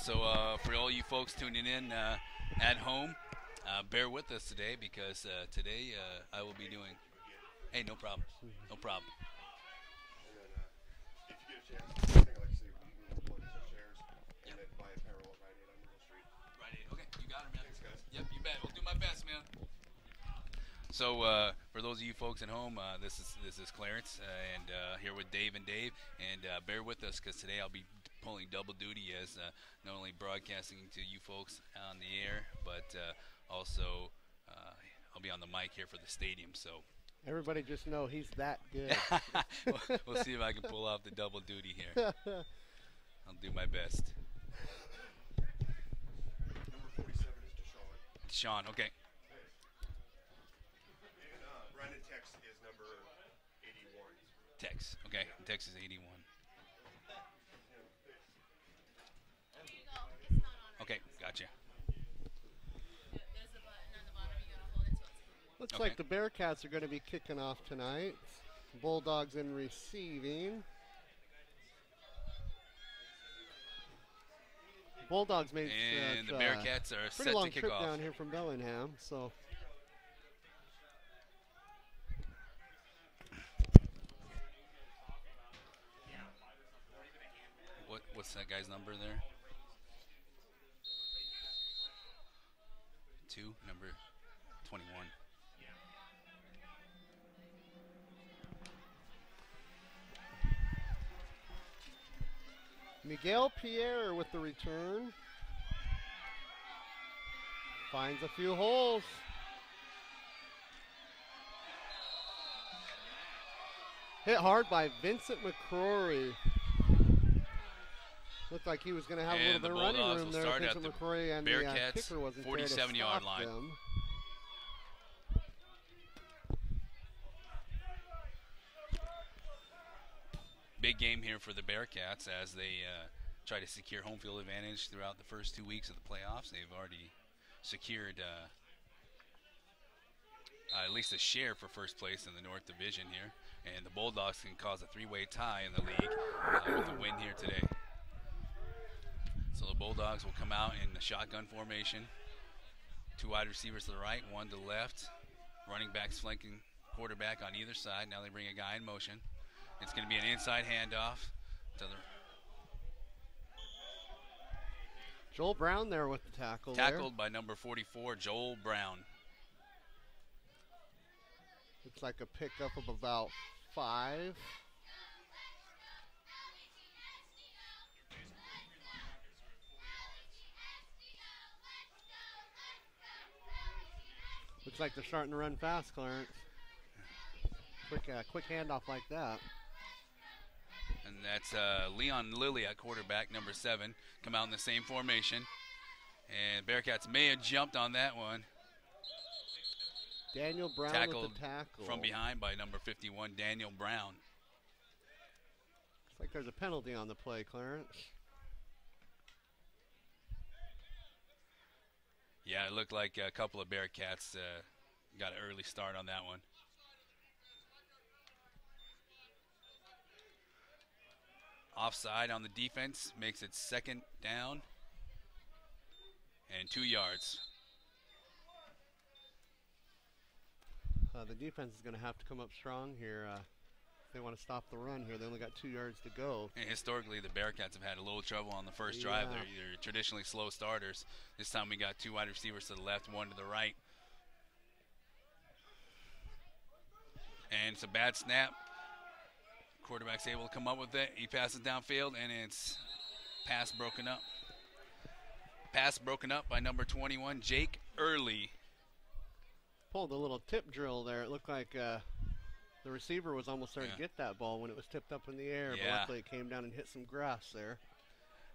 So for all you folks tuning in at home, bear with us today because today I will be doing. Hey, no problem. No problem. And then if you get a chance, I think I like to say we will plug some shares and then buy apparel at Rite Aid on Middle Street. Rite Aid. Okay, you got it, man. Thanks, guys. Yep, you bet. We'll do my best, man. So for those of you folks at home, this is Clarence and here with Dave and bear with us because today I'll be pulling double duty as not only broadcasting to you folks on the air, but also I'll be on the mic here for the stadium. So everybody just know he's that good. we'll see if I can pull off the double duty here. I'll do my best. Number 47 is Deshaun. Deshaun, okay. And Brandon Tex is number 81. Tex, okay. Tex is 81. Okay, gotcha. Looks like the Bearcats are going to be kicking off tonight. Bulldogs in receiving. Bulldogs made and the Bearcats are pretty set long to kick trip off down here from Bellingham, so. What's that guy's number there? 2, number 21. Miguel Pierre with the return. Finds a few holes. Hit hard by Vincent McCrory. Looked like he was going to have a little bit of running room there. Vincent McCrory and the kicker wasn't there to stop 47-yard line. them. Big game here for the Bearcats as they try to secure home field advantage throughout the first 2 weeks of the playoffs. They've already secured at least a share for first place in the North Division here. And the Bulldogs can cause a three-way tie in the league with a win here today. So the Bulldogs will come out in the shotgun formation. 2 wide receivers to the right, 1 to the left. Running backs flanking quarterback on either side. Now they bring a guy in motion. It's going to be an inside handoff to the Joel Brown there with the tackle. Tackled by number 44, Joel Brown. Looks like a pickup of about 5. Looks like they're starting to run fast, Clarence. Quick handoff like that. And that's Leon Lilly at quarterback, number 7. Come out in the same formation. And Bearcats may have jumped on that one. Daniel Brown Tackled with the tackle. from behind by number 51, Daniel Brown. Looks like there's a penalty on the play, Clarence. Yeah, it looked like a couple of Bearcats got an early start on that one. Offside on the defense makes it 2nd down and 2 yards. The defense is going to have to come up strong here. If they want to stop the run here, they only got 2 yards to go. And historically, the Bearcats have had a little trouble on the first drive. They're traditionally slow starters. This time we got 2 wide receivers to the left, 1 to the right. And it's a bad snap. Quarterback's able to come up with it. He passes downfield, and it's pass broken up. Pass broken up by number 21, Jake Early. Pulled a little tip drill there. It looked like the receiver was almost there to get that ball when it was tipped up in the air, but luckily it came down and hit some grass there.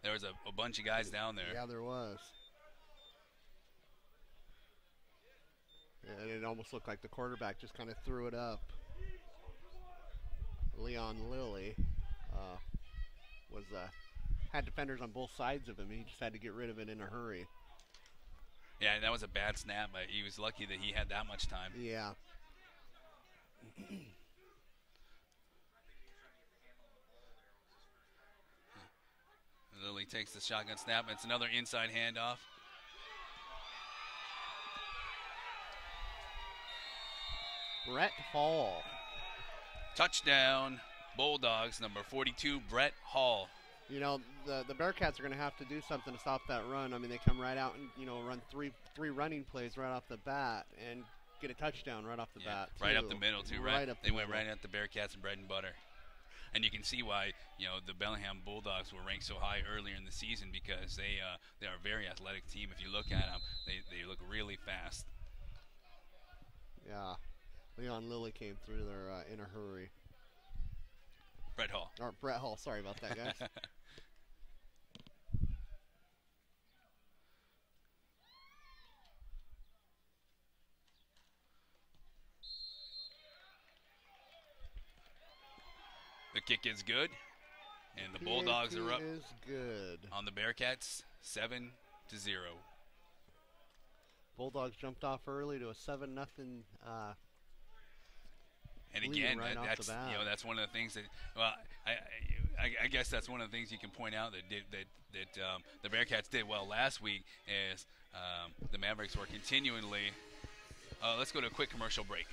There was a bunch of guys down there. Yeah, there was. And it almost looked like the quarterback just kind of threw it up. Leon Lilly had defenders on both sides of him. He just had to get rid of it in a hurry. Yeah, that was a bad snap, but he was lucky that he had that much time. Yeah. Lily takes the shotgun snap. It's another inside handoff. Brett Hall. Touchdown, Bulldogs, number 42, Brett Hall. You know, the Bearcats are going to have to do something to stop that run. I mean, they come right out and, you know, run three running plays right off the bat and get a touchdown right off the bat. Right up the middle, too, right? Up they went right at the Bearcats and bread and butter. And you can see why, you know, the Bellingham Bulldogs were ranked so high earlier in the season, because they are a very athletic team. If you look at them, they look really fast. Yeah. Leon Lilly came through there in a hurry. Brett Hall. Or Brett Hall, sorry about that, guys. The kick is good, and the Bulldogs are up is good. on the Bearcats, 7-0. Bulldogs jumped off early to a 7-0. And again, right that's that's one of the things that, well, I guess that's one of the things you can point out that the Bearcats did well last week is the Mavericks were continually. Let's go to a quick commercial break.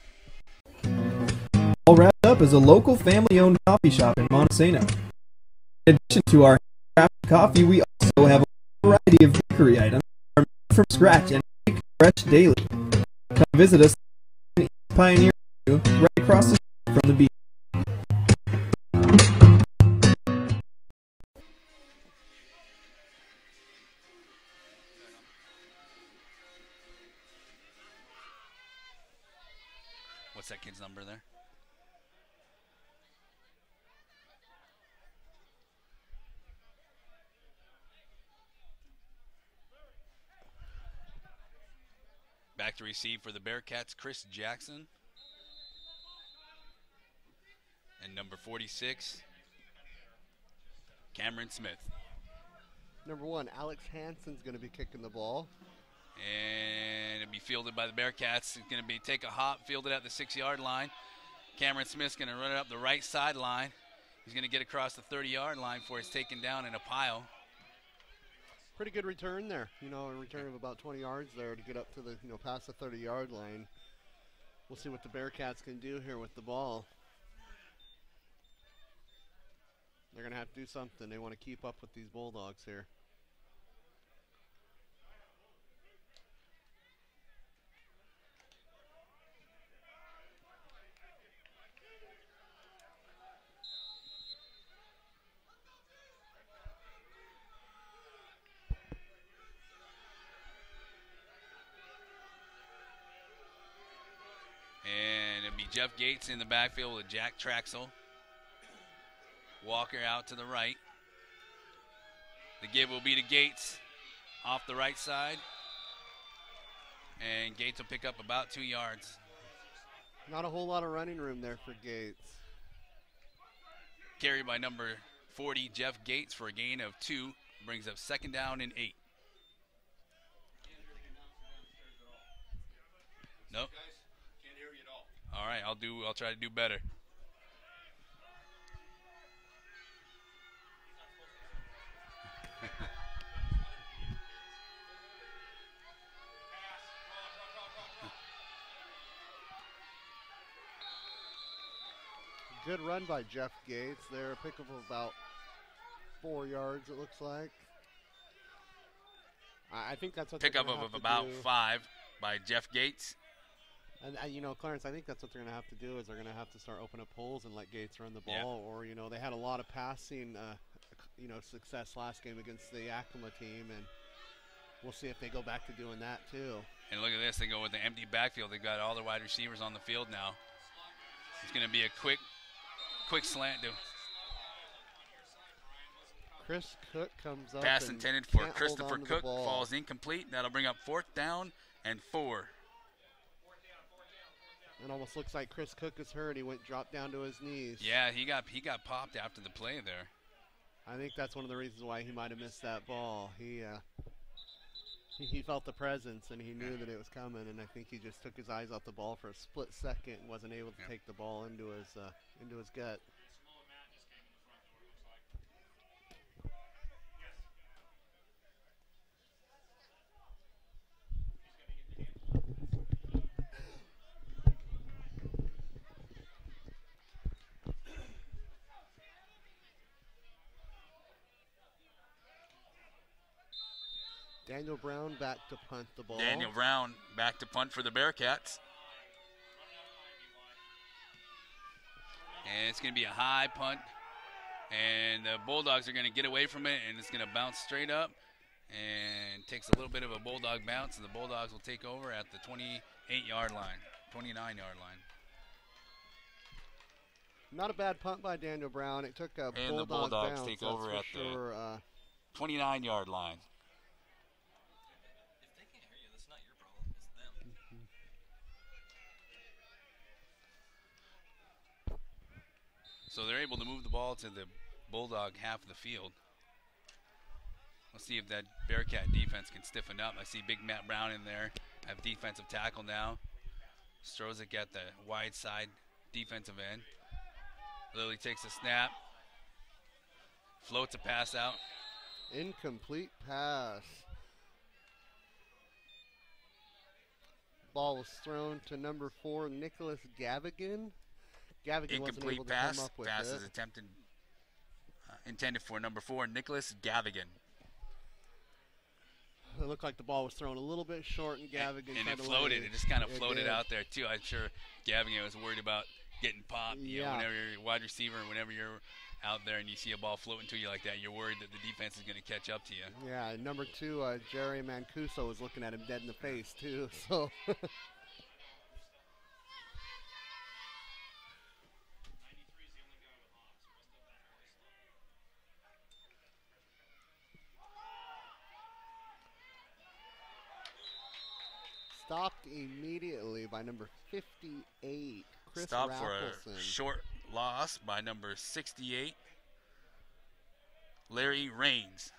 All Wrapped Up is a local family-owned coffee shop in Montesano. In addition to our craft coffee, we also have a variety of bakery items that are made from scratch and make fresh daily. Come visit us in Pioneer Avenue, right across the street from the beach. What's that kid's number there? Back to receive for the Bearcats, Chris Jackson. And number 46, Cameron Smith. Number 1, Alex Hansen's going to be kicking the ball. And it'll be fielded by the Bearcats. It's going to be take a hop, fielded at the 6-yard line. Cameron Smith's going to run it up the right sideline. He's going to get across the 30-yard line before he's taken down in a pile. Pretty good return there. You know, a return of about 20 yards there to get up to the, you know, past the 30-yard line. We'll see what the Bearcats can do here with the ball. They're going to have to do something. They want to keep up with these Bulldogs here. And it'll be Jeff Gates in the backfield with Jack Traxel. Walker out to the right. The give will be to Gates off the right side. And Gates will pick up about 2 yards. Not a whole lot of running room there for Gates. Carried by number 40, Jeff Gates, for a gain of 2. Brings up 2nd down and 8. Nope. Can't hear you at all. All right, I'll try to do better. Good run by Jeff Gates there. A pickup of about 4 yards, it looks like. I think that's what Pickup of about 5 by Jeff Gates. And you know, Clarence, I think that's what they're going to have to do is they're going to have to start opening up holes and let Gates run the ball. Or, you know, they had a lot of passing, you know, success last game against the Yakima team, and we'll see if they go back to doing that too. And look at this. They go with the empty backfield. They've got all their wide receivers on the field now. It's going to be a quick slant. Chris Cook comes up. Pass intended for Christopher Cook. Falls incomplete. That'll bring up 4th down and 4. It almost looks like Chris Cook is hurt. He dropped down to his knees. Yeah, he got popped after the play there. I think that's one of the reasons why he might have missed that ball. He felt the presence and he knew that it was coming, and I think he just took his eyes off the ball for a split second and wasn't able to take the ball into his gut. Daniel Brown back to punt the ball. Daniel Brown back to punt for the Bearcats. And it's going to be a high punt. And the Bulldogs are going to get away from it, and it's going to bounce straight up. And takes a little bit of a Bulldog bounce, and the Bulldogs will take over at the 28-yard line, 29-yard line. Not a bad punt by Daniel Brown. It took a And the Bulldog Bulldogs bounce, take over at sure. the 29-yard line. If they can't hear you, that's not your problem. It's them. So they're able to move the ball to the Bulldog half of the field. Let's see if that Bearcat defense can stiffen up. I see Big Matt Brown in there, have defensive tackle now. Strozik at the wide side defensive end. Lilly takes a snap, floats a pass out. Incomplete pass. Ball was thrown to number 4, Nicholas Gavigan. Gavigan wasn't Incomplete able pass. to come up with Pass it. is intended for number 4, Nicholas Gavigan. It looked like the ball was thrown a little bit short, and Gavigan And kind it of floated. It just kind of floated did. out there, too. I'm sure Gavigan was worried about getting popped. You know, Yeah. whenever you're a wide receiver and whenever you're out there and you see a ball floating to you like that, you're worried that the defense is going to catch up to you. Yeah, and number 2, Jerry Mancuso was looking at him dead in the face, too. So stopped immediately by number 58, Chris Stop for Raffleson. a short loss by number 68, Larry Raines.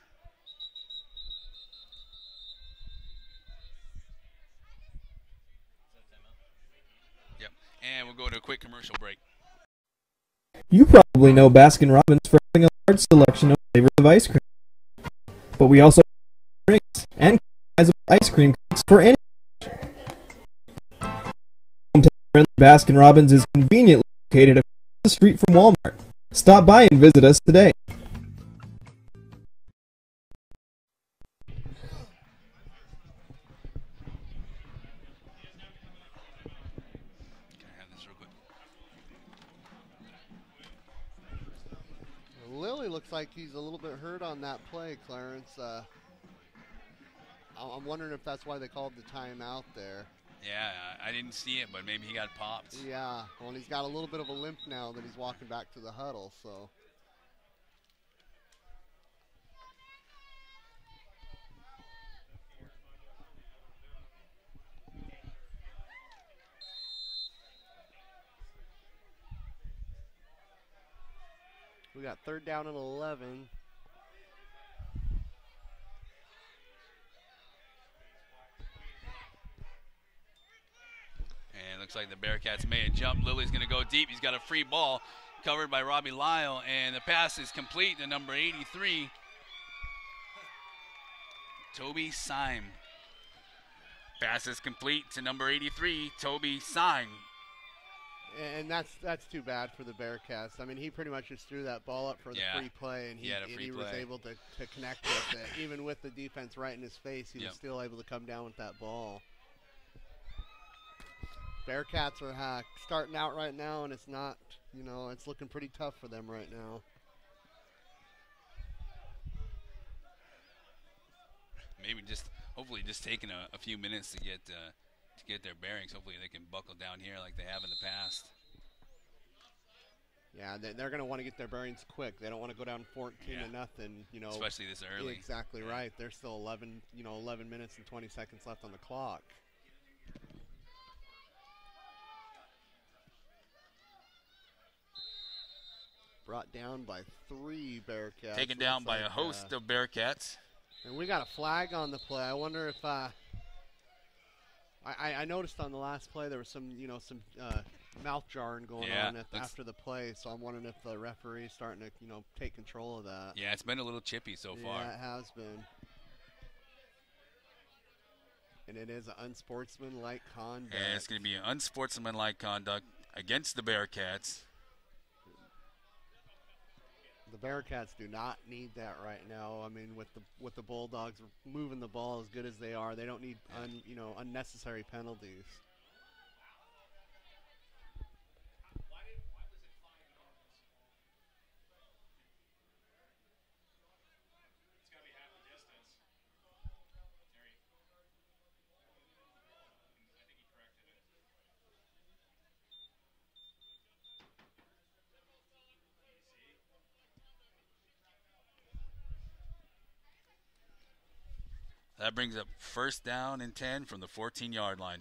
Yep, and we'll go to a quick commercial break. You probably know Baskin-Robbins for having a large selection of flavors of ice cream. But we also have drinks and kinds of ice cream cakes for any age. Hometown-friendly Baskin-Robbins is conveniently located across the street from Walmart. Stop by and visit us today. Can I have this real quick? Lilly looks like he's a little bit hurt on that play, Clarence. I'm wondering if that's why they called the timeout there. Yeah, I didn't see it, but maybe he got popped. Yeah, well, and he's got a little bit of a limp now that he's walking back to the huddle, so. We got 3rd down and 11. And it looks like the Bearcats made a jump. Lilly's going to go deep. He's got a free ball covered by Robbie Lyle, and the pass is complete to number 83, Toby Syme. Pass is complete to number 83, Toby Syme. And that's too bad for the Bearcats. I mean, he pretty much just threw that ball up for the free play, and he had a free was play. able to connect with it. Even with the defense right in his face, he was still able to come down with that ball. Bearcats are starting out right now, and it's not, it's looking pretty tough for them right now. Maybe hopefully just taking a few minutes to get their bearings. Hopefully they can buckle down here like they have in the past. Yeah, they're going to want to get their bearings quick. They don't want to go down 14 to nothing, Especially this early. Exactly right. There's still 11 minutes and 20 seconds left on the clock. Brought down by 3 Bearcats. Taken down by a host of Bearcats. And we got a flag on the play. I wonder if I noticed on the last play there was some mouth jarring going on after the play. So I'm wondering if the referee's starting to take control of that. Yeah, it's been a little chippy so far. Yeah, it has been. And it is unsportsmanlike conduct. And it's going to be an unsportsmanlike conduct against the Bearcats. The Bearcats do not need that right now. I mean, with the Bulldogs moving the ball as good as they are, they don't need unnecessary penalties. That brings up first down and 10 from the 14-yard line.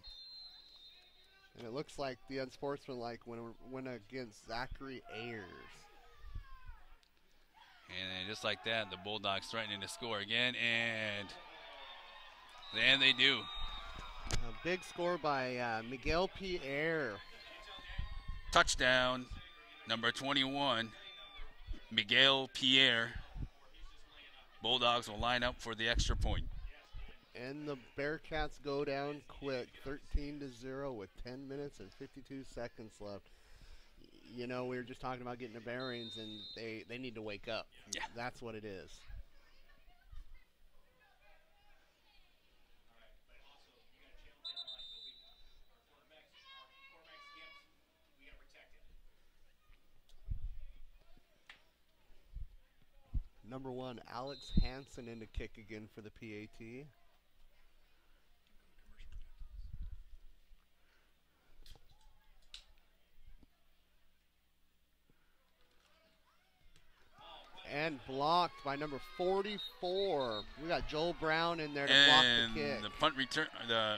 And it looks like the unsportsmanlike went against Zachary Ayers. And just like that, the Bulldogs threatening to score again, and they do. A big score by Miguel Pierre. Touchdown, number 21, Miguel Pierre. Bulldogs will line up for the extra point. And the Bearcats go down quick, 13-0 with 10 minutes and 52 seconds left. You know, we were just talking about getting the bearings, and they need to wake up. Yeah. That's what it is. Number 1, Alex Hansen in to kick again for the PAT. And blocked by number 44. We got Joel Brown in there to block the kick. And the punt return, the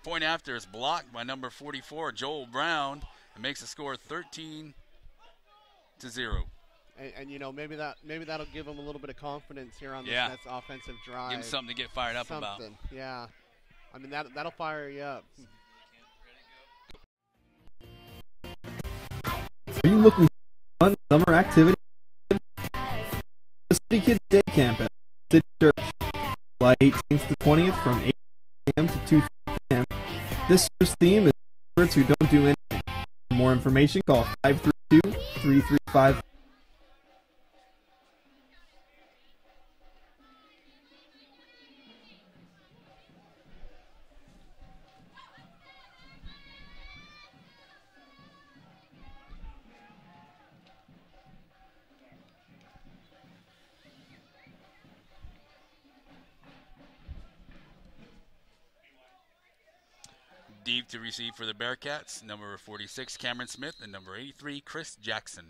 point after is blocked by number 44, Joel Brown. It makes the score 13-0. And you know, maybe that'll give them a little bit of confidence here on this next offensive drive. Give them something to get fired up about. Yeah. I mean, that'll fire you up. Are you looking for fun summer activity? The City Kids Day Camp at City Church, July 18th to 20th from 8 a.m. to 2 p.m. This year's theme is experts who don't do anything. For more information, call 532-335. Deep to receive for the Bearcats, number 46, Cameron Smith, and number 83, Chris Jackson.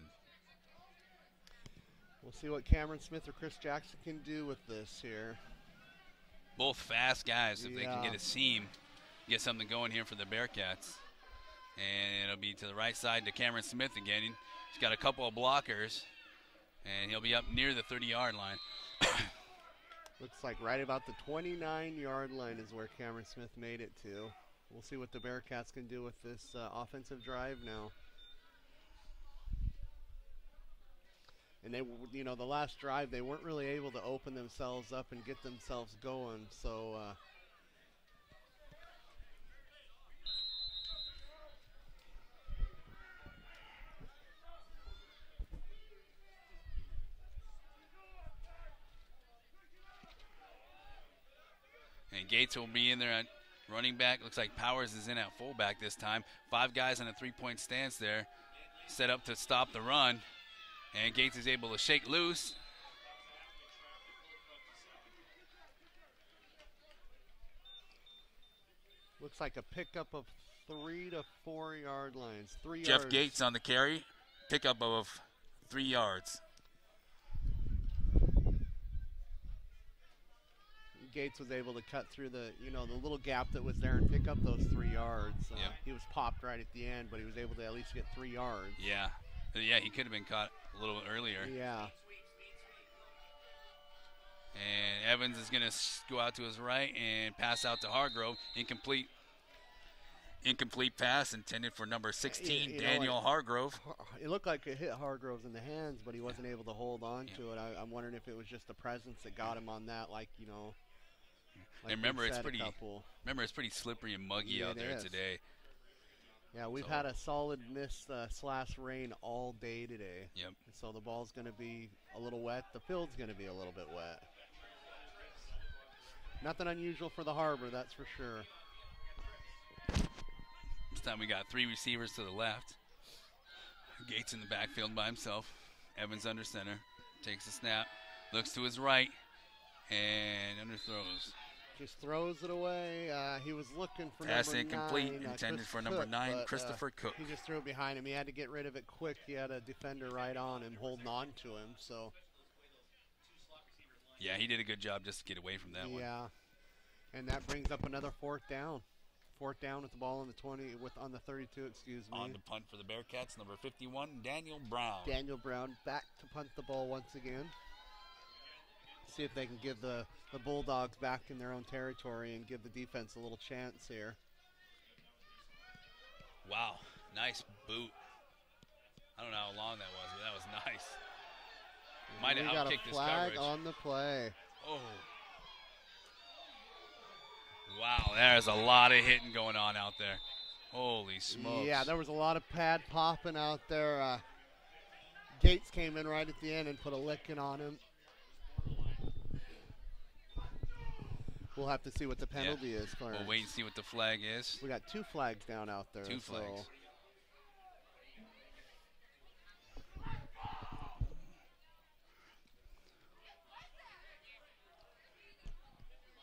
We'll see what Cameron Smith or Chris Jackson can do with this here. Both fast guys. If they can get a seam, get something going here for the Bearcats. And it'll be to the right side to Cameron Smith again. He's got a couple of blockers, and he'll be up near the 30-yard line. Looks like right about the 29-yard line is where Cameron Smith made it to. We'll see what the Bearcats can do with this offensive drive now. And they, you know, the last drive, they weren't really able to open themselves up and get themselves going. So, and Gates will be in there at running back. Looks like Powers is in at fullback this time. 5 guys on a 3-point stance there, set up to stop the run. And Gates is able to shake loose. Looks like a pickup of 3 to 4 yard lines. 3 Jeff yards. Gates on the carry, pickup of 3 yards. Gates was able to cut through the, you know, the little gap that was there and pick up those 3 yards. He was popped right at the end, but he was able to at least get 3 yards. Yeah, he could have been caught a little earlier. Yeah. And Evans is going to go out to his right and pass out to Hargrove. Incomplete pass intended for number 16, Daniel Hargrove. It looked like it hit Hargrove's in the hands, but he wasn't able to hold on to it. I'm wondering if it was just the presence that got him on that, like, you know. Like and remember, it's pretty slippery and muggy out there today. Yeah, we've So- had a solid mist slash rain all day today. Yep. So the ball's going to be a little wet. The field's going to be a little bit wet. Nothing unusual for the Harbor, that's for sure. This time we got 3 receivers to the left. Gates in the backfield by himself. Evans under center. Takes the snap. Looks to his right. And underthrows. Just throws it away. He was looking for Pass number incomplete. 9. Intended Chris for number Cook, 9, but, Christopher Cook. He just threw it behind him. He had to get rid of it quick. He had a defender right on him, holding on to him. So Yeah, he did a good job just to get away from that one. yeah, and that brings up another 4th down. 4th down with the ball on the 20, on the 32. Excuse me. On the punt for the Bearcats, number 51, Daniel Brown. Daniel Brown back to punt the ball once again. See if they can give the Bulldogs back in their own territory and give the defense a little chance here. Wow, nice boot. I don't know how long that was, but that was nice. Might We have got a outkicked his flag coverage. on the play. Oh. Wow, there's a lot of hitting going on out there. Holy smokes. Yeah, there was a lot of pad popping out there. Gates came in right at the end and put a licking on him. We'll have to see what the penalty is, Clarence. We'll wait and see what the flag is. We got 2 flags down out there. 2 so- flags.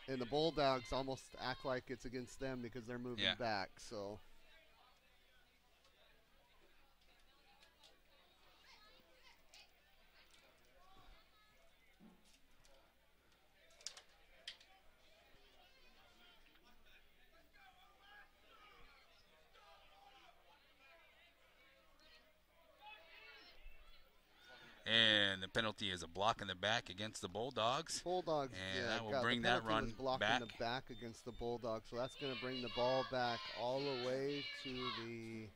And the Bulldogs almost act like it's against them because they're moving Yeah. back. So And the penalty is a block in the back against the Bulldogs. Bulldogs, And yeah, that will got- bring the that penalty was run blocking back. the back against the Bulldogs. So that's going to bring the ball back all the way to the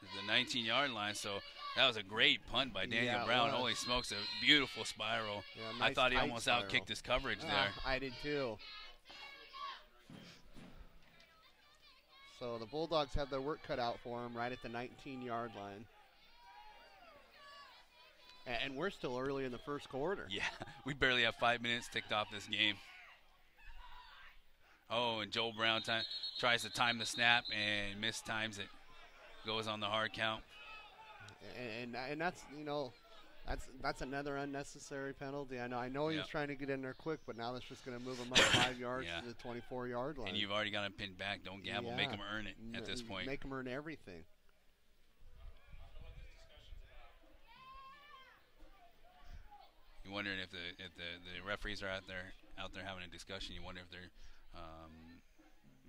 The 19-yard line, so that was a great punt by Daniel Yeah, it Brown. was. Holy smokes, a beautiful spiral. Yeah, I nice thought he tight almost spiral. outkicked his coverage there. I did too. So the Bulldogs have their work cut out for them right at the 19-yard line. And we're still early in the first quarter. Yeah, we barely have 5 minutes ticked off this game. Oh, and Joel Brown tries to time the snap and mistimes it. Goes on the hard count. And that's, you know, that's another unnecessary penalty. I know he was Yep. trying to get in there quick, but now that's just going to move him up 5 yards Yeah. to the 24-yard line. And you've already got him pinned back. Don't gamble. Make Yeah. him earn it at this point. Make him earn everything. You're wondering if the referees are out there having a discussion. You wonder if they're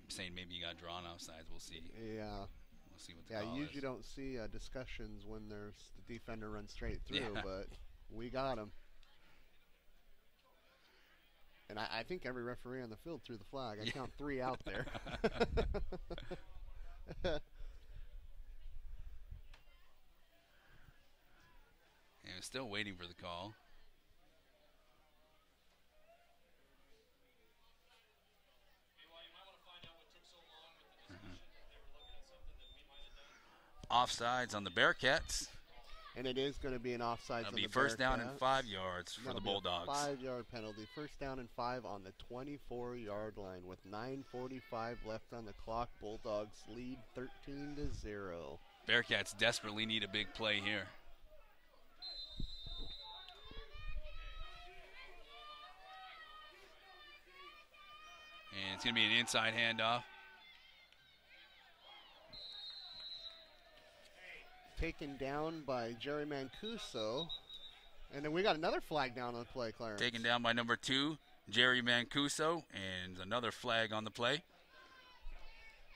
saying maybe you got drawn offsides. We'll see. Yeah. We'll see what the Yeah, call you usually is. don't see discussions when there's the defender runs straight through, Yeah. but we got him. And I think every referee on the field threw the flag. I Yeah. count 3 out there. And still waiting for the call. Offsides on the Bearcats. And it is going to be an offside. That'll on be the first down and Bearcats. 5 yards for the That'll be a Bulldogs. 5-yard penalty. First down and 5 on the 24-yard line with 9:45 left on the clock. Bulldogs lead 13-0. Bearcats desperately need a big play here. And it's going to be an inside handoff. Taken down by Jerry Mancuso. And then we got another flag down on the play, Clarence. Taken down by number 2, Jerry Mancuso, and another flag on the play.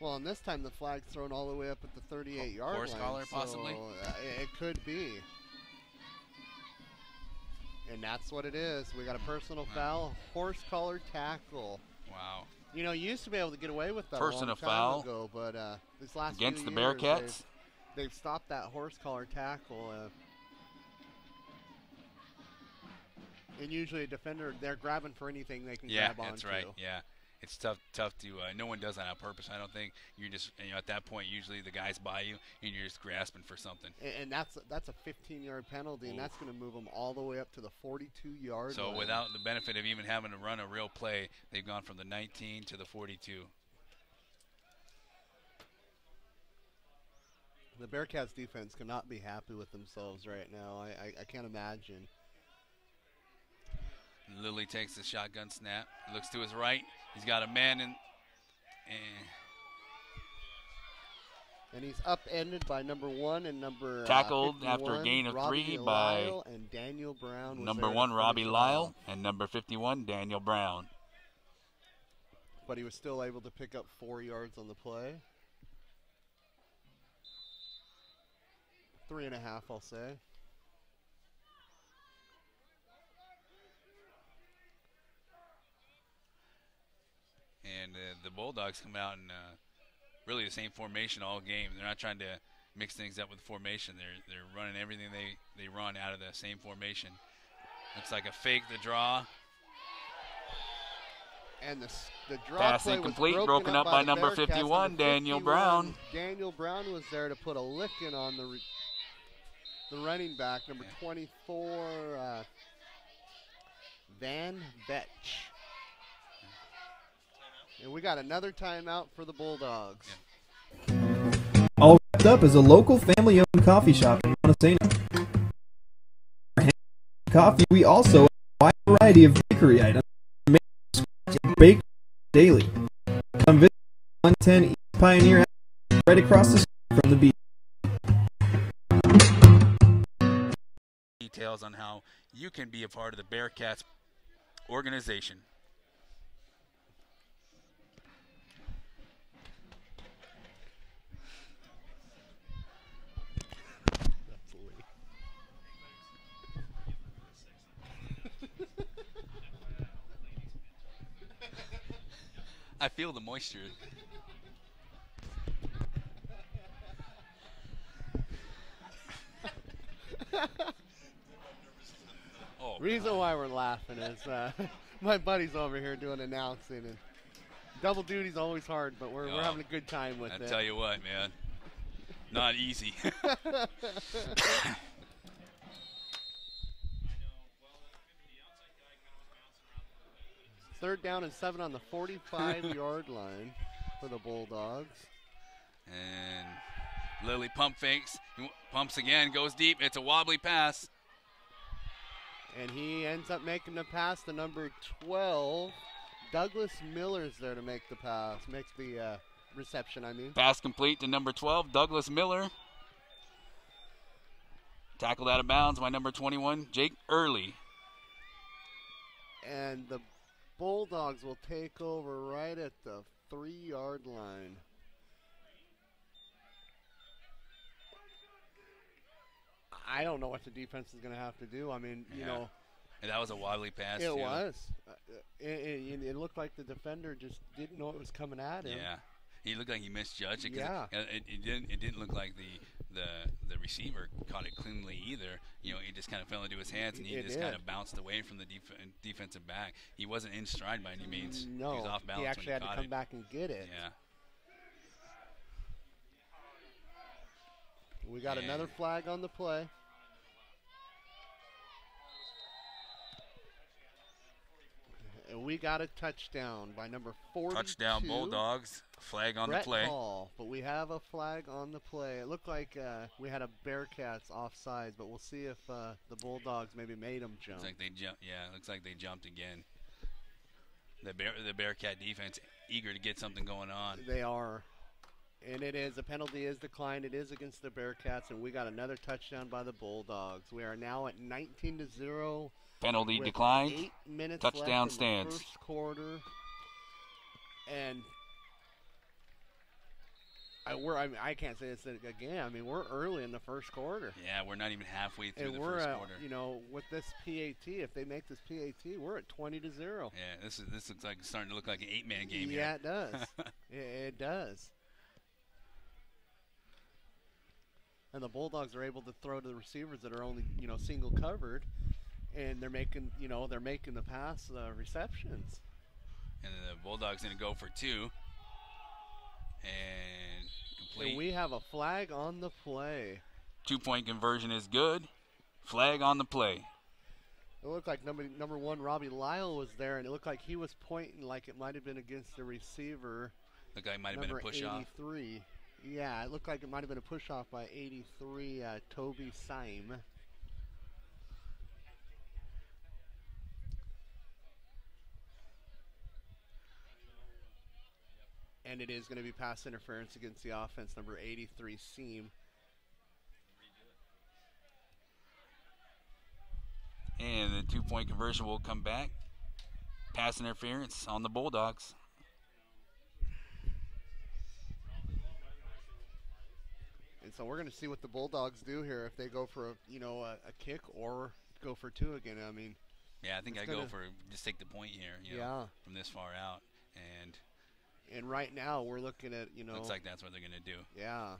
Well, and this time the flag's thrown all the way up at the 38-yard line. Horse collar, so, possibly? It could be. And that's what it is. We got a personal foul, horse collar tackle. Wow. You know, you used to be able to get away with that Personal a long time foul ago, but this last against few the years, Bearcats. they've stopped that horse collar tackle. And usually a defender, they're grabbing for anything they can Yeah, grab onto. that's right. Yeah, it's tough to. No one does that on purpose. I don't think. You're just at that point. Usually the guys by you, and you're just grasping for something. And that's a 15-yard penalty, and that's going to move them all the way up to the 42-yard So line. without the benefit of even having to run a real play, they've gone from the 19 to the 42. The Bearcats defense cannot be happy with themselves right now. I can't imagine. Lilly takes the shotgun snap, looks to his right. He's got a man in. And he's upended by number 1 and number Tackled 51, after a gain of Robbie 3 by Lyle, and Daniel Brown. Was number there to 1, finish Robbie it Lyle, off. and number 51, Daniel Brown. But he was still able to pick up 4 yards on the play. 3.5, I'll say. And the Bulldogs come out in really the same formation all game. They're not trying to mix things up with formation. They're running everything they run out of the same formation. Looks like a fake the draw. And the draw Pass play was incomplete, broken up by by number Bearcats, 51, Daniel Brown. Daniel Brown was there to put a licking on the running back, number 24, Van Vetch. And we got another timeout for the Bulldogs. Yeah. All wrapped up as a local family-owned coffee shop in Montesano. For coffee, we also have a wide variety of bakery items made from scratch and baked daily. Come visit 110 East Pioneer Avenue, right across the street from the beach. Details on how you can be a part of the Bearcats organization. I feel the moisture. Oh, Reason why we're laughing is my buddy's over here doing announcing, and double duty's always hard, but we're having a good time with it. I tell you what, man, not easy. Third down and 7 on the 45-yard line for the Bulldogs. And Lilly pump fakes, pumps again, goes deep. It's a wobbly pass. And he ends up making the pass to number 12. Douglas Miller's there to make the pass, makes the reception, I mean. Pass complete to number 12, Douglas Miller. Tackled out of bounds by number 21, Jake Early. And the Bulldogs will take over right at the 3-yard line. I don't know what the defense is going to have to do. I mean, you know. And that was a wobbly pass, It too. was. It looked like the defender just didn't know it was coming at him. Yeah. He looked like he misjudged it. Yeah. It didn't look like the receiver caught it cleanly either. You know, it just kind of fell into his hands, and he just kind of bounced away from the defensive back. He wasn't in stride by any means. No, he was off balance he actually when had to come back and get it. Yeah. We got another flag on the play. And we got a touchdown by number 42. Touchdown Bulldogs. Flag on Brett the play. Hall, but we have a flag on the play. It looked like we had a Bearcats offsides, but we'll see if the Bulldogs maybe made them jump. Looks like they jumped. Yeah, looks like they jumped again. The Bearcat defense eager to get something going on. They are. And it is. The penalty is declined. It is against the Bearcats, and we got another touchdown by the Bulldogs. We are now at 19-0. Penalty with declined. 8 minutes Touchdown left in stands. the first quarter. And I can't say this again. I mean, we're early in the first quarter. Yeah, we're not even halfway through And the we're first at, quarter. you know, with this PAT, if they make this PAT, we're at 20-0. Yeah, this looks like it's starting to look like an 8-man game here. Yeah, it does. it does. And the Bulldogs are able to throw to the receivers that are only, you know, single covered. And they're making, they're making the pass receptions. And the Bulldogs going to go for 2. And complete. And we have a flag on the play. 2-point conversion is good. Flag on the play. It looked like number 1, Robbie Lyle, was there, and it looked like he was pointing like it might have been against the receiver. Looked like it might have been a push-off. 83. Yeah, it looked like it might have been a push-off by 83, Toby Syme. And it is going to be pass interference against the offense, number 83, Seam. And the 2-point conversion will come back. Pass interference on the Bulldogs. And so we're going to see what the Bulldogs do here, if they go for a kick or go for 2 again. I mean, yeah, I think I go for just take the point here. From this far out, and right now we're looking at looks like that's what they're going to do. Yeah.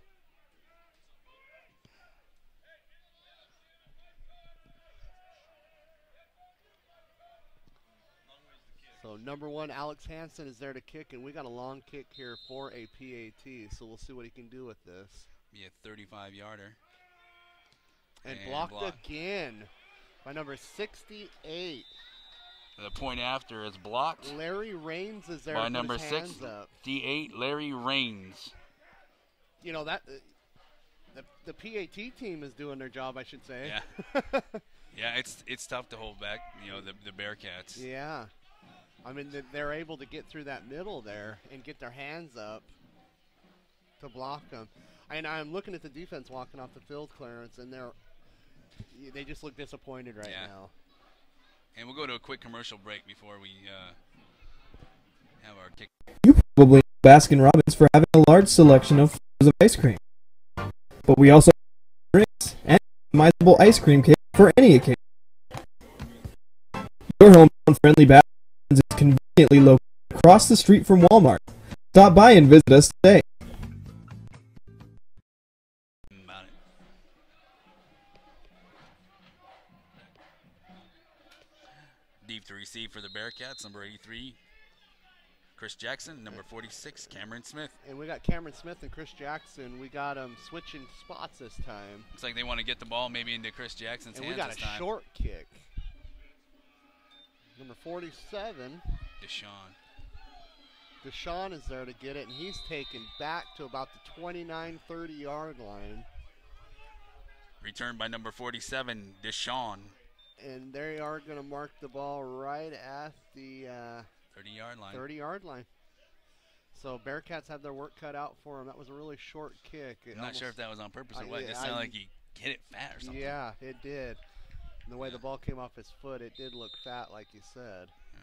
So number 1, Alex Hansen, is there to kick, and we got a long kick here for a PAT. So we'll see what he can do with this. Be a 35-yarder. And blocked again by number 68. The point after is blocked. Larry Raines is there by to number put his hands up. 68, Larry Raines. That the PAT team is doing their job, I should say. Yeah. Yeah, it's tough to hold back, the Bearcats. Yeah. I mean, they're able to get through that middle there and get their hands up to block them. And I'm looking at the defense walking off the field, Clarence, and they just look disappointed right now. And we'll go to a quick commercial break before we have our kick. You probably know Baskin-Robbins for having a large selection of flavors of ice cream. But we also have drinks and customizable ice cream cake for any occasion. Your hometown-friendly Baskin is conveniently located across the street from Walmart. Stop by and visit us today. Deep to receive for the Bearcats, number 83, Chris Jackson, number 46, Cameron Smith. And we got Cameron Smith and Chris Jackson. We got them switching spots this time. Looks like they want to get the ball maybe into Chris Jackson's hands this time. And we got a short kick. Number 47. Deshaun is there to get it, and he's taken back to about the 29-30-yard line. Returned by number 47, Deshaun. And they are going to mark the ball right at the 30-yard line. 30-yard line. So Bearcats have their work cut out for them. That was a really short kick. I'm not sure if that was on purpose or what. It sounded like he hit it fat or something. Yeah, it did. And the way the ball came off his foot, it did look fat, like you said. Yeah.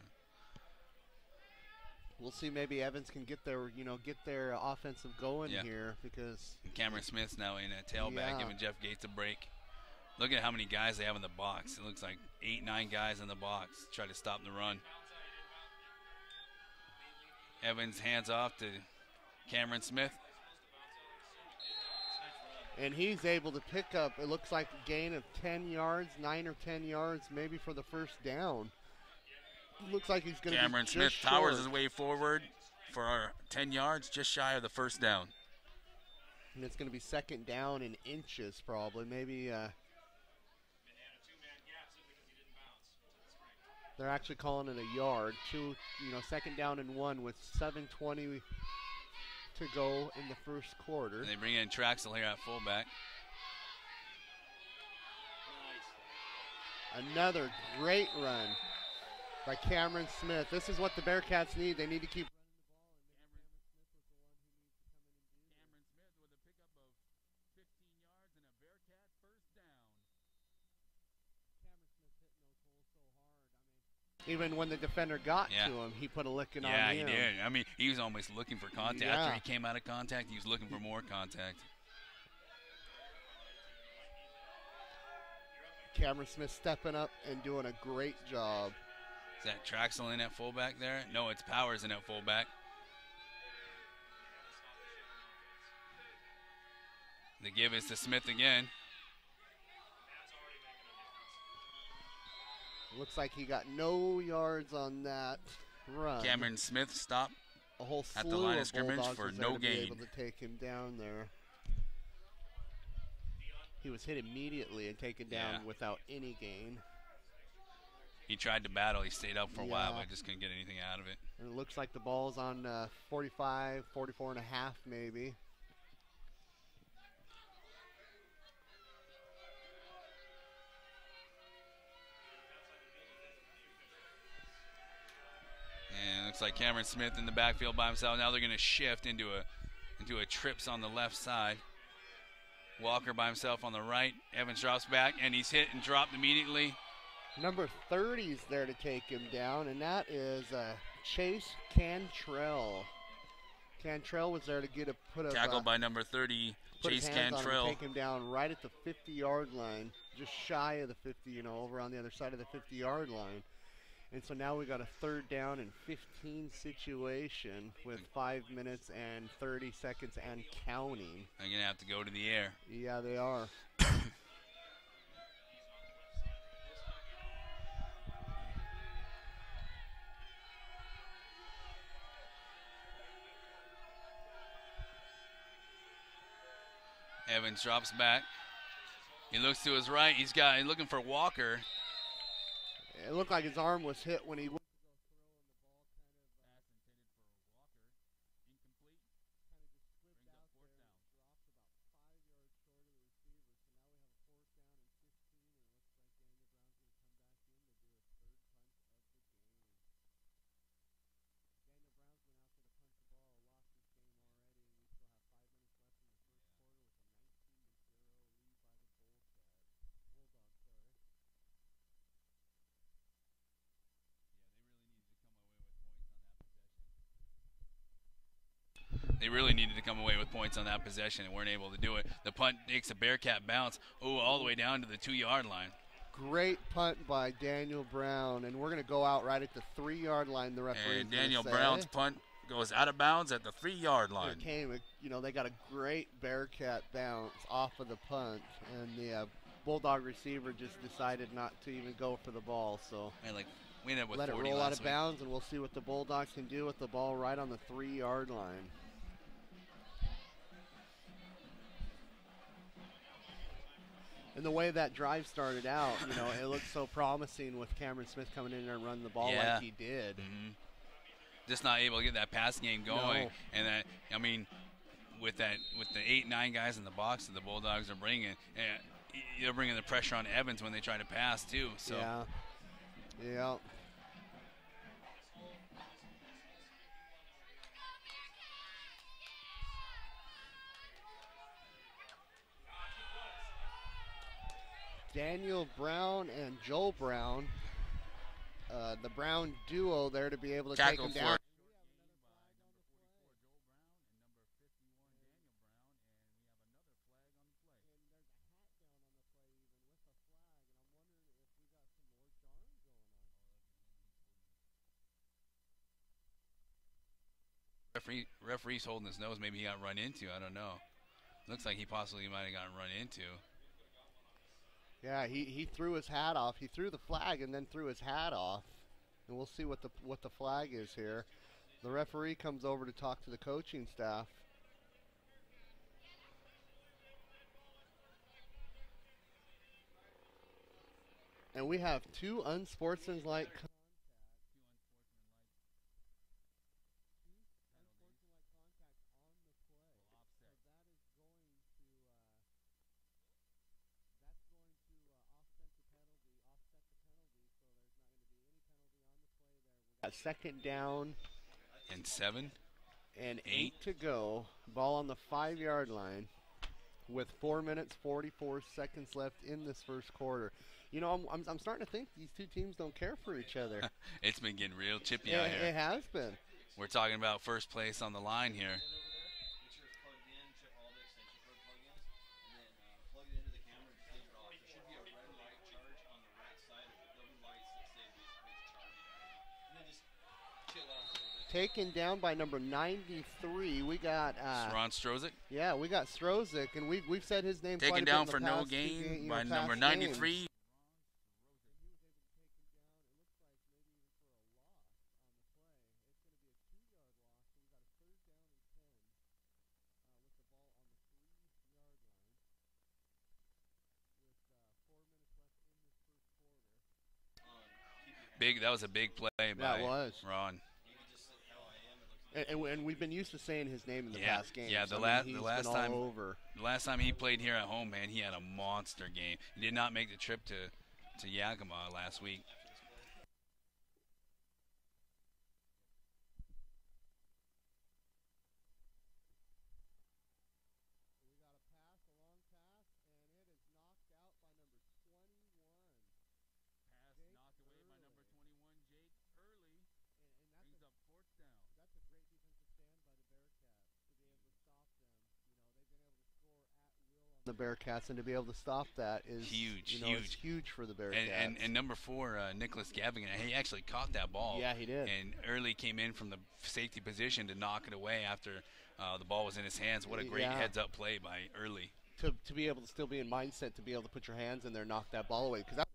We'll see. Maybe Evans can get their offensive going here, because and Cameron Smith's now in a tailback, giving Jeff Gates a break. Look at how many guys they have in the box. It looks like 8-9 guys in the box. Try to stop the run. Evans hands off to Cameron Smith. And he's able to pick up, it looks like a gain of 10 yards, 9 or 10 yards, maybe for the first down. Looks like he's going to be Cameron Smith powers his way forward for our 10 yards, just shy of the first down. And it's going to be second down in inches probably, maybe. They're actually calling it a yard. Second down and 1 with 7:20 to go in the first quarter. And they bring in Traxel here at fullback. Another great run by Cameron Smith. This is what the Bearcats need. They need to keep even when the defender got to him, he put a licking on him. Yeah, he did. I mean, he was almost looking for contact. After he came out of contact, he was looking for more contact. Cameron Smith stepping up and doing a great job. Is that Traxel in at fullback there? No, it's Powers in at fullback. The give is to Smith again. Looks like he got no yards on that run. Cameron Smith stopped A whole at the slew line of of scrimmage Bulldogs for was there no to be gain. able to take him down there. He was hit immediately and taken down Yeah. without any gain. He tried to battle. He stayed up for a while, Yeah. but just couldn't get anything out of it. And it looks like the ball's on 45, 44 and a half maybe. And it looks like Cameron Smith in the backfield by himself. Now they're going to shift into a trips on the left side. Walker by himself on the right. Evans drops back, and he's hit and dropped immediately. Number 30's there to take him down, and that is Chase Cantrell. Cantrell was there to Tackled by number 30, put Chase his hands on him, Cantrell. take him down right at the 50-yard line, just shy of the 50, over on the other side of the 50-yard line. And so now we got a 3rd down and 15 situation with 5 minutes and 30 seconds and counting. They're going to have to go to the air. Yeah, they are. Evans drops back. He looks to his right. He's looking for Walker. It looked like his arm was hit when he went. They really needed to come away with points on that possession and weren't able to do it. The punt takes a Bearcat bounce, all the way down to the 2-yard line. Great punt by Daniel Brown, and we're going to go out right at the 3-yard line. The referee. And Daniel Brown's punt goes out of bounds at the 3-yard line. It came, they got a great Bearcat bounce off of the punt, and the Bulldog receiver just decided not to even go for the ball. So we ended up with let it 40 roll out last of week. bounds, and we'll see what the Bulldogs can do with the ball right on the 3-yard line. And the way that drive started out, it looked so promising with Cameron Smith coming in there and running the ball like he did. Mm-hmm. Just not able to get that pass game going. No. And with the 8-9 guys in the box that the Bulldogs are bringing, they're bringing the pressure on Evans when they try to pass too. So yeah. Daniel Brown and Joel Brown, the Brown duo there to be able to take him down. Referee's holding his nose. Maybe he got run into. I don't know. Looks like he possibly might have gotten run into. Yeah, he threw his hat off. He threw the flag and then threw his hat off. And we'll see what the flag is here. The referee comes over to talk to the coaching staff. And we have 2 unsportsmanlike second down and 7 and 8 to go. Ball on the 5-yard line with 4 minutes 44 seconds left in this first quarter. I'm starting to think these 2 teams don't care for each other. It's been getting real chippy out here. It has been. We're talking about first place on the line here. Taken down by number 93. We got Ron Strozik. Yeah, we got Strozik, and we've said his name. Taken quite a down bit for in the no past gain two by past number 93. Games. That was a big play by That was. Ron. And we've been used to saying his name in the past games. Yeah, he's the last been time all over. the last time he played here at home, man, he had a monster game. He did not make the trip to Yakima last week. The Bearcats, and to be able to stop that is huge, It's huge for the Bearcats. And number 4, Nicholas Gavigan, he actually caught that ball. Yeah, he did. And early came in from the safety position to knock it away after the ball was in his hands. What a great heads-up play by Early. To be able to still be in mindset to be able to put your hands in there, knock that ball away, because that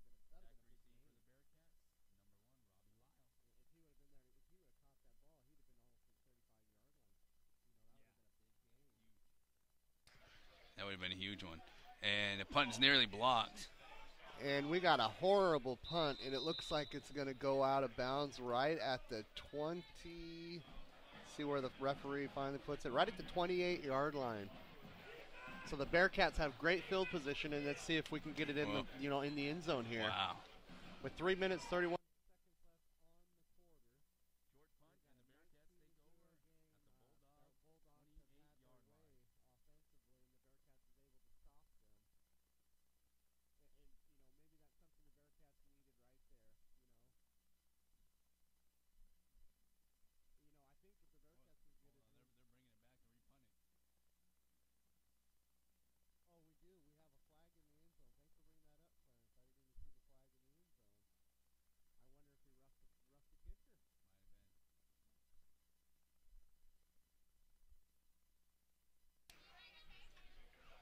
would have been a huge one. And the punt is nearly blocked. And we got a horrible punt, and it looks like it's going to go out of bounds right at the 20. See where the referee finally puts it. Right at the 28-yard line. So the Bearcats have great field position, and let's see if we can get it in the in the end zone here. Wow. With 3 minutes 31.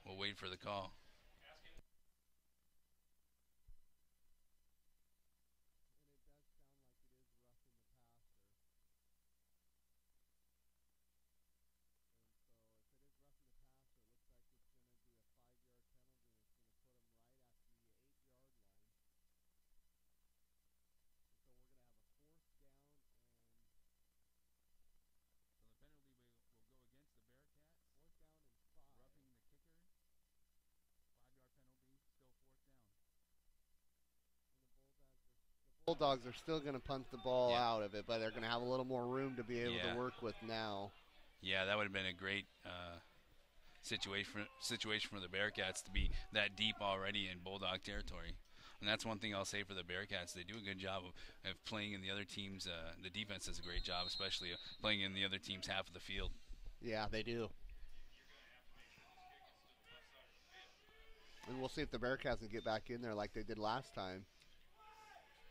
We'll wait for the call. Bulldogs are still going to punt the ball out of it, but they're going to have a little more room to be able to work with now. Yeah, that would have been a great situation for the Bearcats to be that deep already in Bulldog territory. And that's one thing I'll say for the Bearcats. They do a good job of playing in the other team's the defense does a great job, especially playing in the other team's half of the field. Yeah, they do. And we'll see if the Bearcats can get back in there like they did last time.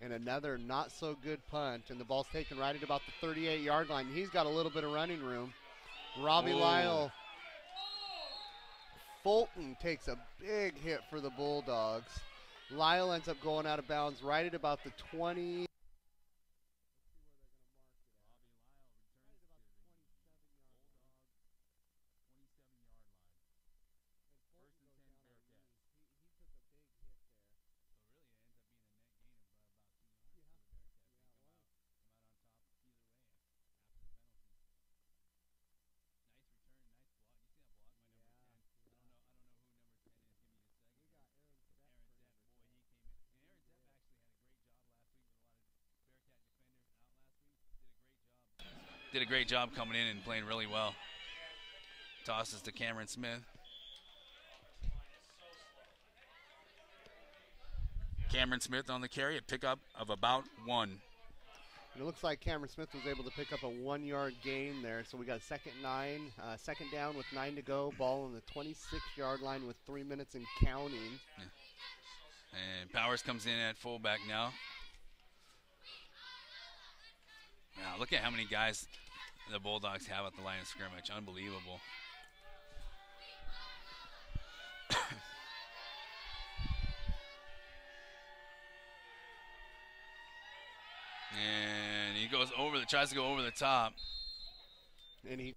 And another not-so-good punt, and the ball's taken right at about the 38-yard line. He's got a little bit of running room. Robbie Lyle. Fulton takes a big hit for the Bulldogs. Lyle ends up going out of bounds right at about the 20. Did a great job coming in and playing really well. Tosses to Cameron Smith. Cameron Smith on the carry, a pickup of about 1. It looks like Cameron Smith was able to pick up a 1-yard gain there. So we got a second down with 9 to go. Ball on the 26-yard line with 3 minutes and counting. Yeah. And Powers comes in at fullback now. Wow, look at how many guys the Bulldogs have at the line of scrimmage. Unbelievable. And he tries to go over the top. And he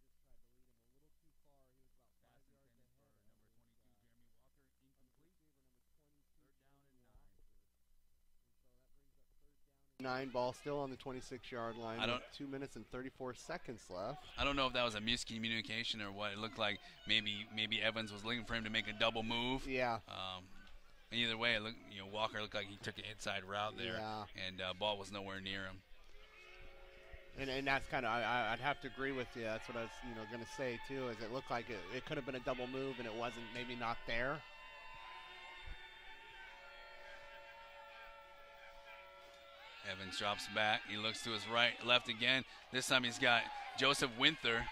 9 ball still on the 26-yard line. I don't- with 2 minutes and 34 seconds left. I don't know if that was a miscommunication or what. It looked like maybe Evans was looking for him to make a double move. Yeah. Either way, Walker looked like he took an inside route there, Yeah. and ball was nowhere near him. And that's kind of, I'd have to agree with you. That's what I was, going to say too. Is it looked like it could have been a double move and it wasn't, maybe not there. Evans drops back. He looks to his left again. This time he's got Joseph Winther.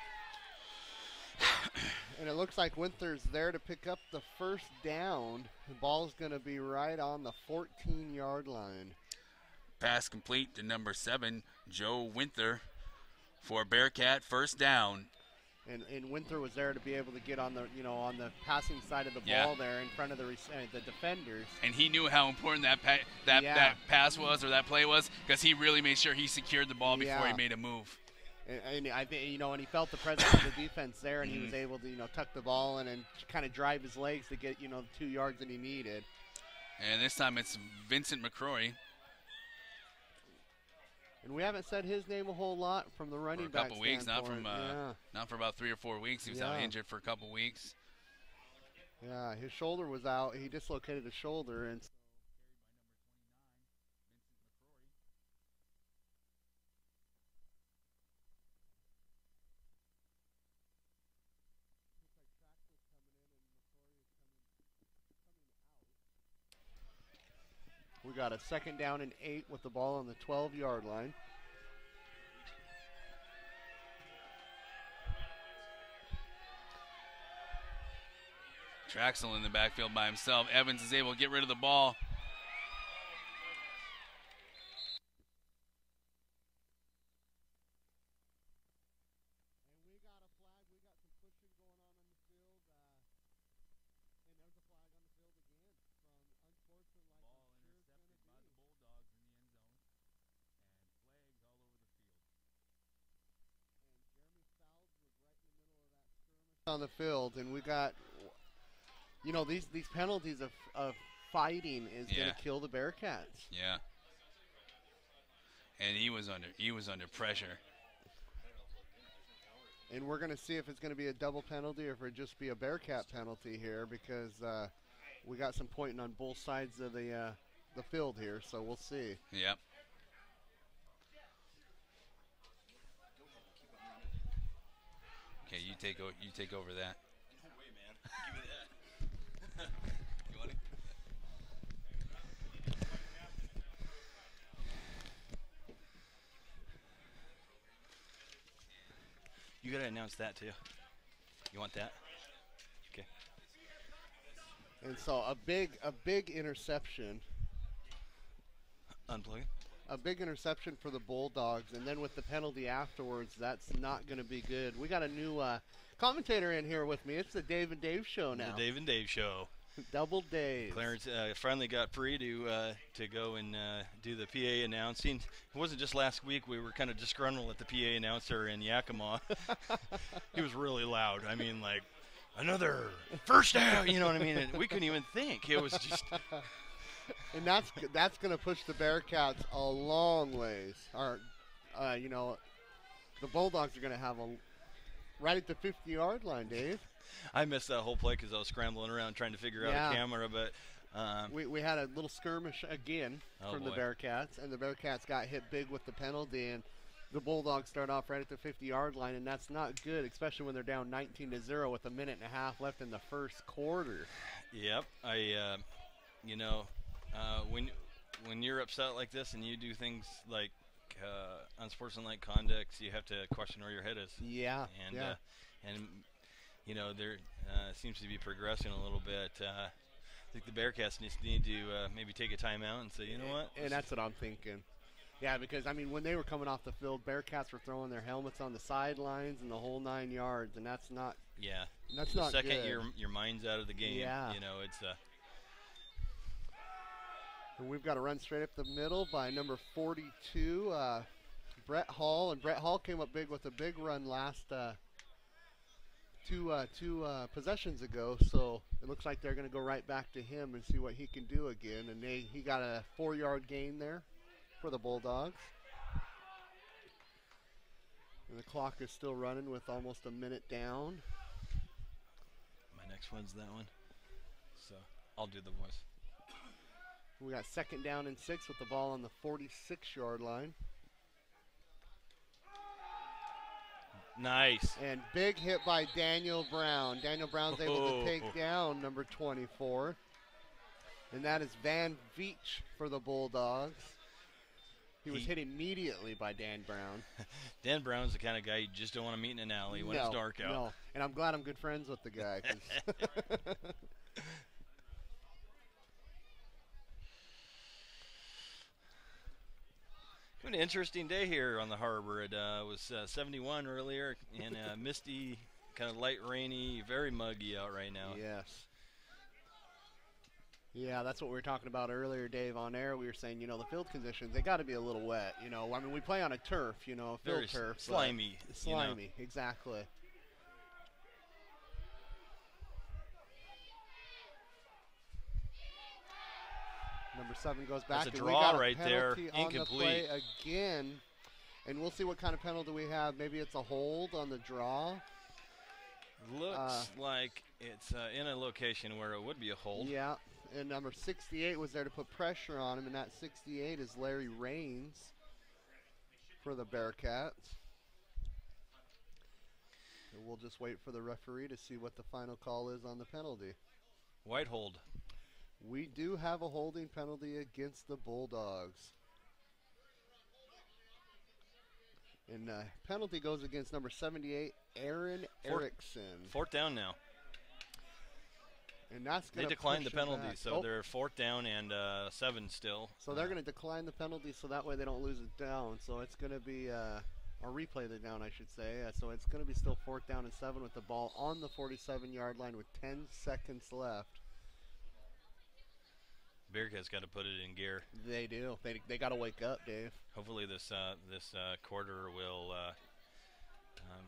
And it looks like Winther's there to pick up the first down. The ball's going to be right on the 14-yard line. Pass complete to number 7, Joe Winther, for Bearcat first down. And Winther was there to be able to get on the on the passing side of the Yeah. ball there in front of the defenders. And he knew how important that pass was, or that play was, because he really made sure he secured the ball before he made a move. And I think and he felt the presence of the defense there, and he was able to tuck the ball in and kind of drive his legs to get the 2 yards that he needed. And this time it's Vincent McCrory. And we haven't said his name a whole lot from the running back For a couple weeks, not standpoint. for about 3 or 4 weeks. He was out injured for a couple weeks. Yeah, his shoulder was out. He dislocated his shoulder, and we got a 2nd down and 8 with the ball on the 12-yard line. Traxel in the backfield by himself. Evans is able to get rid of the ball. On the field, and we got these penalties of fighting is going to kill the Bearcats. Yeah. And he was under pressure. And we're going to see if it's going to be a double penalty or if it just be a Bearcat penalty here, because we got some pointing on both sides of the field here, so we'll see. Yep. Okay, you take over that. No way, man. Give me that. You want it? You gotta announce that too. You want that? Okay. And so a big interception. Unplug it. A big interception for the Bulldogs, and then with the penalty afterwards, that's not going to be good. We got a new commentator in here with me. It's the Dave and Dave show now. The Dave and Dave show. Double Dave. Clarence finally got free to go and do the PA announcing. It wasn't just last week. We were kind of disgruntled at the PA announcer in Yakima. He was really loud. I mean, like, another first down. You know what I mean? And we couldn't even think. It was just. And that's going to push the Bearcats a long ways. Or, the Bulldogs are going to have right at the 50-yard line, Dave. I missed that whole play because I was scrambling around trying to figure out a camera. But we had a little skirmish again from the Bearcats, and the Bearcats got hit big with the penalty, and the Bulldogs start off right at the 50-yard line, and that's not good, especially when they're down 19-0 with a minute and a half left in the first quarter. Yep, when you're upset like this and you do things like unsportsmanlike conduct, you have to question where your head is. Yeah. And there seems to be progressing a little bit. I think the Bearcats need to maybe take a timeout and say, you know what? And that's what I'm thinking. Yeah, because, I mean, when they were coming off the field, Bearcats were throwing their helmets on the sidelines and the whole 9 yards, and that's not that's not good. The second good. your mind's out of the game, it's And we've got a run straight up the middle by number 42, Brett Hall. And Brett Hall came up big with a big run last two possessions ago. So it looks like they're going to go right back to him and see what he can do again. And he got a 4-yard gain there. for the Bulldogs. And the clock is still running with almost a minute down. My next one's that one. So I'll do the voice. We got 2nd down and 6 with the ball on the 46-yard line. Nice. And big hit by Daniel Brown. Daniel Brown's able to take down number 24. And that is Van Veach for the Bulldogs. He was hit immediately by Dan Brown. Dan Brown's the kind of guy you just don't want to meet in an alley when it's dark out. No, and I'm glad I'm good friends with the guy. An interesting day here on the harbor. It was 71 earlier and misty, kind of light rainy, very muggy out right now. Yes. Yeah, that's what we were talking about earlier, Dave, on air. We were saying, you know, the field conditions, they got to be a little wet. You know, I mean, we play on a turf, you know, field very turf. Slimy. Slimy, you know. Exactly. Number 7 goes back. That's a and we draw got a right there. penalty on the play Incomplete. again. And we'll see what kind of penalty we have. Maybe it's a hold on the draw. Looks like it's in a location where it would be a hold. Yeah, and number 68 was there to put pressure on him, and that 68 is Larry Raines for the Bearcats. And we'll just wait for the referee to see what the final call is on the penalty. White hold. We do have a holding penalty against the Bulldogs. And penalty goes against number 78, Aaron Erickson. 4th down now. And that's They going to declined the penalty, back. so they're 4th down and 7 still. So they're going to decline the penalty so that way they don't lose it down. So it's going to be, or replay the down, I should say. So it's going to be still 4th down and 7 with the ball on the 47-yard line with 10 seconds left. Bearcats got to put it in gear. They do. They got to wake up, Dave. Hopefully this quarter will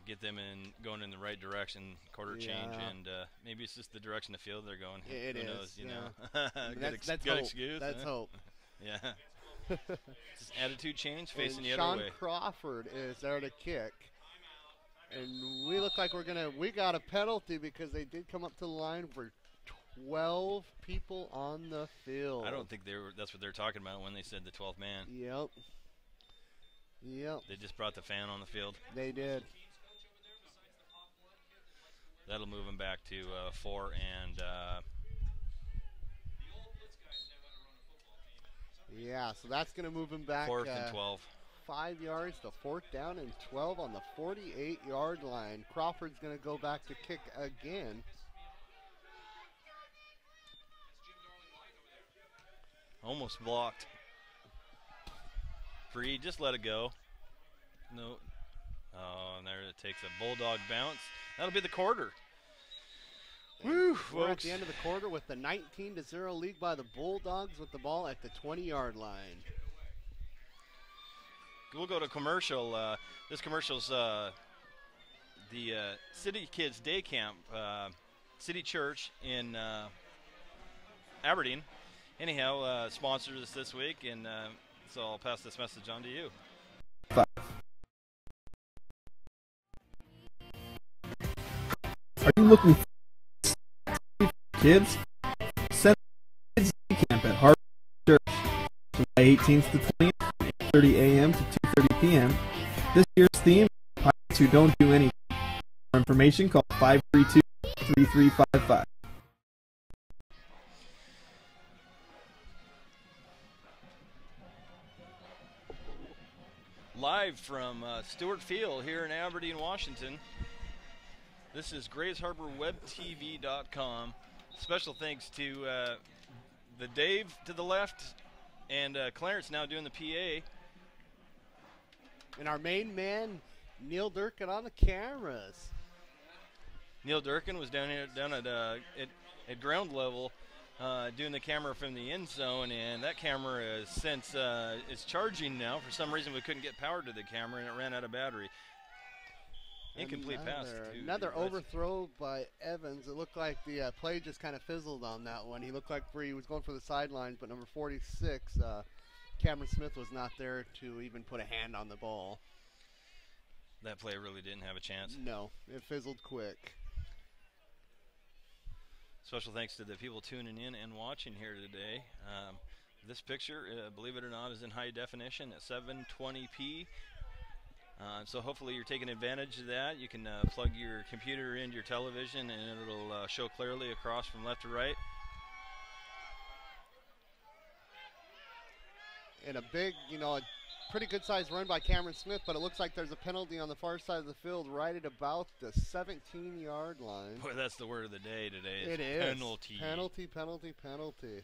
get them going in the right direction. Quarter change, and maybe it's just the direction the field they're going. It Who is, knows? You yeah. know, That's good hope. excuse. That's hope. Yeah. Just attitude change, facing And the other Sean way. Crawford is there to kick. And we look like we got a penalty because they did come up to the line for 12 people on the field. I don't think that's what they're talking about when they said the 12th man. Yep. They just brought the fan on the field. They did. That'll move them back to 4 and yeah, so that's going to move them back 4th and 12. 5 yards to 4th down and 12 on the 48-yard line. Crawford's going to go back to kick again. Almost blocked. Free, just let it go. No. Oh, and there it takes a Bulldog bounce. That'll be the quarter. Woo, We're at folks. the end of the quarter with the 19-0 lead by the Bulldogs with the ball at the 20-yard line. We'll go to commercial. This commercial's the City Kids Day Camp, City Church in Aberdeen. Anyhow, sponsors us this week, and so I'll pass this message on to you. Are you looking for kids? Send Kids Day Camp at Harvard Church, July 18th to 20th, 8:30 a.m. to 2:30 p.m. This year's theme: pilots who don't do anything. For information, call 532-3355. Live from Stewart Field here in Aberdeen, Washington. This is GHWEBTV.com. Special thanks to the Dave to the left and Clarence now doing the PA. And our main man, Neil Durkin, on the cameras. Neil Durkin was down at ground level doing the camera from the end zone, and that camera is since it's charging now. For some reason we couldn't get power to the camera and it ran out of battery. Incomplete pass. Another overthrow by Evans. It looked like the play just kind of fizzled on that one. He looked like he was going for the sidelines, but number 46 Cameron Smith was not there to even put a hand on the ball. That play really didn't have a chance. No, it fizzled quick. Special thanks to the people tuning in and watching here today. This picture, believe it or not, is in high definition at 720p. So hopefully you're taking advantage of that. You can plug your computer into your television and it'll show clearly across from left to right. And a big, a pretty good sized run by Cameron Smith, but it looks like there's a penalty on the far side of the field right at about the 17-yard line. Boy, that's the word of the day today. It is. Penalty. Penalty, penalty, penalty.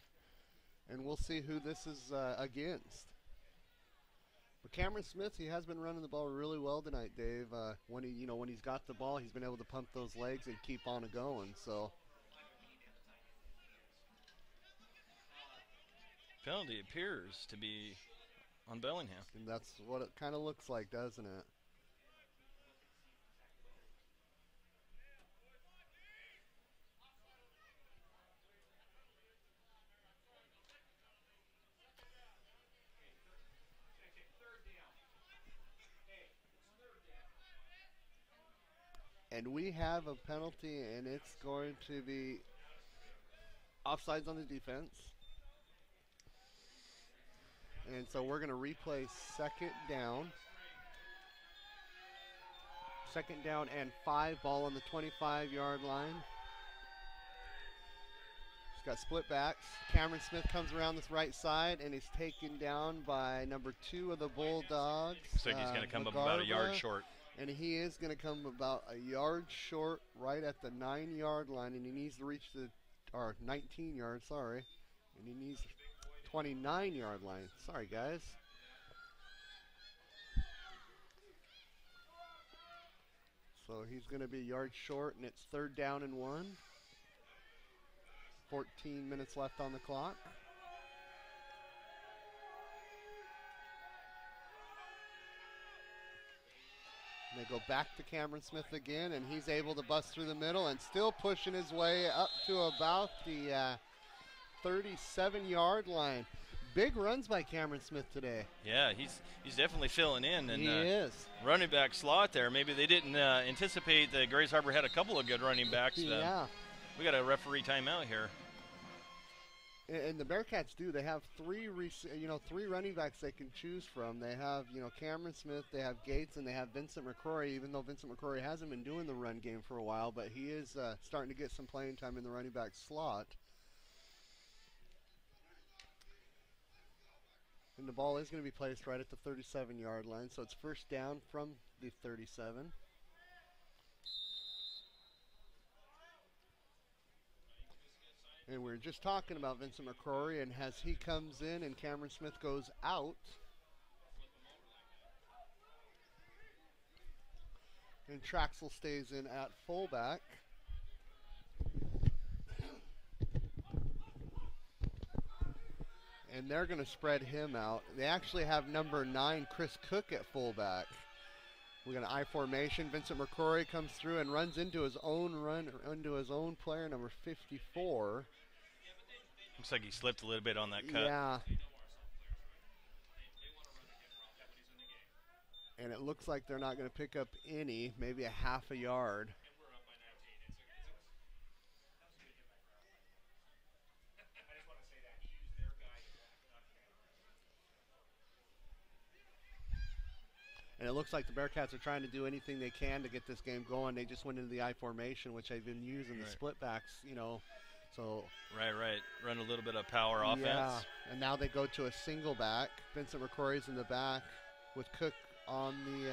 And we'll see who this is against. But Cameron Smith, he has been running the ball really well tonight, Dave. When he's got the ball, he's been able to pump those legs and keep on going. So Penalty appears to be on Bellingham. and that's what it kind of looks like, doesn't it? And we have a penalty, and it's going to be offsides on the defense. And so we're going to replay second down. Second down and 5, ball on the 25-yard line. He's got split backs. Cameron Smith comes around this right side, and he's taken down by number 2 of the Bulldogs. Looks like he's going to come up about a yard short. And he is going to come about a yard short right at the 9-yard line, and he needs to reach the, or 19 yards, sorry. And he needs 29-yard line. Sorry, guys. So he's going to be a yard short, and it's 3rd down and 1. 14 minutes left on the clock. They go back to Cameron Smith again, and he's able to bust through the middle and still pushing his way up to about the 37-yard line. Big runs by Cameron Smith today. Yeah, he's definitely filling in. And he is. Running back slot there. Maybe they didn't anticipate that Grays Harbor had a couple of good running backs. Yeah. We got a referee timeout here. And the Bearcats do. They have three running backs they can choose from. They have, Cameron Smith, they have Gates, and they have Vincent McCrory, even though Vincent McCrory hasn't been doing the run game for a while, but he is starting to get some playing time in the running back slot. And the ball is going to be placed right at the 37-yard line, so it's 1st down from the 37. And we were just talking about Vincent McCrory, and as he comes in and Cameron Smith goes out, and Traxel stays in at fullback. And they're going to spread him out. They actually have number 9, Chris Cook, at fullback. We're going to I formation. Vincent McCrory comes through and runs into his own player, number 54. Looks like he slipped a little bit on that cut. Yeah. And it looks like they're not going to pick up any, maybe a half a yard. And it looks like the Bearcats are trying to do anything they can to get this game going. They just went into the I formation, which they've been using, the split backs, so. Right. Run a little bit of power offense. Yeah, and now they go to a single back. Vincent McCrory's in the back with Cook on the,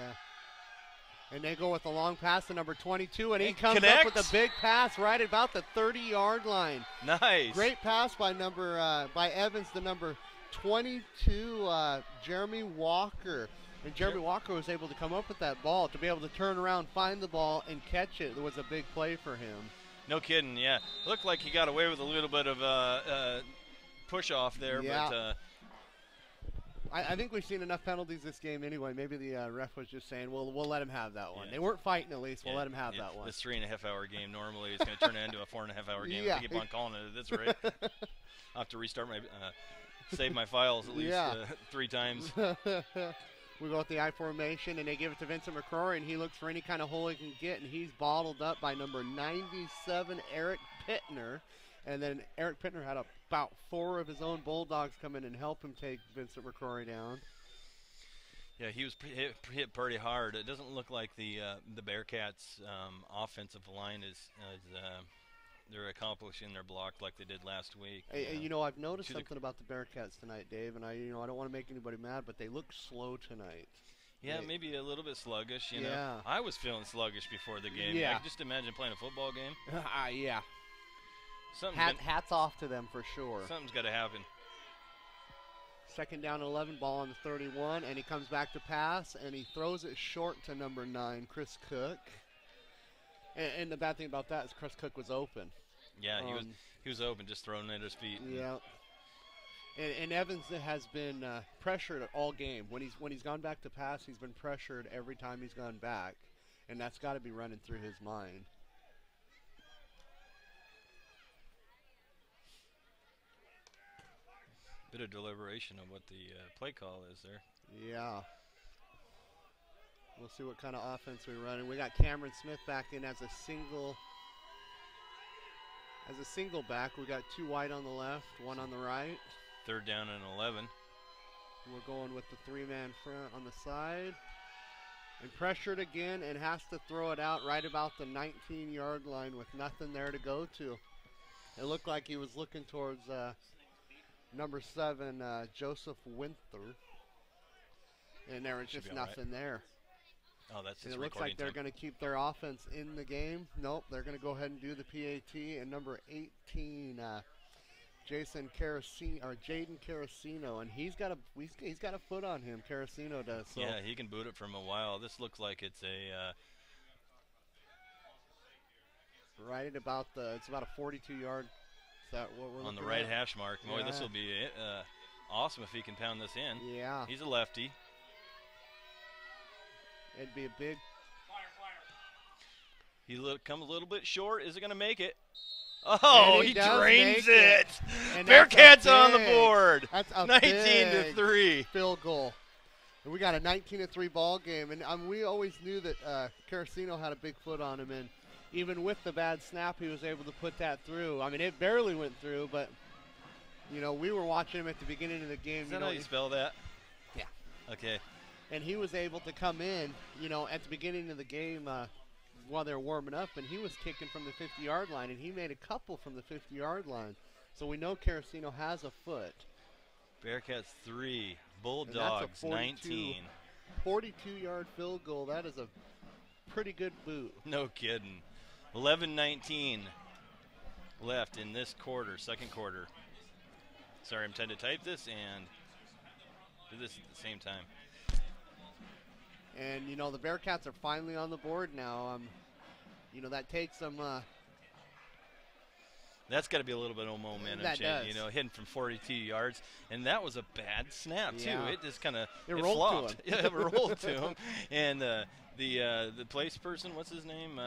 and they go with a long pass to number 22, and he comes up with a big pass right at about the 30-yard line. Nice. Great pass by by Evans, the number 22, Jeremy Walker. And Jeremy Walker was able to come up with that ball, to be able to turn around, find the ball, and catch it. It was a big play for him. No kidding, yeah. Looked like he got away with a little bit of push off there, yeah. but I think we've seen enough penalties this game anyway. Maybe the ref was just saying, we'll let him have that one. Yeah. They weren't fighting, at least. We'll let him have that one. This 3.5-hour game normally is going to turn into a 4.5-hour game. Yeah. If we keep on calling it at this rate. I'll have to restart my save my files at least Yeah. 3 times. We go with the I formation, and they give it to Vincent McCrory, and he looks for any kind of hole he can get, and he's bottled up by number 97, Eric Pittner. And then Eric Pittner had about 4 of his own Bulldogs come in and help him take Vincent McCrory down. Yeah, he was hit pretty hard. It doesn't look like the Bearcats' offensive line is they're accomplishing their block like they did last week. Hey, I've noticed something about the Bearcats tonight, Dave, and I don't want to make anybody mad, but they look slow tonight. Yeah, maybe a little bit sluggish. You know, Yeah. I was feeling sluggish before the game. Yeah. I can just imagine playing a football game. Yeah. Something's Hats off to them for sure. something's got to happen. Second down and 11, ball on the 31, and he comes back to pass, and he throws it short to number 9, Chris Cook. And the bad thing about that is Chris Cook was open. Yeah, he was open, just throwing it at his feet. Yeah. And Evans has been pressured all game. When he's gone back to pass, he's been pressured every time he's gone back, and that's got to be running through his mind. Bit of deliberation of what the play call is there. Yeah. We'll see what kind of offense we run. And we got Cameron Smith back in as a single back. We got 2 wide on the left, 1 on the right. 3rd down and 11. We're going with the 3-man front on the side. And pressured again and has to throw it out right about the 19-yard line with nothing there to go to. It looked like he was looking towards number 7, Joseph Winther. And there was just nothing there. Oh, that's And his it looks like they're going to keep their offense in the game. Nope, they're going to go ahead and do the PAT. And number 18, Jaden Carasino, and he's got a foot on him. Carasino does. So. Yeah, he can boot it from a while. This looks like it's a right at about it's about a 42-yard. Is that what we're on the looking right at? hash mark. Boy, this Yeah. will be awesome if he can pound this in. Yeah, He's a lefty. it'd be a big. He comes a little bit short. Is it going to make it? Oh, And he does drains make it. And that's a Bearcats on the big- board. That's a 19-3. field goal. And we got a 19-3 ball game, and we always knew that Carasino had a big foot on him, and even with the bad snap, he was able to put that through. I mean, it barely went through, but we were watching him at the beginning of the game. Is that how you spell that? Yeah. Okay. And he was able to come in, at the beginning of the game while they were warming up, and he was kicking from the 50-yard line, and he made a couple from the 50-yard line. So we know Carasino has a foot. Bearcats 3, Bulldogs 19. 42-yard field goal. That is a pretty good boot. No kidding. 11:19 left in this quarter, second quarter. Sorry, I'm trying to type this and do this at the same time. And, the Bearcats are finally on the board now. That takes them. That's got to be a little bit of momentum That change, does. hitting from 42 yards. And that was a bad snap, too. Yeah. It just kind of It rolled to flopped. Yeah, it rolled to him. And the place person, what's his name?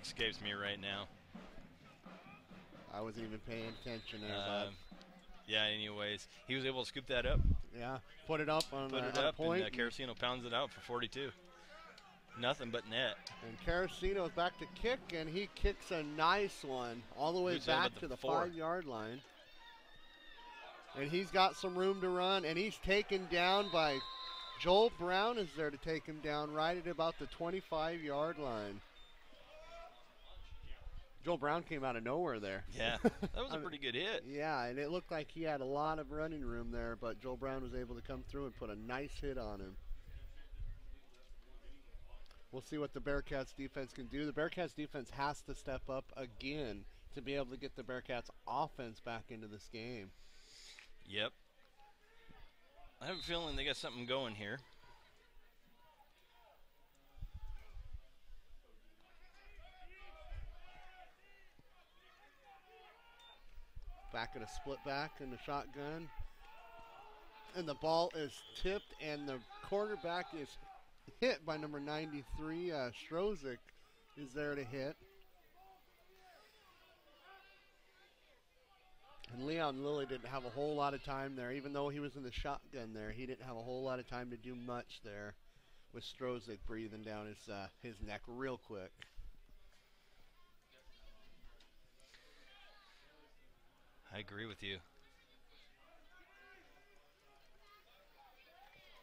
Escapes me right now. I wasn't even paying attention there, but Yeah, anyways, he was able to scoop that up, yeah, put it up on put it a up, point. and Carasino pounds it out for 42. Nothing but net. And Carasino's back to kick, and he kicks a nice one all the way Who's that back at to the the 4? 5-yard line. And he's got some room to run, and he's taken down by Joel Brown is there to take him down right at about the 25-yard line. Joel Brown came out of nowhere there. Yeah, that was a pretty good hit. Yeah, and it looked like he had a lot of running room there, but Joel Brown was able to come through and put a nice hit on him. We'll see what the Bearcats defense can do. The Bearcats defense has to step up again to be able to get the Bearcats offense back into this game. Yep. I have a feeling they got something going here. Back at a split back in the shotgun. And the ball is tipped, and the quarterback is hit by number 93. Strozik is there to hit. And Leon Lilly didn't have a whole lot of time there. Even though he was in the shotgun there, he didn't have a whole lot of time to do much there, with Strozik breathing down his neck real quick. I agree with you.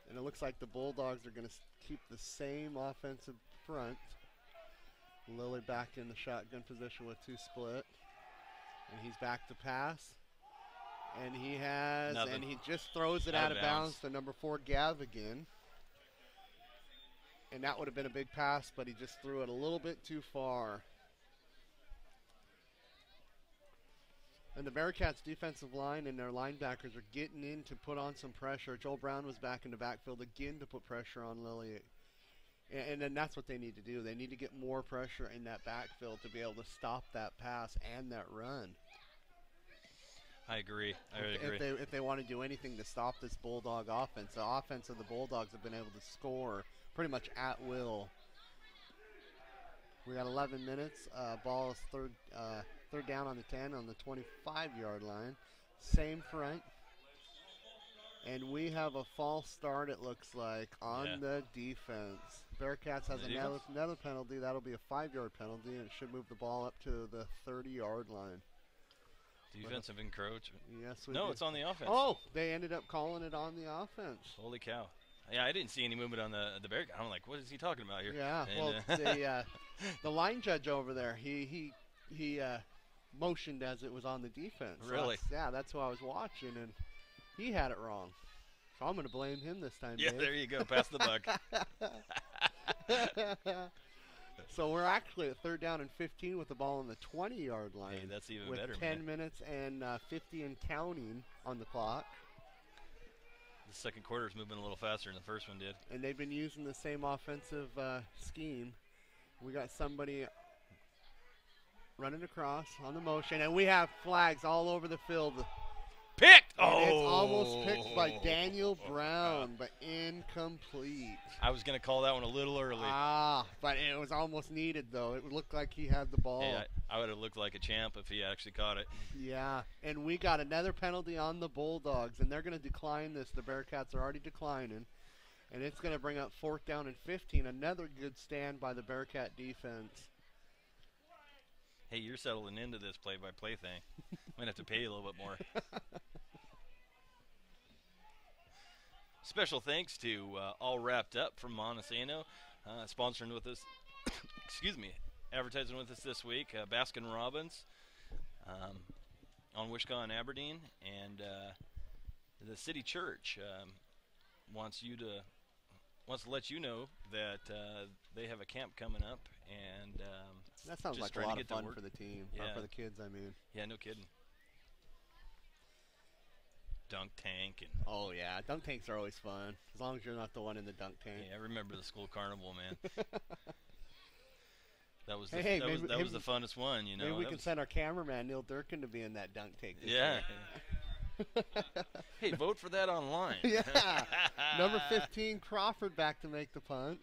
And it looks like the Bulldogs are going to keep the same offensive front. Lilly back in the shotgun position with 2 split. And he's back to pass. And he has, Nothing. and he just throws it out of bounds to number 4, Gav again. And that would have been a big pass, but he just threw it a little bit too far. And the Bearcats' defensive line and their linebackers are getting in to put on some pressure. Joel Brown was back in the backfield again to put pressure on Lilly. And then that's what they need to do. They need to get more pressure in that backfield to be able to stop that pass and that run. I agree. I agree. If they want to do anything to stop this Bulldog offense, the offense of the Bulldogs have been able to score pretty much at will. We got 11 minutes. Ball is third down on the 10 on the 25-yard line. Same front. And we have a false start, it looks like, on the defense. Bearcats has another penalty. That'll be a 5-yard penalty, and it should move the ball up to the 30-yard line. Defensive encroachment. Yes, No, it's on the offense. Oh, they ended up calling it on the offense. Holy cow. Yeah, I didn't see any movement on the Bearcat. I'm like, what is he talking about here? Yeah, And, well, the line judge over there, he motioned as it was on the defense. So Really? that's who I was watching, and he had it wrong. So I'm going to blame him this time, yeah, Dave. there you go. Pass the buck. So we're actually at 3rd down and 15 with the ball on the 20-yard line. Hey, that's even with better, 10 man. minutes and 50 and counting on the clock. The second quarter is moving a little faster than the first one did. And they've been using the same offensive scheme. We got somebody running across on the motion, and we have flags all over the field. Picked! And it's almost picked by Daniel Brown, but incomplete. I was going to call that one a little early. But it was almost needed, though. It looked like he had the ball. Hey, I would have looked like a champ if he actually caught it. Yeah, and we got another penalty on the Bulldogs, and they're going to decline this. The Bearcats are already declining, and it's going to bring up 4th down and 15. Another good stand by the Bearcat defense. Hey, you're settling into this play-by-play thing. Might have to pay you a little bit more. Special thanks to All Wrapped Up from Montesano, sponsoring with us. Excuse me, advertising with us this week. Baskin Robbins on Wishkah and Aberdeen, and the City Church wants to let you know that they have a camp coming up, and that sounds just like a lot of get to fun work. for the team, Yeah. or for the kids, I mean. Yeah, no kidding. Dunk tank and Oh, yeah, dunk tanks are always fun, as long as you're not the one in the dunk tank. yeah, I remember the school carnival, man. That was the, Hey, that was the funnest one, you know. Maybe we That can was- send our cameraman, Neil Durkin, to be in that dunk tank this Yeah. year. Hey, vote for that online. Yeah. Number 15, Crawford, back to make the punt.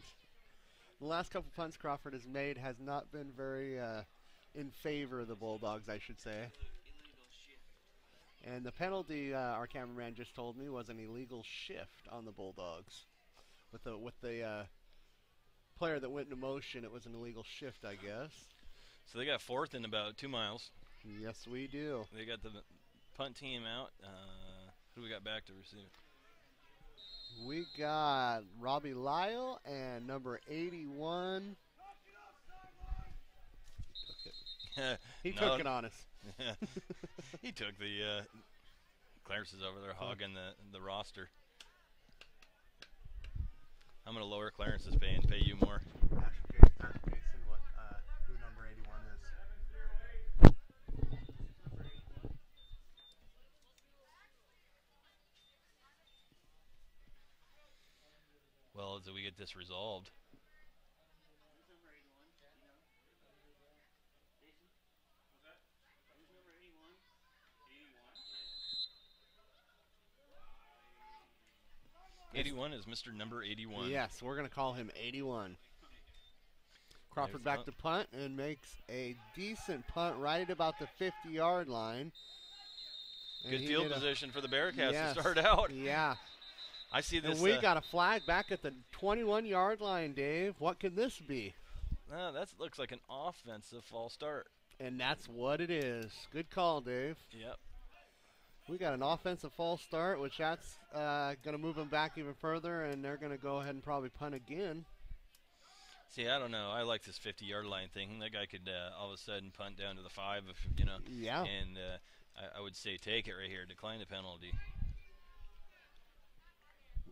The last couple punts Crawford has made has not been very in favor of the Bulldogs, I should say. And the penalty, our cameraman just told me, was an illegal shift on the Bulldogs. With the player that went into motion, it was an illegal shift, I guess. So they got 4th in about 2 miles. Yes, we do. They got the punt team out. Who we got back to receive? We got Robbie Lyle and number 81. He took it on us. He took the Clarence is over there hogging the roster. I'm gonna lower Clarence's pay and pay you more. Ask Jason who number 81 is. Well, as we get this resolved. '81 is Mr. Number 81. Yes, we're going to call him 81. Crawford back to punt and makes a decent punt right at about the 50-yard line. Good field position for the Bearcats yes, to start out. Yeah. I see this. And we got a flag back at the 21-yard line, Dave. What could this be? That looks like an offensive false start. And that's what it is. Good call, Dave. Yep. We got an offensive false start, which that's going to move them back even further, and they're going to go ahead and probably punt again. See, I don't know. I like this 50-yard line thing. That guy could all of a sudden punt down to the 5, if, you know. Yeah. And I would say take it right here, decline the penalty.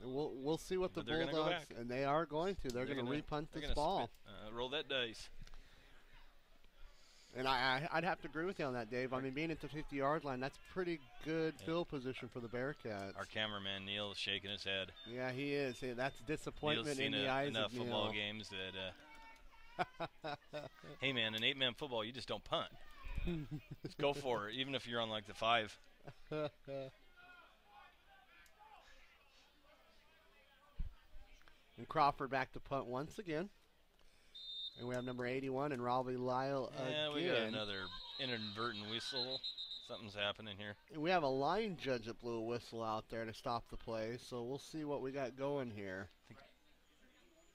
We'll see what the But they're Bulldogs, gonna go back. and they are going to. They're going to repunt this ball. Roll that dice. And I'd have to agree with you on that, Dave. I mean, being at the 50-yard line, that's pretty good field position for the Bearcats. Our cameraman Neil is shaking his head. Yeah, he is. That's disappointment Neil's seen in the eyes enough of football Neil. games that. Hey man, in 8-man football, you just don't punt. Just go for it, even if you're on like the 5. And Crawford back to punt once again. And we have number 81 and Robbie Lyle Yeah, again. we got another inadvertent whistle. Something's happening here. And we have a line judge that blew a whistle out there to stop the play, so we'll see what we got going here.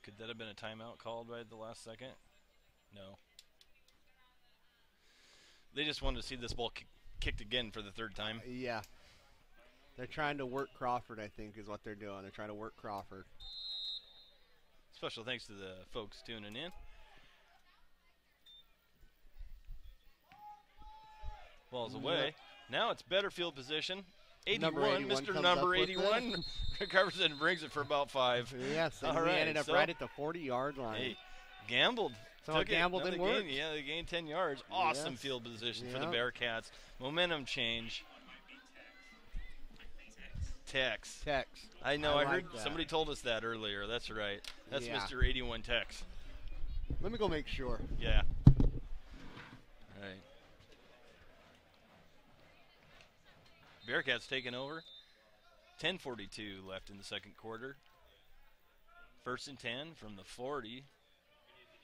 Could that have been a timeout called right at the last second? No. They just wanted to see this ball kicked again for the 3rd time. Yeah. They're trying to work Crawford, I think, is what they're doing. They're trying to work Crawford. Special thanks to the folks tuning in. Ball's away. Now it's better field position. 81, Mr. Number 81 recovers it and brings it for about 5. Yes, and we ended up right at the 40-yard line. Hey, gambled. So gambled and worked. Yeah, they gained 10 yards. Awesome field position for the Bearcats. Momentum change. Tex. I know. I heard somebody told us that earlier. That's right. That's Mr. 81 Tex. Let me go make sure. Yeah. All right. Bearcats taking over. 10:42 left in the second quarter. 1st and 10 from the 40.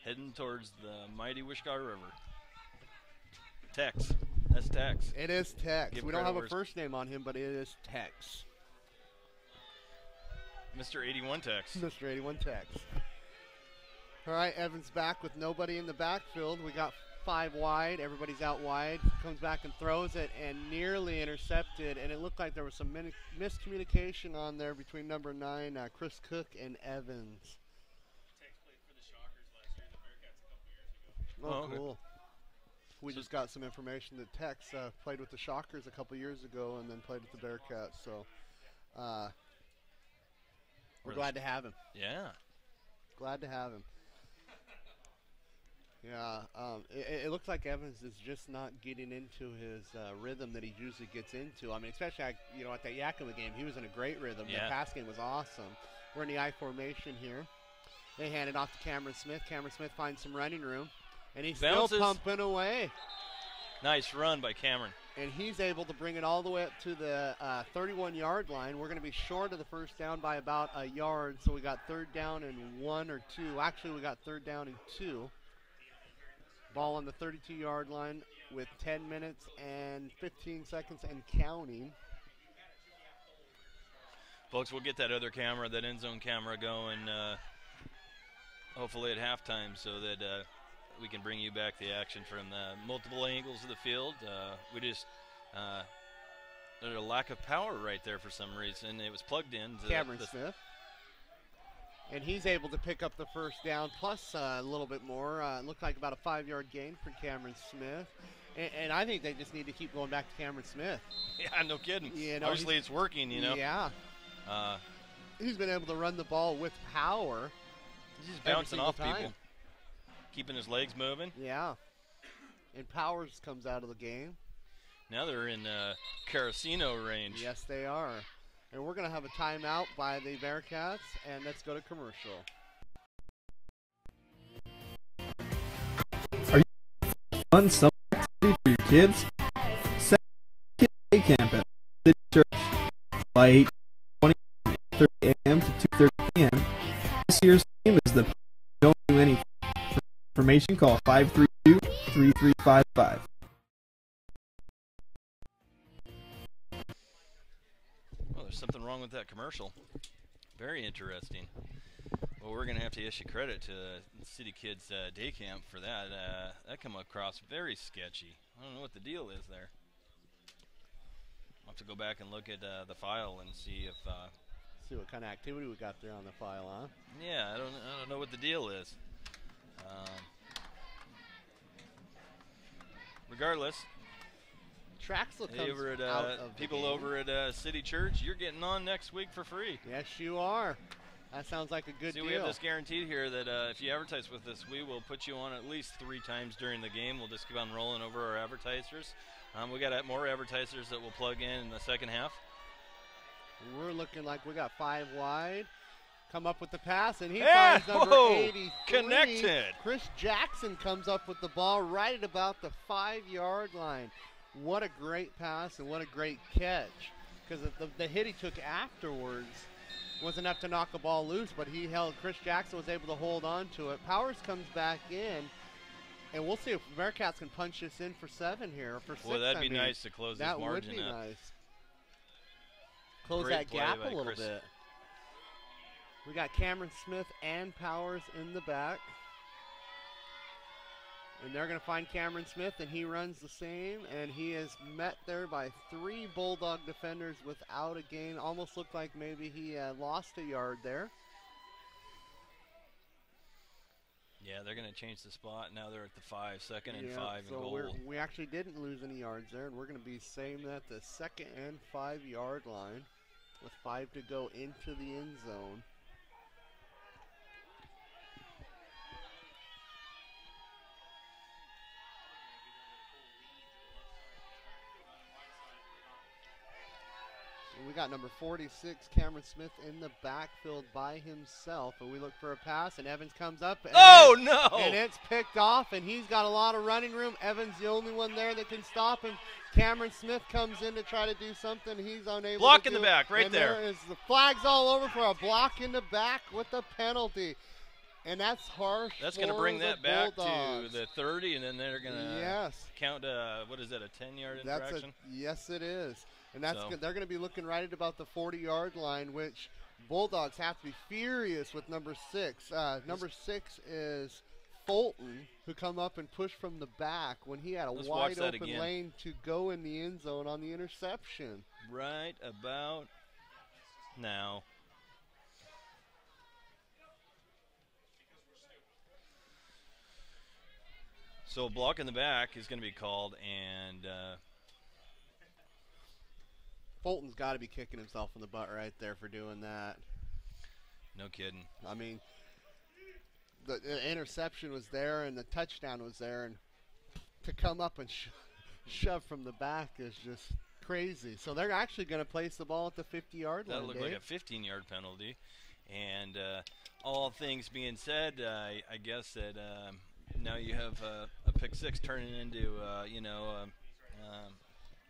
Heading towards the mighty Wishkar River. Tex. That's Tex. It is Tex. We don't have a first. first name on him, but it is Tex. Mr. 81 Tex. Mr. 81 Tex. All right, Evans back with nobody in the backfield. We got 5 wide. Everybody's out wide. Comes back and throws it and nearly intercepted. And it looked like there was some miscommunication on there between number 9, Chris Cook, and Evans. Tex played for the Shockers last year, the Bearcats a couple years ago. Oh, cool. We just got some information that Tex played with the Shockers a couple years ago and then played with the Bearcats. So we're glad to have him. Yeah. Glad to have him. Yeah, it looks like Evans is just not getting into his rhythm that he usually gets into. I mean, especially at that Yakima game, he was in a great rhythm. Yeah. The pass game was awesome. We're in the I formation here. They hand it off to Cameron Smith. Cameron Smith finds some running room, and he's still pumping away. Nice run by Cameron. And he's able to bring it all the way up to the 31-yard line. We're going to be short of the first down by about a yard, so we got 3rd down and 1 or 2. Actually, we got 3rd down and 2. Ball on the 32-yard line with 10 minutes and 15 seconds and counting. Folks, we'll get that other camera, that end zone camera going hopefully at halftime so that we can bring you back the action from the multiple angles of the field. We just there's a lack of power right there for some reason. It was plugged in. Cameron Smith. And he's able to pick up the first down plus a little bit more. It looked like about a 5-yard gain for Cameron Smith. And I think they just need to keep going back to Cameron Smith. Yeah, no kidding. Obviously it's working, Yeah. He's been able to run the ball with power. He's just bouncing off people. Keeping his legs moving. Yeah. And Powers comes out of the game. Now they're in Carasino range. Yes, they are. And we're going to have a timeout by the Bearcats, and let's go to commercial. Are you fun summer activity for your kids? Set Kids Day Camp at the church by 8:30 a.m. to 2:30 p.m. This year's theme is the Don't Do Anything. For information, call 532-3355. there's something wrong with that commercial. Very interesting. Well, we're going to have to issue credit to City Kids Day Camp for that. That came across very sketchy. I don't know what the deal is there. I'll have to go back and look at the file and see if... see what kind of activity we got there on the file, huh? Yeah, I don't know what the deal is. Regardless, Traxel hey, comes over at, out of people the game. over at City Church, you're getting on next week for free. Yes, you are. That sounds like a good See, deal. we have this guaranteed here that if you advertise with us, we will put you on at least 3 times during the game. We'll just keep on rolling over our advertisers. We got more advertisers that we'll plug in the second half. We're looking like we got 5 wide. Come up with the pass, and he Yeah, finds number whoa, 83. connected. Chris Jackson comes up with the ball right at about the 5-yard line. What a great pass and what a great catch. Because the hit he took afterwards was enough to knock a ball loose, but Chris Jackson was able to hold on to it. Powers comes back in, and we'll see if Bearcats can punch this in for 7 here, or for 6. Well, that'd be nice to close this margin up. That would be nice. Close Great that play gap by a little Chris. bit. We got Cameron Smith and Powers in the back. And they're going to find Cameron Smith, and he runs the same, and he is met there by 3 Bulldog defenders without a gain. Almost looked like maybe he lost a yard there. Yeah, they're going to change the spot. Now they're at the 5, second and 5 so and goal. we actually didn't lose any yards there, and we're going to be same at the 2nd and 5-yard line with 5 to go into the end zone. We got number 46, Cameron Smith, in the backfield by himself, and we look for a pass, and Evans comes up. And No! And it's picked off, and he's got a lot of running room. Evans the only one there that can stop him. Cameron Smith comes in to try to do something. He's unable Block to in do the it. back, right and there. There is the flags all over for a block in the back with a penalty. And that's harsh. That's going to bring that back Bulldogs. to the 30, and then they're going to Yes. count, what is that, a 10-yard infraction? Yes, it is. And So- they're going to be looking right at about the 40-yard line, which Bulldogs have to be furious with number 6. Number 6 is Fulton, who come up and push from the back when he had a Let's watch wide that open again. lane to go in the end zone on the interception. Right about now. So a block in the back is going to be called, and Fulton's got to be kicking himself in the butt right there for doing that. no kidding. I mean, the interception was there and the touchdown was there, and to come up and shove from the back is just crazy. So they're actually going to place the ball at the 50-yard line. That looked like a 15-yard penalty. And all things being said, I guess that now you have a pick 6 turning into,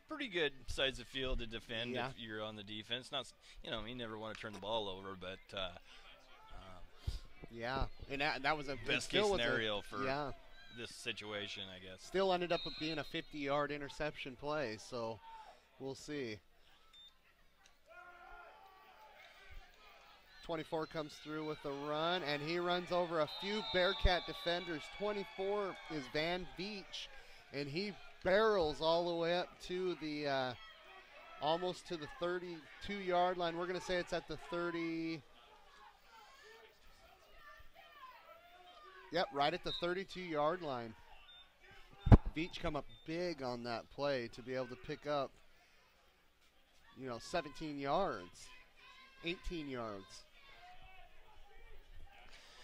pretty good sides of field to defend Yeah. if you're on the defense. Not, you never want to turn the ball over, but Yeah, and that was a best still case was a- scenario for yeah. this situation, I guess. Still ended up being a 50-yard interception play, so we'll see. 24 comes through with a run, and he runs over a few Bearcat defenders. 24 is Van Beach, and he barrels all the way up to the almost to the 32-yard line. We're going to say it's at the 30. Yep, right at the 32-yard line. Beach come up big on that play to be able to pick up, 17 yards, 18 yards.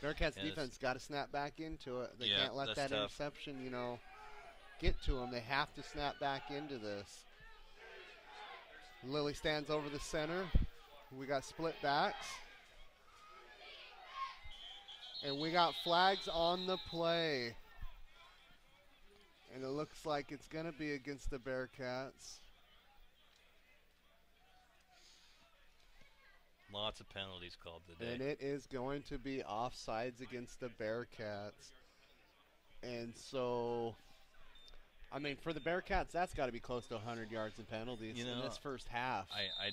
Bearcats Yeah, defense got to snap back into it. They Yeah, can't let that's that tough. interception, get to them. They have to snap back into this. Lilly stands over the center. We got split backs. And we got flags on the play. And it looks like it's going to be against the Bearcats. Lots of penalties called today. And it is going to be offsides against the Bearcats. And so I mean, for the Bearcats, that's got to be close to 100 yards in penalties in this first half. I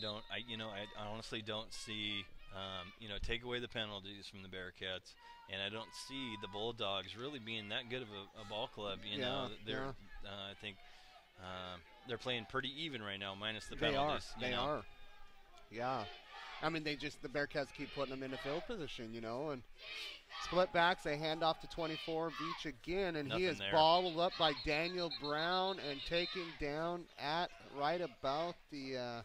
honestly don't see, take away the penalties from the Bearcats, and I don't see the Bulldogs really being that good of a ball club. I think they're playing pretty even right now, minus the penalties. They are. Yeah. I mean, the Bearcats keep putting them in a field position, and split backs, they hand off to 24, Beach again, and he is balled up by Daniel Brown and taken down at right about the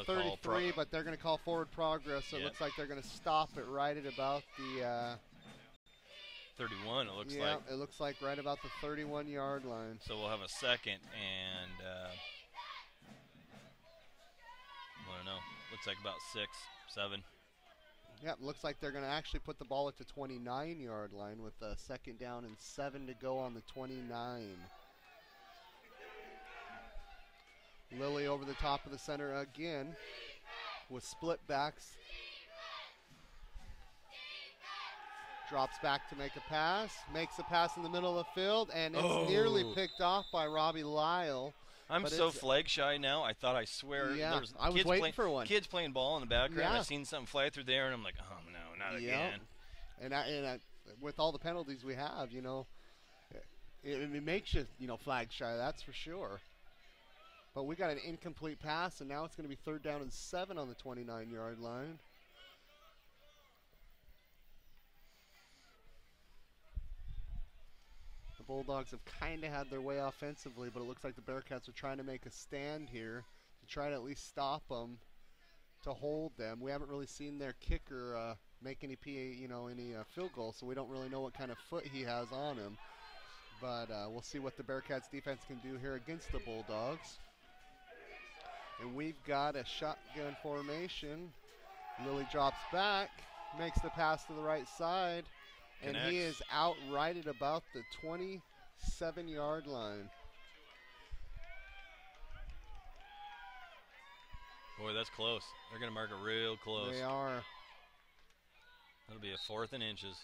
33, but they're going to call forward progress, so it looks like they're going to stop it right at about the 31, it looks like. Yeah, it looks like right about the 31-yard line. So we'll have a second, and I don't know, looks like about 6, 7. Yep, looks like they're going to actually put the ball at the 29-yard line with a second down and 7 to go on the 29. Lilly over the top of the center again with split backs. Drops back to make a pass, makes a pass in the middle of the field, and it's nearly picked off by Robbie Lyle. I'm so flag shy now. I swear. Yeah, there's I was waiting for one. Kids playing ball in the background. I've seen something fly through there, and I'm like, oh no, not again. And with all the penalties we have, it makes you, flag shy. That's for sure. But we got an incomplete pass, and now it's going to be 3rd down and 7 on the 29-yard line. The Bulldogs have kind of had their way offensively, but it looks like the Bearcats are trying to make a stand here to try to at least stop them, to hold them. We haven't really seen their kicker make any field goal, so we don't really know what kind of foot he has on him. But we'll see what the Bearcats defense can do here against the Bulldogs. And we've got a shotgun formation. Lilly drops back, makes the pass to the right side. And he is out right at about the 27-yard line. Boy, that's close. They're going to mark it real close. They are. That'll be a 4th and inches.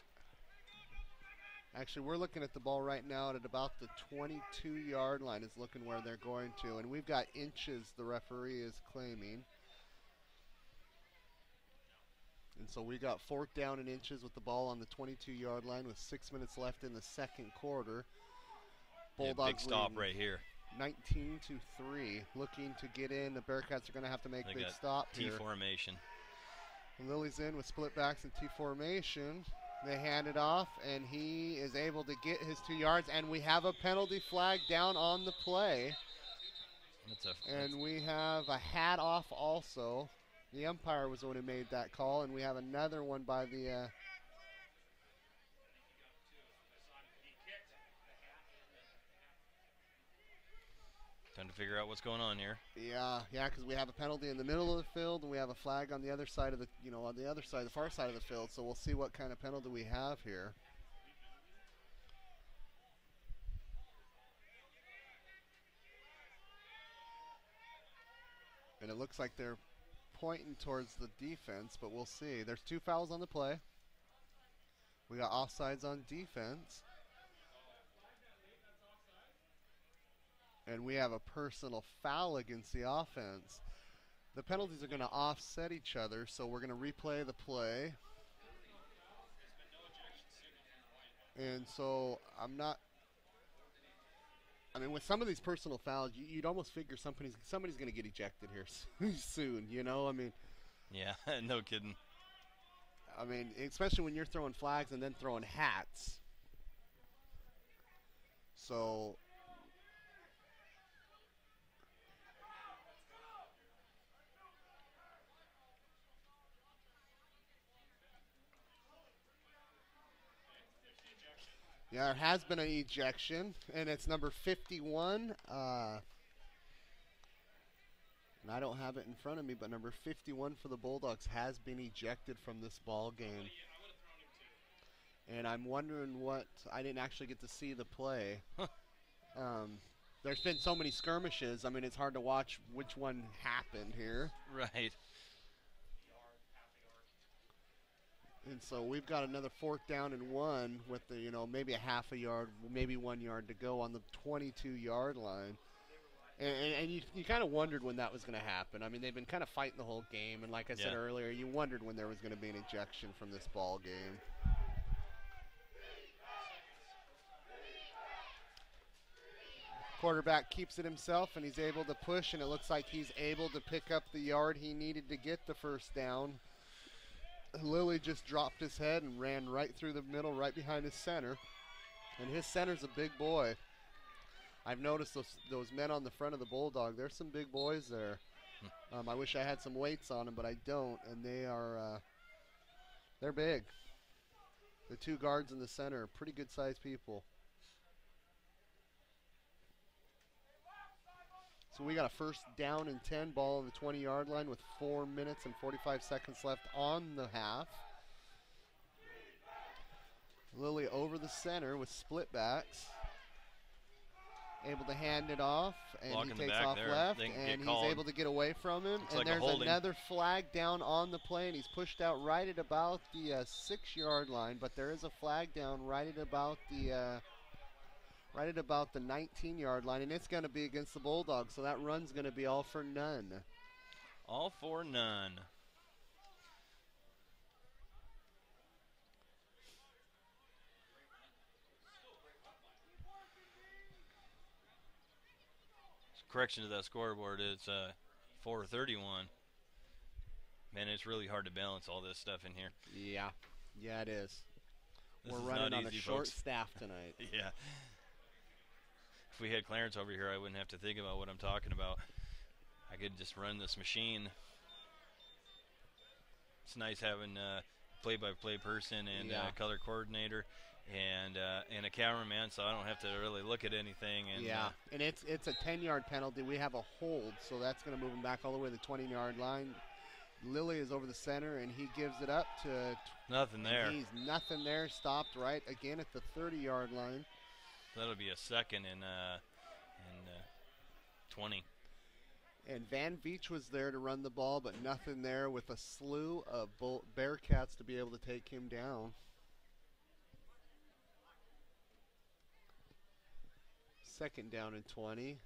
Actually, we're looking at the ball right now at about the 22-yard line is looking where they're going to. And we've got inches the referee is claiming. And so we got 4th down and inches with the ball on the 22-yard line with 6 minutes left in the second quarter. Bulldogs big stop right here. 19-3, looking to get in. The Bearcats are going to have to make a big stop here. T formation. Lily's in with split backs and T formation. They hand it off, and he is able to get his 2 yards. And we have a penalty flag down on the play. And we have a hat off also. The umpire was the one who made that call, and we have another one by the Time to figure out what's going on here. Yeah, because we have a penalty in the middle of the field, and we have a flag on the other side of the, on the other side, the far side of the field. So we'll see what kind of penalty we have here. And it looks like they're pointing towards the defense, but we'll see. There's 2 fouls on the play. We got offsides on defense. And we have a personal foul against the offense. The penalties are going to offset each other, so we're going to replay the play. And so with some of these personal fouls, you'd almost figure somebody's going to get ejected here soon, Yeah, no kidding. Especially when you're throwing flags and then throwing hats. So yeah, there has been an ejection, and it's number 51. And I don't have it in front of me, but number 51 for the Bulldogs has been ejected from this ball game. And I'm wondering I didn't actually get to see the play. There's been so many skirmishes. It's hard to watch which one happened here. Right. And so we've got another 4th down and 1 with the, maybe a half a yard, maybe 1 yard to go on the 22-yard line. And you kind of wondered when that was going to happen. I mean, they've been kind of fighting the whole game. And like I said earlier, you wondered when there was going to be an ejection from this ball game. Quarterback keeps it himself, and he's able to push, and it looks like he's able to pick up the yard he needed to get the 1st down. Lilly just dropped his head and ran right through the middle, right behind his center. And his center's a big boy. I've noticed those men on the front of the Bulldog. There's some big boys there. I wish I had some weights on them, but I don't. And they're big. The 2 guards in the center are pretty good-sized people. So we got a 1st down and 10, ball on the 20-yard line with 4 minutes and 45 seconds left on the half. Lilly over the center with split backs. Able to hand it off, and he takes off left, and he's able to get away from him. And there's another flag down on the play, and he's pushed out right at about the 6-yard line, but there is a flag down right at about the 19-yard line, and it's going to be against the Bulldogs, so that run's going to be all for none. All for none. Correction to that scoreboard, it's 4:31. Man, it's really hard to balance all this stuff in here. Yeah, it is. We're This is running not on easy, a short folks. staff tonight. Yeah. If we had Clarence over here, I wouldn't have to think about what I'm talking about. I could just run this machine. It's nice having a play-by-play person and a color coordinator and a cameraman, so I don't have to really look at anything. And and it's a 10-yard penalty. We have a hold, so that's going to move him back all the way to the 20-yard line. Lilly is over the center, and he gives it up to nothing there. He's nothing there. Stopped right again at the 30-yard line. That'll be a 2nd and 20. And Van Veach was there to run the ball, but nothing there with a slew of Bearcats to be able to take him down. 2nd down and 20.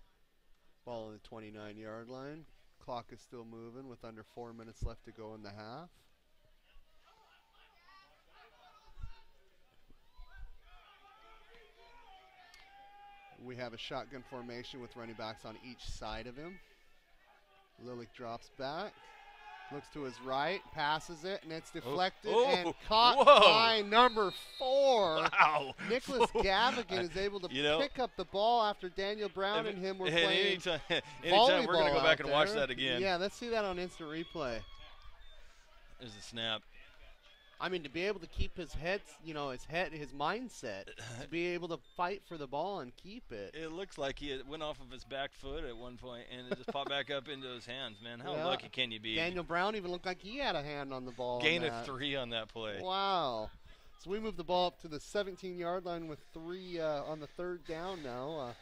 Ball on the 29-yard line. Clock is still moving with under 4 minutes left to go in the half. We have a shotgun formation with running backs on each side of him. Lilly drops back, looks to his right, passes it, and it's deflected and caught by number 4. Wow. Nicholas Gavigan is able to pick up the ball after Daniel Brown and him were playing anytime we're going to go back and watch that again. Yeah, let's see that on instant replay. There's a snap. I mean, to be able to keep his head, his mindset, to be able to fight for the ball and keep it. It looks like he went off of his back foot at one point, and it just popped back up into his hands. Man, how lucky can you be? Daniel Brown even looked like he had a hand on the ball. Gain of 3 on that play. Wow. So we move the ball up to the 17-yard line with 3 on the 3rd down now.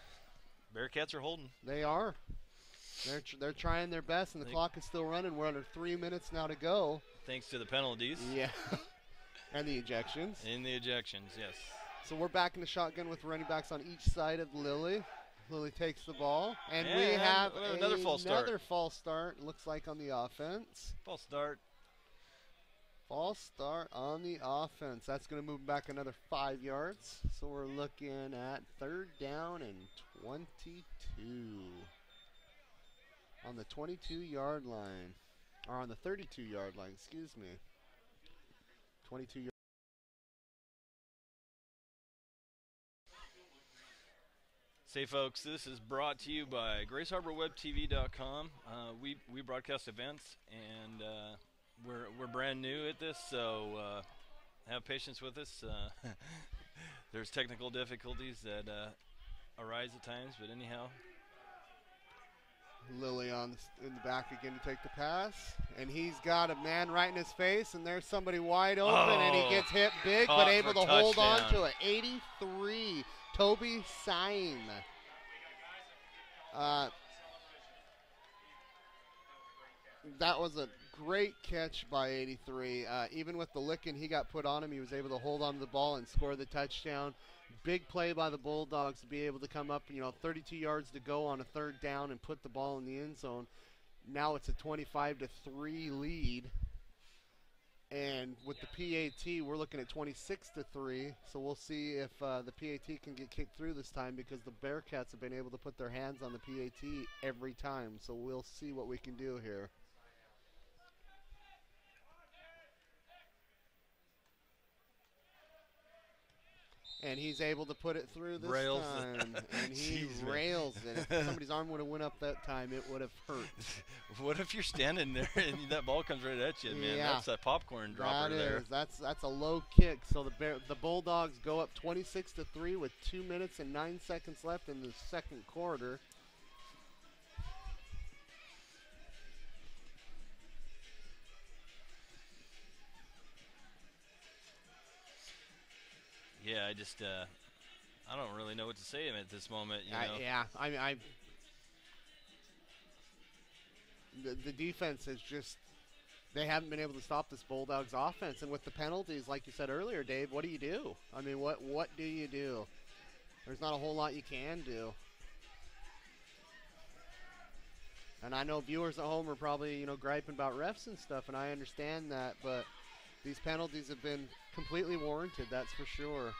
Bearcats are holding. They are. They're trying their best, and the clock is still running. We're under 3 minutes now to go. Thanks to the penalties. Yeah. And the ejections. And the ejections, yes. So we're back in the shotgun with running backs on each side of Lilly. Lilly takes the ball. And we have another false start. Another false start, looks like, on the offense. False start. False start on the offense. That's going to move back another 5 yards. So we're looking at 3rd down and 22. On the 22-yard line. Or on the 32-yard line, excuse me. 22 yards. Say, folks, this is brought to you by GraceHarborWebTV.com. We broadcast events, and we're brand new at this, so have patience with us. There's technical difficulties that arise at times, but anyhow. Lilly in the back again to take the pass, and he's got a man right in his face, and there's somebody wide open, and he gets hit big, but able to hold on to it. 83, Toby Syme. That was a Great catch by 83. Even with the licking he got put on him, he was able to hold on to the ball and score the touchdown. Big play by the Bulldogs to be able to come up, 32 yards to go on a 3rd down and put the ball in the end zone. Now it's a 25-3 lead. And with the PAT, we're looking at 26-3. So we'll see if the PAT can get kicked through this time, because the Bearcats have been able to put their hands on the PAT every time. So we'll see what we can do here. And he's able to put it through this time. And he rails it. If somebody's arm would have went up that time, it would have hurt. What if you're standing there and that ball comes right at you, man? Yeah. That's a popcorn dropper there. That's a low kick. So the Bulldogs go up 26-3 with 2 minutes and 9 seconds left in the 2nd quarter. Yeah, I don't really know what to say at this moment. The defense is just, they haven't been able to stop this Bulldogs offense. And with the penalties, like you said earlier, Dave, what do you do? I mean, what do you do? There's not a whole lot you can do. And I know viewers at home are probably, griping about refs and stuff, and I understand that, but these penalties have been completely warranted, that's for sure.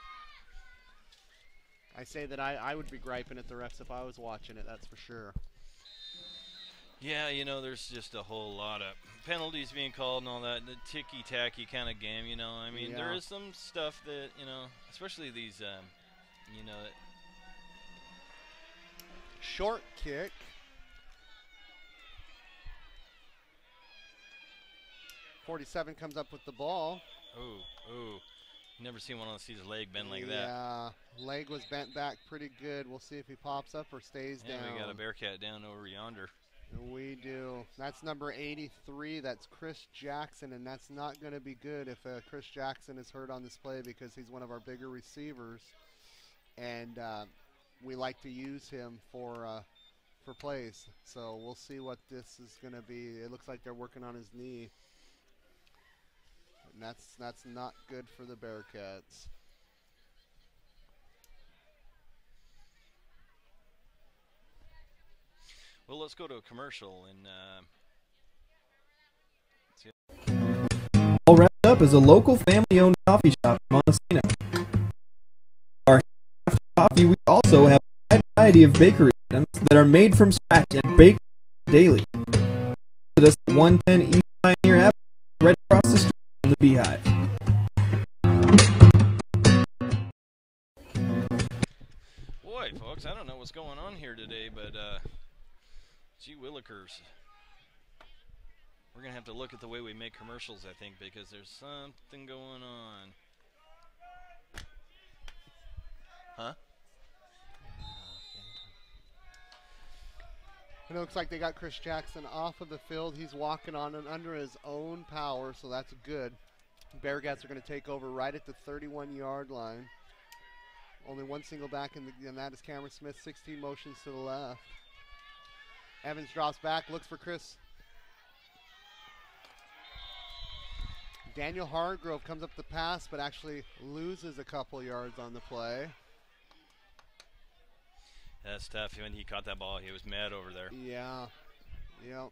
I say that I would be griping at the refs if I was watching it, that's for sure. Yeah, there's just a whole lot of penalties being called and all that, the ticky-tacky kind of game, I mean, there is some stuff that, especially these, Short kick. .47 comes up with the ball. Ooh. Never seen one of these leg bend like that. Yeah, leg was bent back pretty good. We'll see if he pops up or stays down. We got a Bearcat down over yonder. We do. That's number 83. That's Chris Jackson, and that's not going to be good if Chris Jackson is hurt on this play, because he's one of our bigger receivers, and we like to use him for plays. So we'll see what this is going to be. It looks like they're working on his knee. And that's not good for the Bearcats. Well, let's go to a commercial and All Wrapped Up is a local family-owned coffee shop in Montesano. Our coffee, we also have a wide variety of bakery items that are made from scratch and baked daily. Visit us at 110 East Pioneer Avenue, right across the street from the Beehive. boy, folks, I don't know what's going on here today, but gee willikers. We're going to have to look at the way we make commercials, I think, because there's something going on. Huh? It looks like they got Chris Jackson off of the field. He's walking on and under his own power, so that's good. Bearcats are going to take over right at the 31-yard line. Only one single back, and that is Cameron Smith. 16 motions to the left. Evans drops back, looks for Chris. Daniel Hargrove comes up the pass, but actually loses a couple yards on the play. That's tough. When he caught that ball, he was mad over there. Yeah. Yep.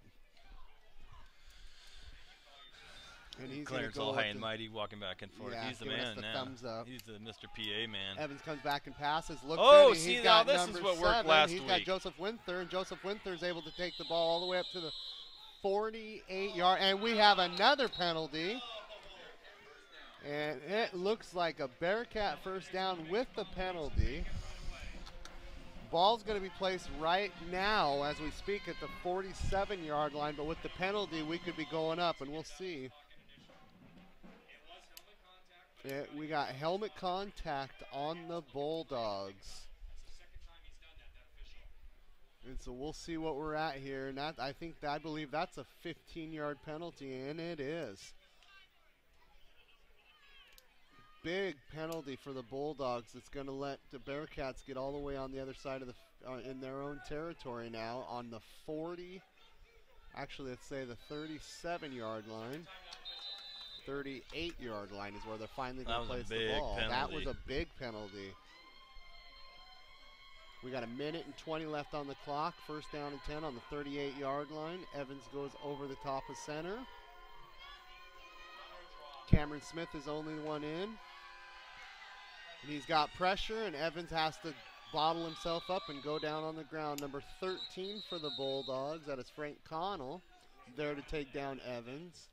And he's Clarence all high and mighty walking back and forth. Yeah, he's the man the now. thumbs up. He's the Mr. PA man. Evans comes back and passes. Looks oh, good. see, He's now got this number is what 7. worked last He's week. got Joseph Winther, and Joseph Winther's able to take the ball all the way up to the 48-yard. And we have another penalty. And it looks like a Bearcat first down with the penalty. Ball's going to be placed right now as we speak at the 47-yard line, but with the penalty, we could be going up, and we'll see. We got helmet contact on the Bulldogs. And so we'll see what we're at here. And that, I believe that's a 15-yard penalty, and it is. Big penalty for the Bulldogs. It's going to let the Bearcats get all the way on the other side of the in their own territory now on the 40. Actually, let's say the 37-yard line. 38-yard line is where they're finally going to place the ball. That was a big penalty. We got 1:20 left on the clock. First down and 10 on the 38-yard line. Evans goes over the top of center. Cameron Smith is only one in. And he's got pressure, and Evans has to bottle himself up and go down on the ground. Number 13 for the Bulldogs, that is Frank Connell, there to take down Evans.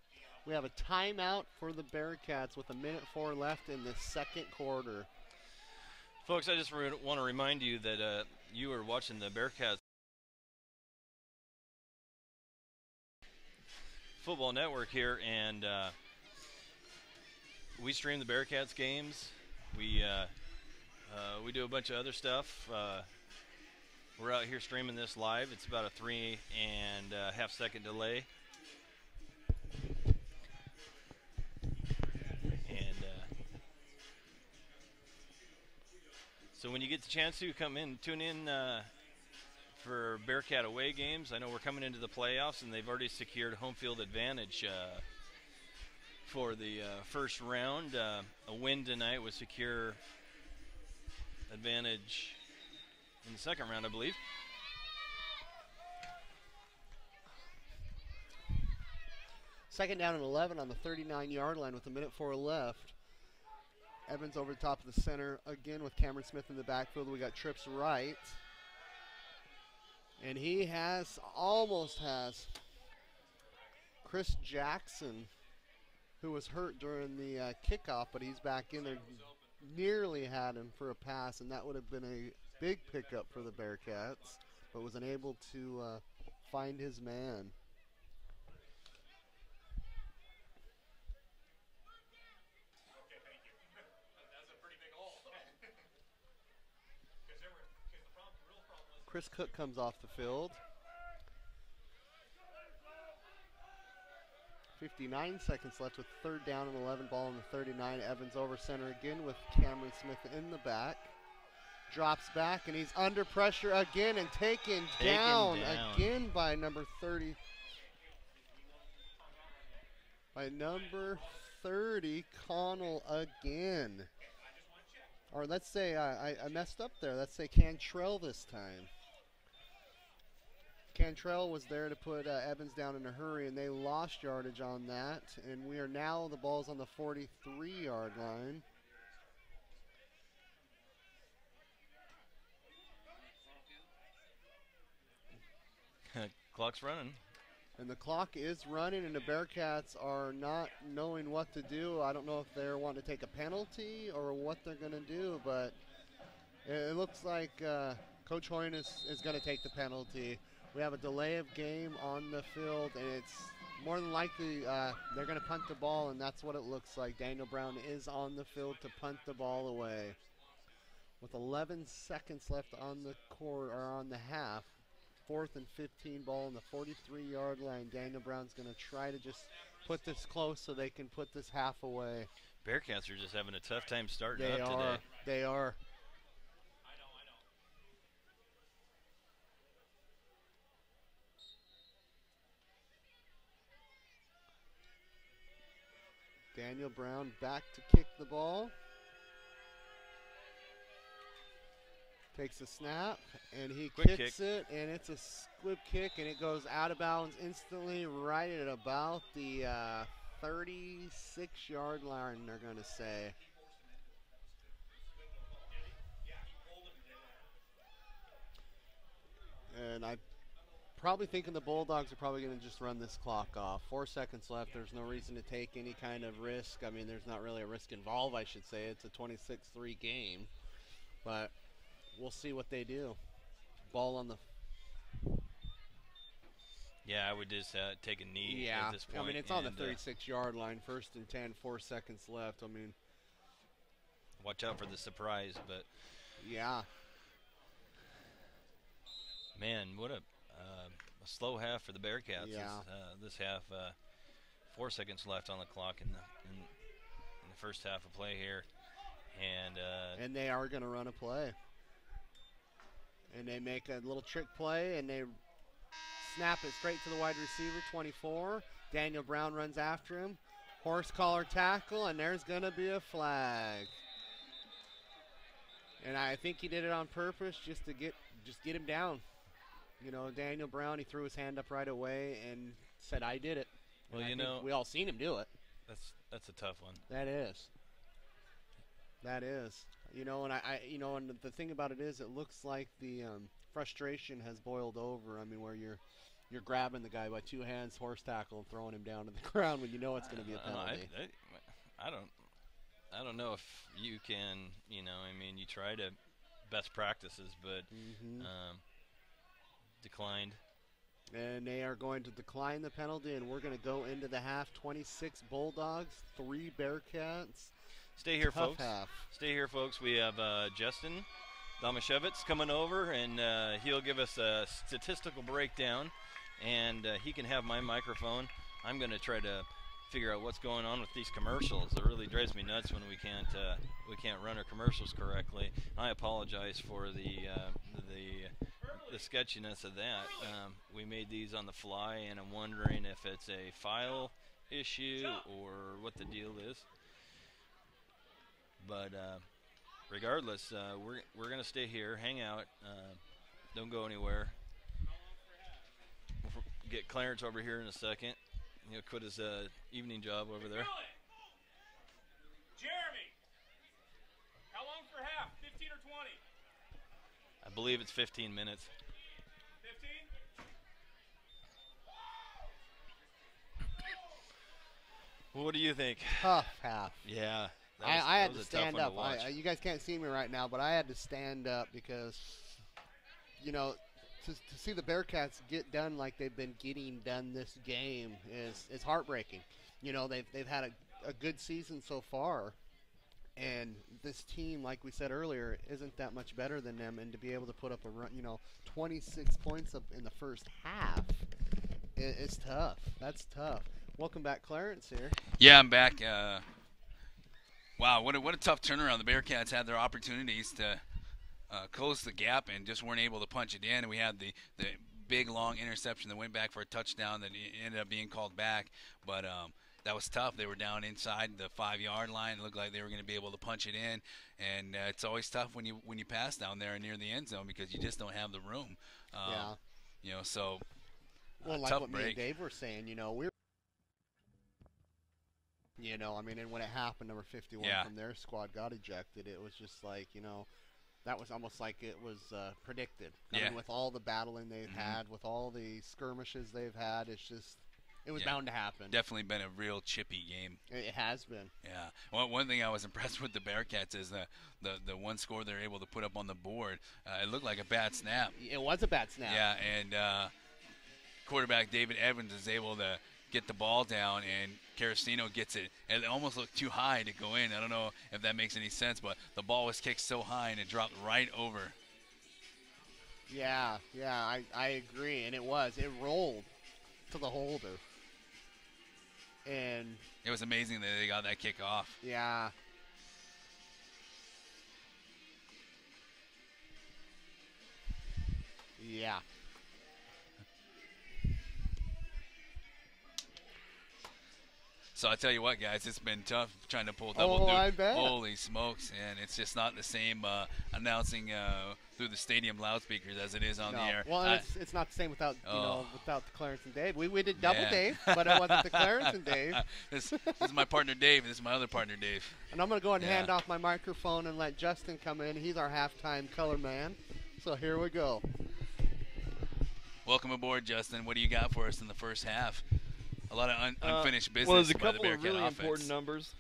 We have a timeout for the Bearcats with 1:04 left in the second quarter. Folks, I just want to remind you that you are watching the Bearcats Football Network here, and we stream the Bearcats games. We do a bunch of other stuff. We're out here streaming this live. It's about a 3.5 second delay. So when you get the chance to come in, tune in for Bearcat away games. I know we're coming into the playoffs, and they've already secured home field advantage for the first round. A win tonight would secure advantage in the second round, I believe. Second down and 11 on the 39-yard line with 1:04 left. Evans over the top of the center again with Cameron Smith in the backfield. We got trips right. And he almost has Chris Jackson, who was hurt during the kickoff, but he's back in there. Nearly had him for a pass, and that would have been a big pickup for the Bearcats, but was unable to find his man. Chris Cook comes off the field. 59 seconds left with third down and 11, ball on the 39. Evans over center again with Cameron Smith in the back. Drops back, and he's under pressure again and taken down again by number 30. By number 30, Connell again. Or let's say, I messed up there. Let's say Cantrell this time. Cantrell was there to put Evans down in a hurry, and they lost yardage on that. And we are now, the ball's on the 43-yard line. Clock's running. And the clock is running, and the Bearcats are not knowing what to do. I don't know if they're wanting to take a penalty or what they're going to do, but it looks like Coach Hoyne is going to take the penalty. We have a delay of game on the field, and it's more than likely they're going to punt the ball, and that's what it looks like. Daniel Brown is on the field to punt the ball away. With 11 seconds left on the quarter, or on the half, 4th and 15, ball on the 43-yard line. Daniel Brown's going to try to just put this close so they can put this half away. Bearcats are just having a tough time starting up today. They are. Daniel Brown back to kick the ball. Takes a snap, and he kicks it, and it's a squib kick, and it goes out of bounds instantly right at about the 36-yard line, they're going to say. And I'm probably thinking the Bulldogs are probably going to just run this clock off. 4 seconds left. There's no reason to take any kind of risk. I mean, there's not really a risk involved, I should say. It's a 26-3 game. But we'll see what they do. Ball on the... Yeah, I would just take a knee at this point. I mean, it's on the 36-yard line. 1st and 10, 4 seconds left. I mean... Watch out for the surprise, but... Yeah. Man, what a slow half for the Bearcats. Yeah. This half, 4 seconds left on the clock in the first half of play here. And they are going to run a play. And they make a little trick play, and they snap it straight to the wide receiver, 24. Daniel Brown runs after him. Horse collar tackle, and there's going to be a flag. And I think he did it on purpose just to get him down. You know, Daniel Brown, he threw his hand up right away and said, I did it. Well, and you know, we all seen him do it. That's a tough one. That is. That is. You know, and and the thing about it is, it looks like the frustration has boiled over. I mean, where you're grabbing the guy by two hands, horse tackle, and throwing him down to the ground when you know it's going to be a penalty. I don't know if you can, you try to best practices, but declined. And they are going to decline the penalty, and we're going to go into the half. 26 Bulldogs, 3 Bearcats. Stay here, Tough folks. half. Stay here, folks. We have Justin Domashevitz coming over, and he'll give us a statistical breakdown, and he can have my microphone. I'm going to try to figure out what's going on with these commercials. It really drives me nuts when we can't run our commercials correctly. I apologize for the sketchiness of that. We made these on the fly, and I'm wondering if it's a file issue or what the deal is. But regardless, we're gonna stay here, hang out, don't go anywhere. We'll get Clarence over here in a second. He'll quit his evening job over there. Jeremy, how long for half? 15 or 20? I believe it's 15 minutes. 15? What do you think? Tough half. Yeah. I had to was a tough stand one to up. watch. You guys can't see me right now, but I had to stand up because, you know, to see the Bearcats get done like they've been getting done this game is heartbreaking. You know, they've had a good season so far, and this team, like we said earlier, isn't that much better than them. And to be able to put up 26 points up in the first half, it's tough. That's tough. Welcome back, Clarence here. Yeah, I'm back. Wow, what a tough turnaround. The Bearcats had their opportunities to close the gap and just weren't able to punch it in. And we had the big, long interception that went back for a touchdown that ended up being called back. But that was tough. They were down inside the 5-yard line. It looked like they were going to be able to punch it in. And it's always tough when you pass down there near the end zone because you just don't have the room. Yeah. You know, so Well, like tough what break. me and Dave were saying, I mean, and when it happened, number 51 from their squad got ejected, it was just like, that was almost like it was predicted. I mean, with all the battling they've had, with all the skirmishes they've had, it was bound to happen. Definitely been a real chippy game. It has been. Yeah. Well, one thing I was impressed with the Bearcats is the one score they're able to put up on the board. It looked like a bad snap. It was a bad snap. Yeah, and quarterback David Evans is able to get the ball down, and Carrasino gets it. And it almost looked too high to go in. I don't know if that makes any sense, but the ball was kicked so high, and it dropped right over. Yeah, I agree. And it rolled to the holder. And it was amazing that they got that kick off. Yeah. Yeah. So I tell you what, guys, it's been tough trying to pull double I bet. Holy smokes, and it's just not the same announcing through the stadium loudspeakers as it is on the air. Well, it's not the same without without the Clarence and Dave. We did double Dave, but it wasn't the Clarence and Dave. This is my partner Dave. This is my other partner Dave. And I'm gonna go ahead and hand off my microphone and let Justin come in. He's our halftime color man. So here we go. Welcome aboard, Justin. What do you got for us in the first half? A lot of unfinished business. Well, there's a by the couple of really offense. important numbers.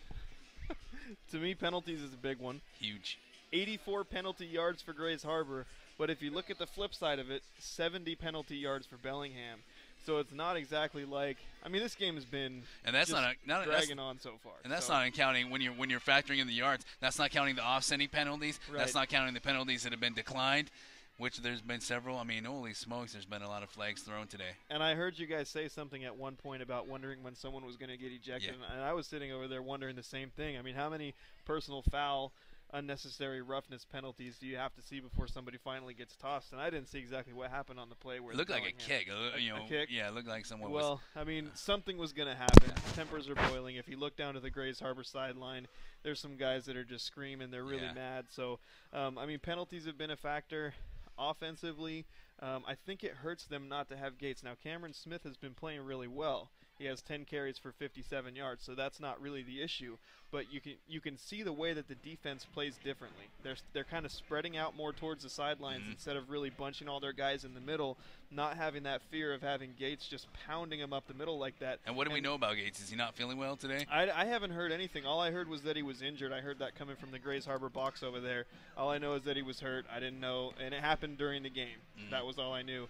To me, penalties is a big one. Huge. 84 penalty yards for Grays Harbor, but if you look at the flip side of it, 70 penalty yards for Bellingham. So it's not exactly like, I mean, this game has been dragging on so far. And that's not counting when you're factoring in the yards. That's not counting the offsetting penalties. Right. That's not counting the penalties that have been declined, which there's been several. I mean, holy smokes, there's been a lot of flags thrown today. And I heard you guys say something at one point about wondering when someone was going to get ejected, and I was sitting over there wondering the same thing. I mean, how many personal foul unnecessary roughness penalties do you have to see before somebody finally gets tossed? And I didn't see exactly what happened on the play where it looked like a kick. A kick? Yeah, it looked like someone was. Well, I mean, something was going to happen. Tempers are boiling. If you look down to the Grays Harbor sideline, there's some guys that are just screaming. They're really mad. So, I mean, penalties have been a factor. Offensively, I think it hurts them not to have Gates. Now, Cameron Smith has been playing really well. He has 10 carries for 57 yards, so that's not really the issue. But you can see the way that the defense plays differently. They're kind of spreading out more towards the sidelines instead of really bunching all their guys in the middle, not having that fear of having Gates just pounding them up the middle like that. And what do we know about Gates? Is he not feeling well today? I haven't heard anything. All I heard was that he was injured. I heard that coming from the Grays Harbor box over there. All I know is that he was hurt. I didn't know, and it happened during the game. That was all I knew.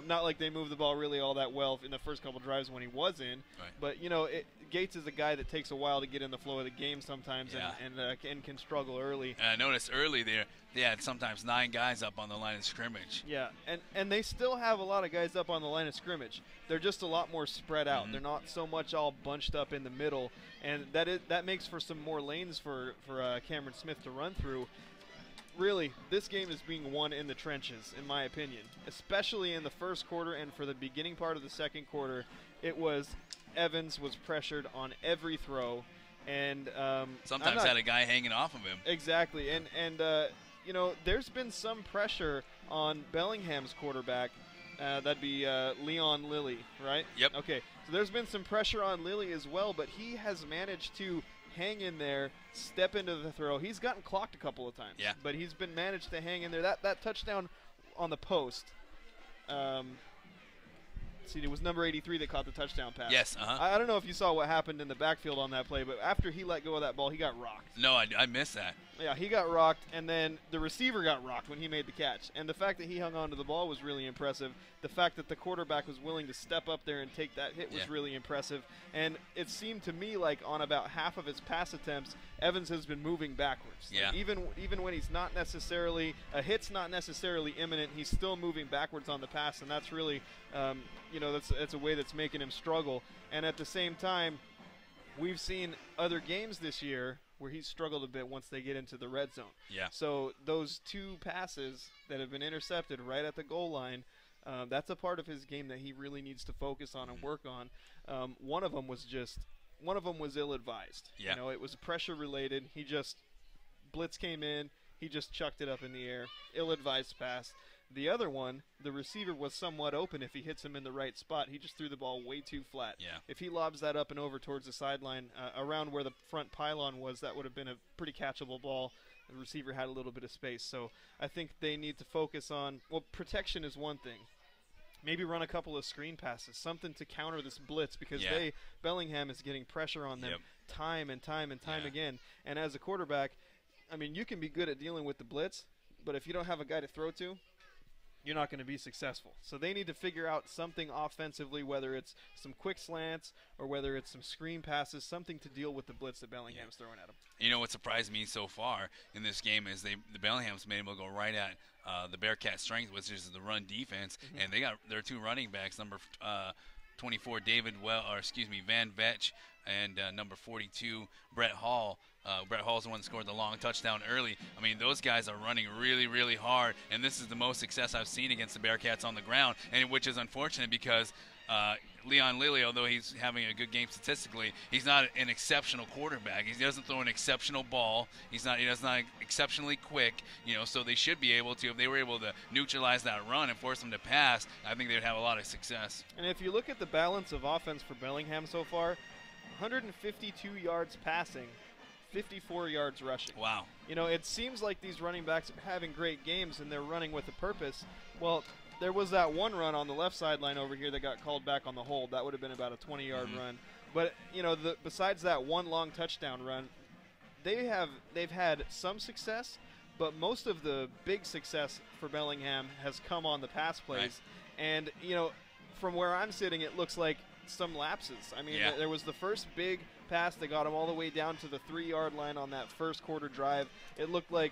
Not like they moved the ball really all that well in the first couple drives when he was in. Right. But, you know, Gates is a guy that takes a while to get in the flow of the game sometimes and can struggle early. And I noticed early there, they had sometimes 9 guys up on the line of scrimmage. Yeah, and they still have a lot of guys up on the line of scrimmage. They're just a lot more spread out. They're not so much all bunched up in the middle, and that makes for some more lanes for Cameron Smith to run through. Really, this game is being won in the trenches, in my opinion, especially in the first quarter and for the beginning part of the second quarter. It was Evans was pressured on every throw, and sometimes had a guy hanging off of him. Exactly, and you know, there's been some pressure on Bellingham's quarterback. That'd be Leon Lilly, right? Yep. Okay, so there's been some pressure on Lilly as well, but he has managed to hang in there, step into the throw. He's gotten clocked a couple of times, but he's been managed to hang in there. That touchdown on the post, see, it was number 83 that caught the touchdown pass. Yes, I don't know if you saw what happened in the backfield on that play, but after he let go of that ball, he got rocked. No, I missed that. Yeah, he got rocked, and then the receiver got rocked when he made the catch. And the fact that he hung on to the ball was really impressive. The fact that the quarterback was willing to step up there and take that hit was really impressive. And it seemed to me like on about half of his pass attempts, Evans has been moving backwards. Yeah. Like even when he's not necessarily, a hit's not necessarily imminent, he's still moving backwards on the pass, and that's really, you know, that's a way that's making him struggle. And at the same time, we've seen other games this year where he's struggled a bit once they get into the red zone. Yeah. So those 2 passes that have been intercepted right at the goal line, that's a part of his game that he really needs to focus on and work on. One of them was ill-advised. Yeah. You know, it was pressure related. Blitz came in, he just chucked it up in the air. Ill-advised pass. The other one, the receiver was somewhat open. If he hits him in the right spot, he just threw the ball way too flat. Yeah. If he lobs that up and over towards the sideline, around where the front pylon was, that would have been a pretty catchable ball. The receiver had a little bit of space. So I think they need to focus on, well, protection is one thing. Maybe run a couple of screen passes, something to counter this blitz, because Bellingham is getting pressure on them time and time and time again. And as a quarterback, I mean, you can be good at dealing with the blitz, but if you don't have a guy to throw to, you're not going to be successful. So they need to figure out something offensively, whether it's some quick slants or whether it's some screen passes, something to deal with the blitz that Bellingham's throwing at them. You know what surprised me so far in this game is the Bellingham's been able to go right at the Bearcats' strength, which is the run defense, and they got their 2 running backs, number 24 Van Vetch, and number 42 Brett Hall. Brett Hall's the one that scored the long touchdown early. I mean, those guys are running really, really hard, and this is the most success I've seen against the Bearcats on the ground, and which is unfortunate because Leon Lilly, although he's having a good game statistically, he's not an exceptional quarterback. He doesn't throw an exceptional ball. He's not exceptionally quick. You know, so they should be able to, if they were able to neutralize that run and force them to pass, I think they would have a lot of success. And if you look at the balance of offense for Bellingham so far, 152 yards passing, 54 yards rushing. Wow. You know, it seems like these running backs are having great games and they're running with a purpose. Well, there was that one run on the left sideline over here that got called back on the hold. That would have been about a 20-yard run. But, you know, besides that one long touchdown run, they've had some success, but most of the big success for Bellingham has come on the pass plays. Right. And, you know, from where I'm sitting, it looks like some lapses. I mean, there was the first big pass that got him all the way down to the 3-yard line on that first quarter drive. It looked like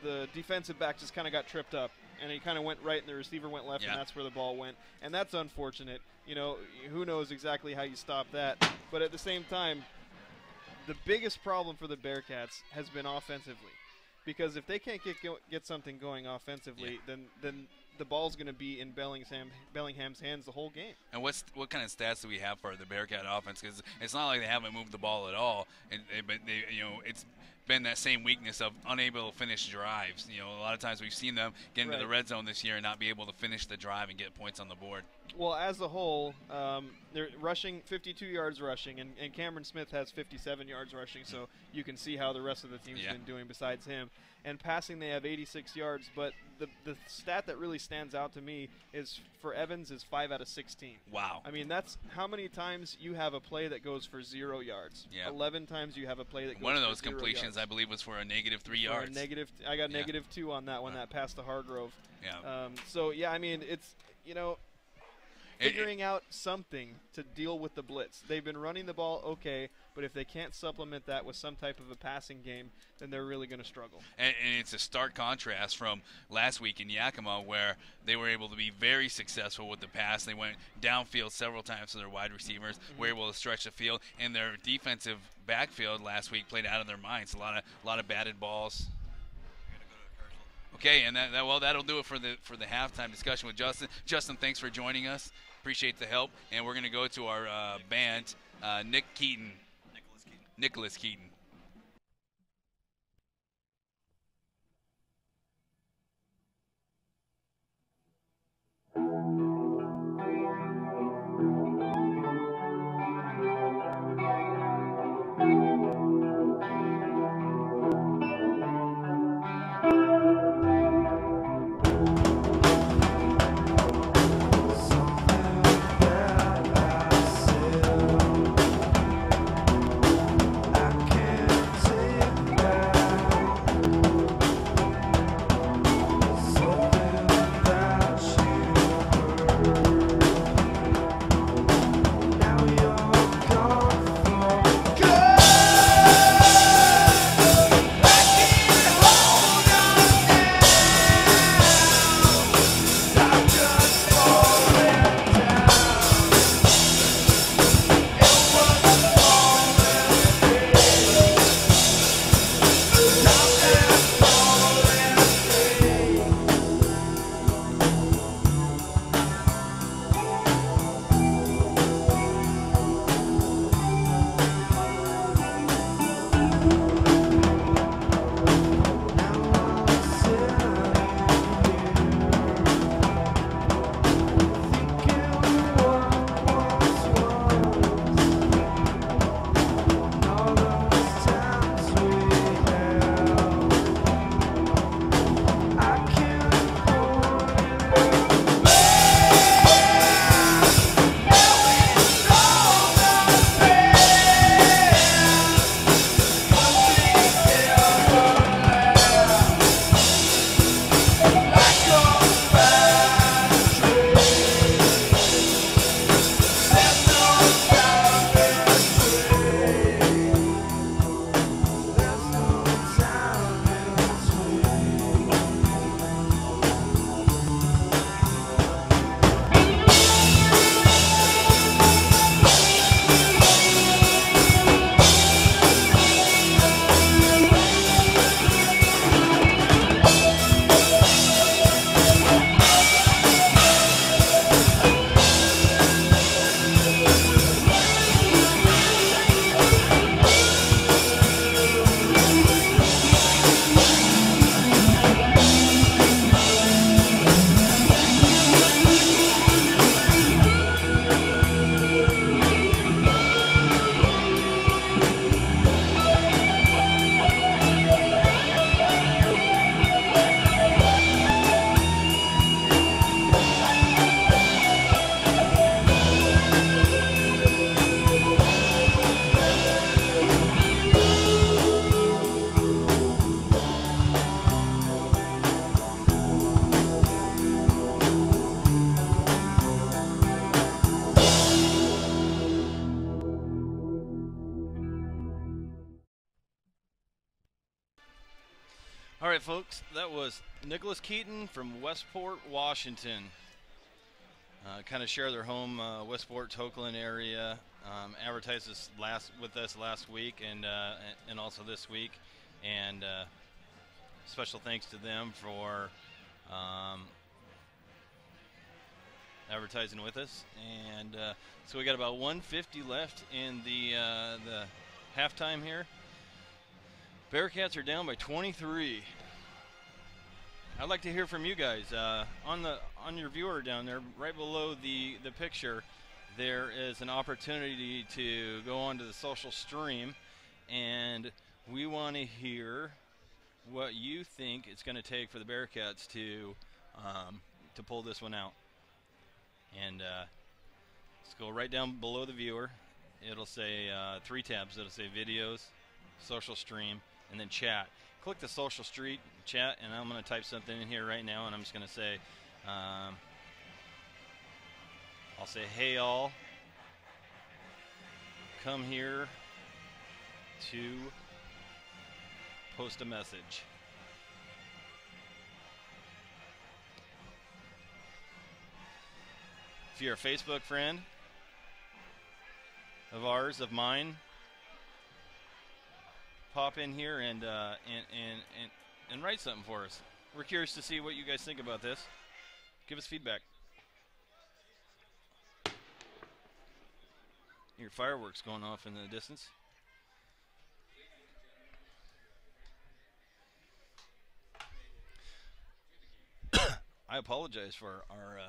the defensive back just kind of got tripped up, and he kind of went right and the receiver went left, and that's where the ball went. And that's unfortunate. You know, who knows exactly how you stop that. But at the same time, the biggest problem for the Bearcats has been offensively. because if they can't get something going offensively, then the ball's going to be in Bellingham's hands the whole game. And what kind of stats do we have for the Bearcat offense? Because it's not like they haven't moved the ball at all, but it's been that same weakness of unable to finish drives. A lot of times we've seen them get into the red zone this year and not be able to finish the drive and get points on the board. Well, as a whole, they're rushing 52 yards rushing, and Cameron Smith has 57 yards rushing, so you can see how the rest of the team's been doing besides him. And passing, they have 86 yards, but the stat that really stands out to me is for Evans is 5 out of 16. Wow. I mean, that's how many times you have a play that goes for 0 yards. Yeah. 11 times you have a play that goes One of for those 0 completions, yards. I believe, was for a -3 yards. I got -2 on that one, that pass to Hargrove. Yeah. So, yeah, I mean, it's, figuring out something to deal with the blitz. They've been running the ball okay, but if they can't supplement that with some type of a passing game, then they're really going to struggle. And it's a stark contrast from last week in Yakima, where they were able to be very successful with the pass. They went downfield several times to their wide receivers, were able to stretch the field, and their defensive backfield last week played out of their minds. A lot of batted balls. Okay, and that'll do it for the halftime discussion with Justin. Justin, thanks for joining us. Appreciate the help, and we're going to go to our band, Nicholas Keaton. All right, folks, that was Nicholas Keaton from Westport, Washington. Kind of share their home, Westport, Tokeland area. Advertised with us last week and also this week. And special thanks to them for advertising with us. And so we got about 150 left in the halftime here. Bearcats are down by 23. I'd like to hear from you guys. On your viewer down there, right below the picture, there is an opportunity to go onto the social stream, and we want to hear what you think it's going to take for the Bearcats to pull this one out. And let's go right down below the viewer. It'll say 3 tabs. It'll say videos, social stream, and then chat. Click the social street chat, and I'm going to type something in here right now, and I'm just going to say, I'll say, hey all, come here to post a message. If you're a Facebook friend of ours, of mine, pop in here and write something for us. We're curious to see what you guys think about this. Give us feedback. Your fireworks going off in the distance. I apologize for our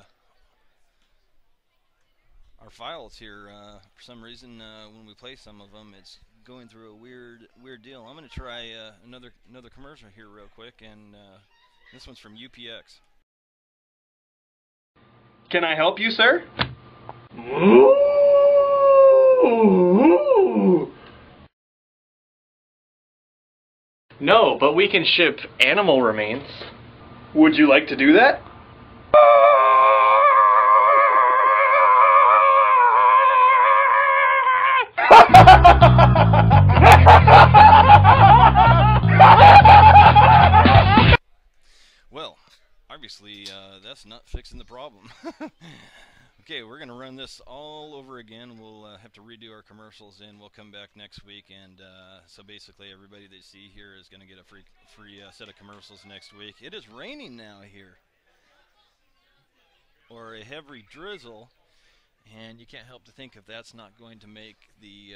files here. For some reason, when we play some of them, it's going through a weird deal. I'm going to try another commercial here real quick, and this one's from UPX. Can I help you, sir? No, but we can ship animal remains. Would you like to do that? Well, obviously that's not fixing the problem. Okay, we're going to run this all over again. We'll have to redo our commercials, and we'll come back next week. And so basically everybody that you see here is going to get a free set of commercials next week. It is raining now here, or a heavy drizzle, and you can't help to think if that's not going to make the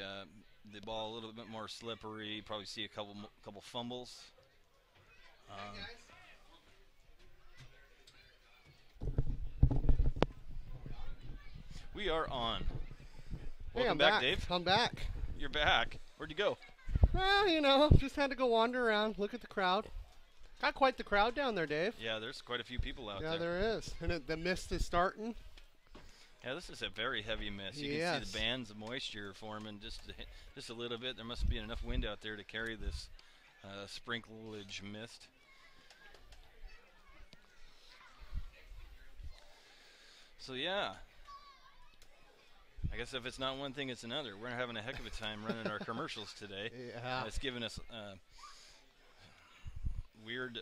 ball a little bit more slippery. Probably see a couple fumbles. We are on. Welcome back, Dave. I'm back. You're back. Where'd you go? Well, you know, just had to go wander around, look at the crowd. Got quite the crowd down there, Dave. Yeah, there's quite a few people out there. Yeah, there is. And the mist is starting. Yeah, this is a very heavy mist. You can see the bands of moisture forming just a little bit. There must be enough wind out there to carry this sprinklage mist. So yeah, I guess if it's not one thing, it's another. We're having a heck of a time running our commercials today. Yeah. It's giving us weird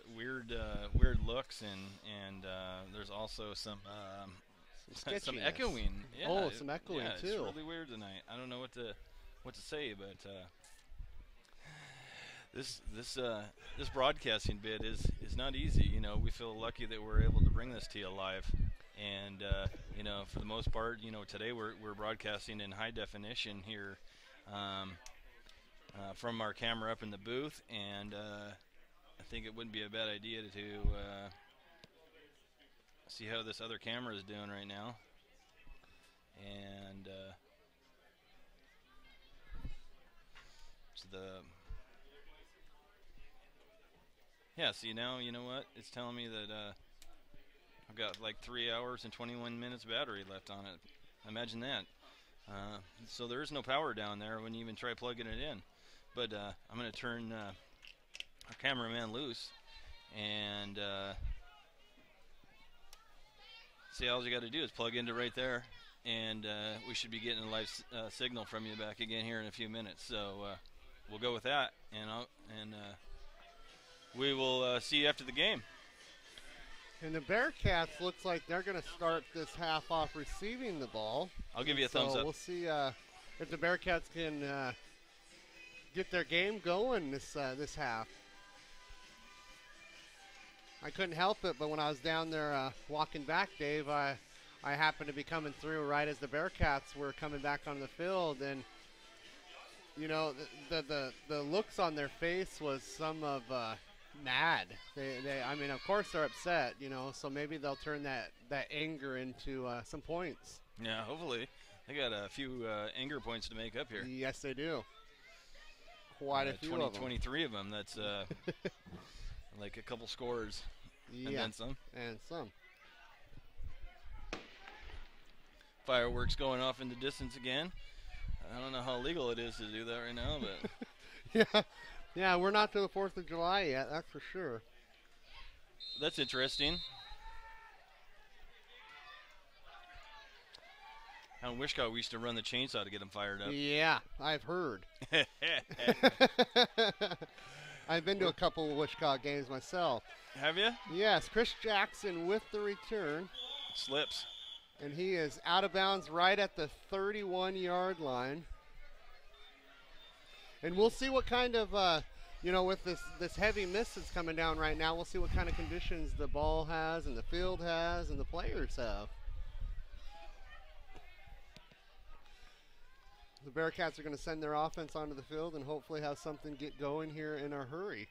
looks, and there's also some echoing. Yeah, some echoing too. It's really weird tonight. I don't know what to say, but this broadcasting bit is not easy. You know, we feel lucky that we're able to bring this to you live. And you know, for the most part, you know, today we're broadcasting in high definition here from our camera up in the booth, and I think it wouldn't be a bad idea to see how this other camera is doing right now. And see now, you know what? It's telling me that I've got like 3 hours and 21 minutes battery left on it. Imagine that. So there is no power down there when you even try plugging it in. But I'm going to turn our cameraman loose, and see, all you got to do is plug into right there, and we should be getting a live signal from you back again here in a few minutes. So we'll go with that, and we will see you after the game. And the Bearcats looks like they're going to start this half off receiving the ball. I'll give you a thumbs up. We'll see if the Bearcats can get their game going this half. I couldn't help it, but when I was down there walking back, Dave, I happened to be coming through right as the Bearcats were coming back on the field, and you know, the looks on their face was some of mad. I mean, of course they're upset, you know, so maybe they'll turn that anger into some points. Yeah, hopefully. They got a few anger points to make up here. Yes, they do. Quite a few of them. 23 of them. That's like a couple scores. Yeah. And then some. And some. Fireworks going off in the distance again. I don't know how legal it is to do that right now, but yeah, we're not to the 4th of July yet, that's for sure. That's interesting. Out in Wishkah, we used to run the chainsaw to get them fired up. Yeah, I've heard. I've been to a couple of Wishkah games myself. Have you? Yes, Chris Jackson with the return. Slips. And he is out of bounds right at the 31-yard line. And we'll see what kind of, you know, with this heavy mist that's coming down right now, we'll see what kind of conditions the ball has and the field has and the players have. The Bearcats are going to send their offense onto the field and hopefully have something get going here in a hurry.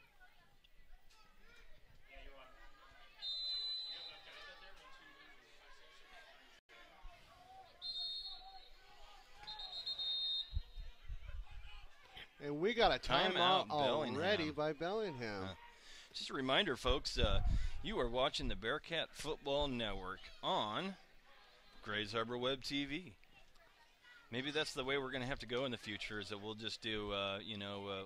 And we got a timeout already by Bellingham. Just a reminder, folks, you are watching the Bearcat Football Network on Grays Harbor Web TV. Maybe that's the way we're going to have to go in the future, is that we'll just do, you know,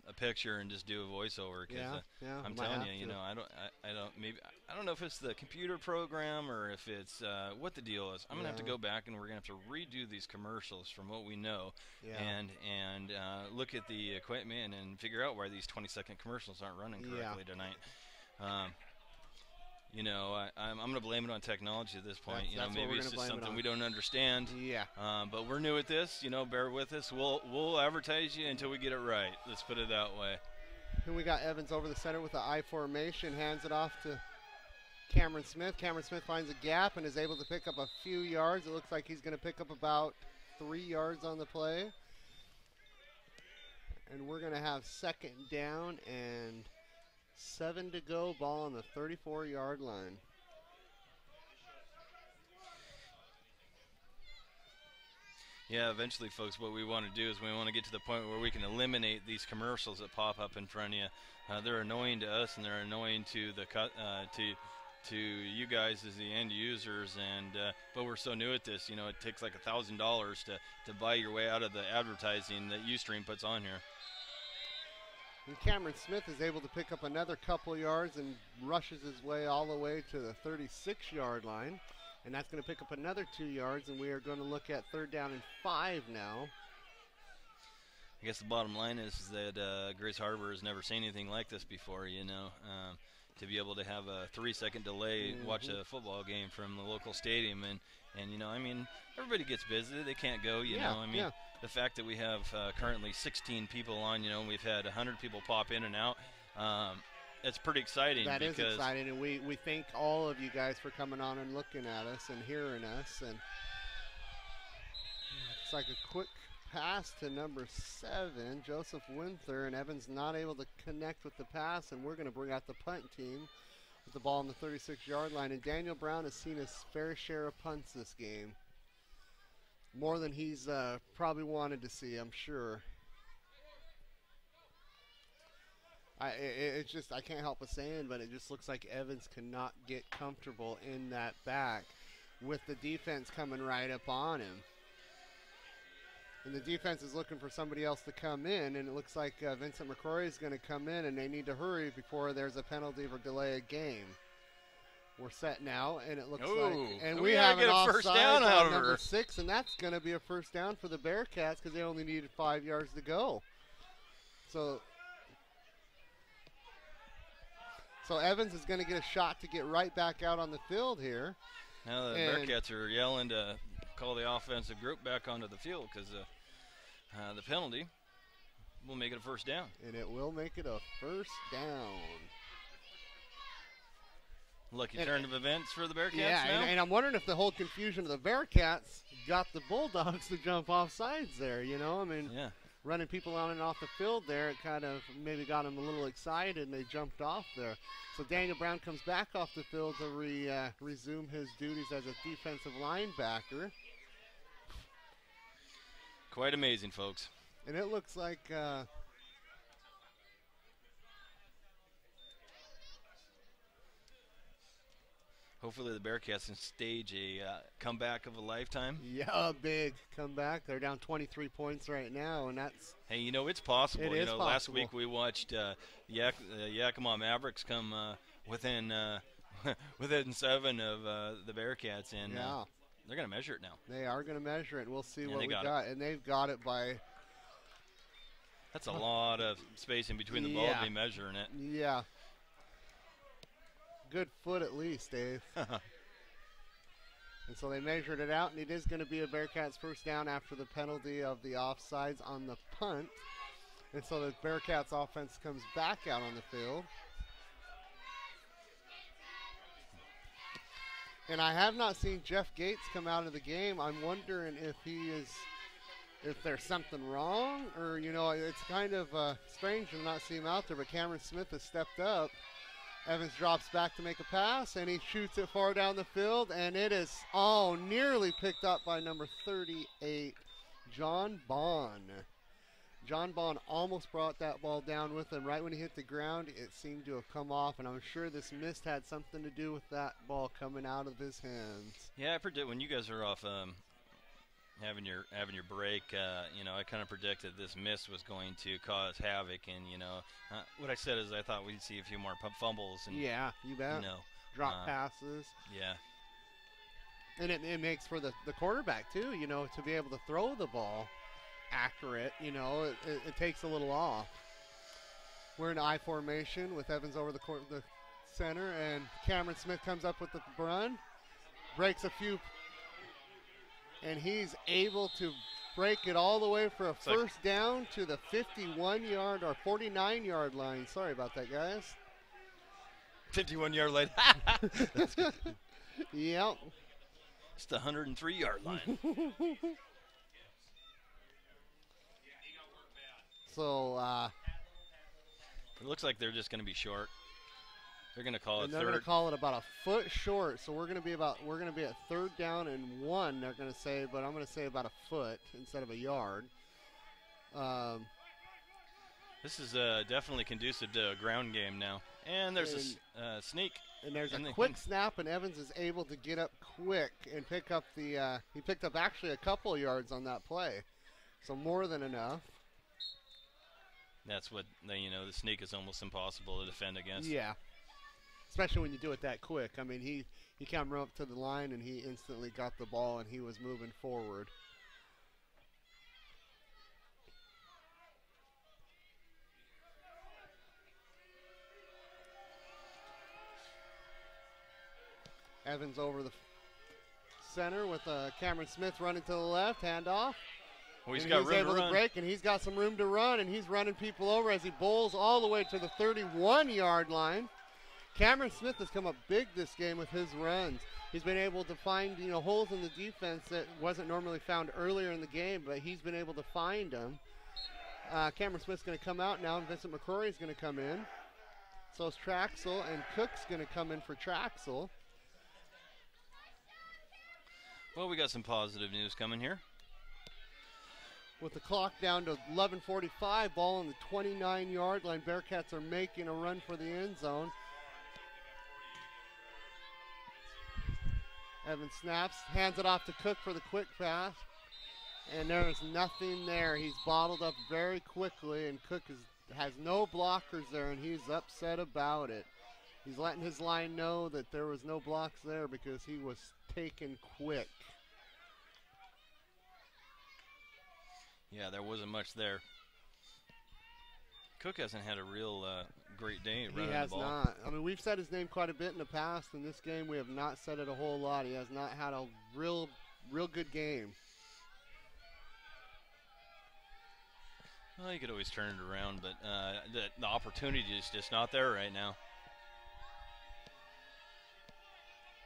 a picture and just do a voiceover. Cause, yeah. I'm telling you, you know, I don't know if it's the computer program or if it's what the deal is. I'm going to have to go back and we're going to have to redo these commercials from what we know, and look at the equipment and figure out why these 20-second commercials aren't running correctly tonight. You know, I'm going to blame it on technology at this point. You know, maybe it's just something we don't understand. Yeah. But we're new at this. You know, bear with us. We'll advertise you until we get it right. Let's put it that way. And we got Evans over the center with the I formation, hands it off to Cameron Smith. Cameron Smith finds a gap and is able to pick up a few yards. It looks like he's going to pick up about 3 yards on the play. And we're going to have 2nd down and 7 to go, ball on the 34-yard line. Yeah, eventually, folks, what we want to do is we want to get to the point where we can eliminate these commercials that pop up in front of you. They're annoying to us, and they're annoying to the to you guys as the end users. And but we're so new at this, you know, it takes like $1,000 to buy your way out of the advertising that Ustream puts on here. And Cameron Smith is able to pick up another couple yards and rushes his way all the way to the 36-yard line. And that's going to pick up another 2 yards, and we are going to look at 3rd down and 5 now. I guess the bottom line is that Grays Harbor has never seen anything like this before, you know. To be able to have a 3-second delay, watch a football game from the local stadium. And you know, I mean, everybody gets busy. They can't go, you know. I mean, the fact that we have currently 16 people on, you know, we've had 100 people pop in and out. It's pretty exciting. That is exciting, and we thank all of you guys for coming on and looking at us and hearing us. And it's like a quick pass to number 7, Joseph Winther, and Evans not able to connect with the pass, and we're going to bring out the punt team with the ball on the 36-yard line. And Daniel Brown has seen his fair share of punts this game. More than he's probably wanted to see, I'm sure. It's just, I can't help but saying, but it just looks like Evans cannot get comfortable in that back with the defense coming right up on him. And the defense is looking for somebody else to come in, and it looks like Vincent McCrory is going to come in, and they need to hurry before there's a penalty for delay of game. We're set now, and it looks like, and we have an offside on number 6, and that's going to be a first down for the Bearcats because they only needed 5 yards to go. So Evans is going to get a shot to get right back out on the field here. Now the Bearcats are yelling to call the offensive group back onto the field because the penalty will make it a first down. And it will make it a first down. Lucky turn of events for the Bearcats yeah, now. and I'm wondering if the whole confusion of the Bearcats got the Bulldogs to jump off sides there, you know? I mean, running people on and off the field there, it kind of maybe got them a little excited, and they jumped off there. So Daniel Brown comes back off the field to resume his duties as a defensive linebacker. Quite amazing, folks. And it looks like hopefully the Bearcats can stage a comeback of a lifetime. Yeah, a big comeback. They're down 23 points right now, and that's... Hey, you know, it's possible. It is possible. Last week we watched Yakima Mavericks come within 7 of the Bearcats, and they're going to measure it now. They are going to measure it. We'll see what we got. And they've got it by... That's a lot of space in between the ball to be measuring it. Yeah. Good foot at least, Dave. And so they measured it out, and it is going to be a Bearcats first down after the penalty of the offsides on the punt. And so the Bearcats offense comes back out on the field. And I have not seen Jeff Gates come out of the game. I'm wondering if there's something wrong, or, you know, it's kind of strange to not see him out there, but Cameron Smith has stepped up. Evans drops back to make a pass, and he shoots it far down the field, and it is nearly picked up by number 38, John Bond. John Bond almost brought that ball down with him. Right when he hit the ground, it seemed to have come off, and I'm sure this mist had something to do with that ball coming out of his hands. Yeah, I predict when you guys are off having your break, you know, I kind of predicted this miss was going to cause havoc, and you know, what I said is I thought we'd see a few more fumbles and you bet. You know, drop passes. Yeah. And it makes for the quarterback too, you know, to be able to throw the ball accurate. You know, it takes a little off. We're in I formation with Evans over the center, and Cameron Smith comes up with the run, breaks a few. And he's able to break it all the way for a first down to the 51-yard or 49-yard line. Sorry about that, guys. 51-yard line. That's good. Yep. It's the 103-yard line. So it looks like they're just going to be short. They're going to call it third. They're going to call it about a foot short. So we're going to be at third down and 1. They're going to say, but I'm going to say about a foot instead of a yard. This is definitely conducive to a ground game now. And there's a sneak. And there's a quick snap, and Evans is able to get up quick and pick up the. He picked up actually a couple yards on that play, so more than enough. That's what you know. The sneak is almost impossible to defend against. Yeah. Especially when you do it that quick. I mean, he came up to the line, and he instantly got the ball, and he was moving forward. Evans over the center with Cameron Smith running to the left, handoff. Well, he's able to break, and he's got some room to run, and he's running people over as he bowls all the way to the 31-yard line. Cameron Smith has come up big this game with his runs. He's been able to find, you know, holes in the defense that wasn't normally found earlier in the game, but he's been able to find them. Cameron Smith's going to come out now, and Vincent McCrory is going to come in. So is Traxel, and Cook's going to come in for Traxel. Well, we got some positive news coming here. With the clock down to 11:45, ball on the 29-yard line. Bearcats are making a run for the end zone. Evans snaps, hands it off to Cook for the quick pass, and there is nothing there. He's bottled up very quickly, and Cook has no blockers there, and he's upset about it. He's letting his line know that there was no blocks there because he was taken quick. Yeah, there wasn't much there. Cook hasn't had a real great day running the ball. He has not. I mean, we've said his name quite a bit in the past. In this game, we have not said it a whole lot. He has not had a real good game. Well, you could always turn it around, but the opportunity is just not there right now.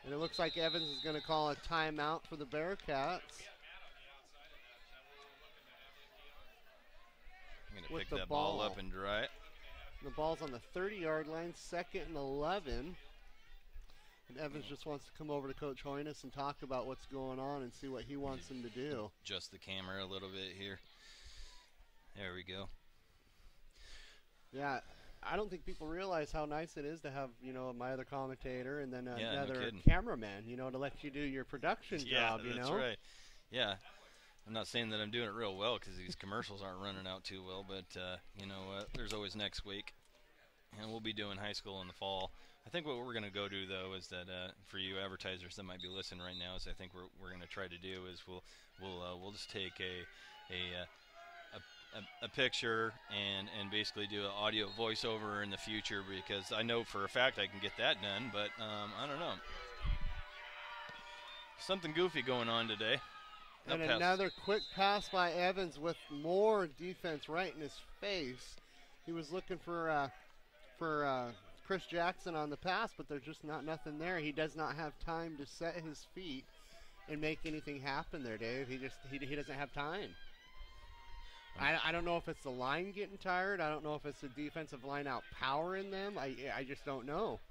And it looks like Evans is going to call a timeout for the Bearcats. I'm going to pick that ball up and dry it. The ball's on the 30-yard line, 2nd and 11. And Evans just wants to come over to Coach Hoynes and talk about what's going on and see what he wants him to do. Adjust the camera a little bit here. There we go. Yeah, I don't think people realize how nice it is to have, you know, my other commentator and then Yeah, another no kidding. cameraman, you know, to let you do your production job, you know? That's right. Yeah. I'm not saying that I'm doing it real well because these commercials aren't running out too well, but you know what? There's always next week, and we'll be doing high school in the fall. I think what we're going to go do, though, is that for you advertisers that might be listening right now, is I think we're going to try to do is we'll just take a picture and basically do an audio voiceover in the future, because I know for a fact I can get that done, but I don't know. Something goofy going on today. And another quick pass by Evans with more defense right in his face. He was looking for Chris Jackson on the pass, but there's just nothing there. He does not have time to set his feet and make anything happen there, Dave. He doesn't have time. I don't know if it's the line getting tired. I don't know if it's the defensive line out powering them. I just don't know.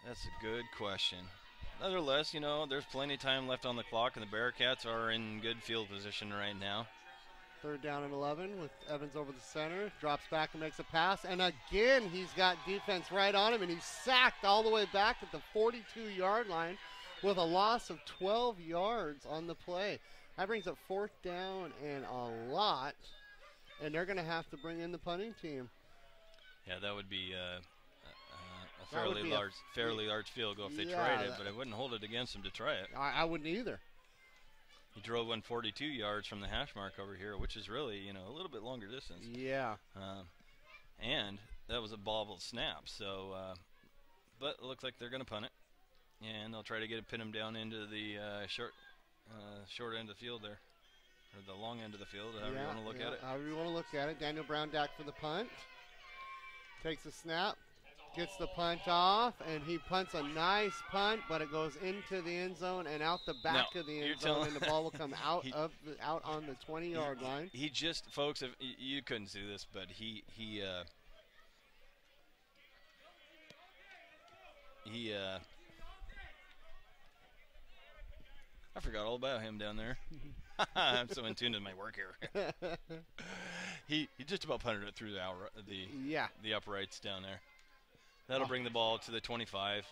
That's a good question. Nevertheless, you know, there's plenty of time left on the clock, and the Bearcats are in good field position right now. 3rd down and 11 with Evans over the center. Drops back and makes a pass. And again, he's got defense right on him, and he's sacked all the way back at the 42-yard line with a loss of 12 yards on the play. That brings up 4th down and a lot, and they're going to have to bring in the punting team. Yeah, that would be a fairly large field goal if they tried it, but I wouldn't hold it against them to try it. I wouldn't either. He drove 142 yards from the hash mark over here, which is really, you know, a little bit longer distance. Yeah. And that was a bobbled snap. So, but it looks like they're going to punt it, and they'll try to pin him down into the short end of the field there, or the long end of the field, however you want to look at it. However you want to look at it. Daniel Browndack for the punt. Takes the snap. Gets the punt off, and he punts a nice punt, but it goes into the end zone and out the back of the end zone, and the ball will come out out on the 20-yard line. He just, folks, if you couldn't see this, but I forgot all about him down there. I'm so in tune to my work here. he just about punted it through the uprights down there. That'll bring the ball to the 25.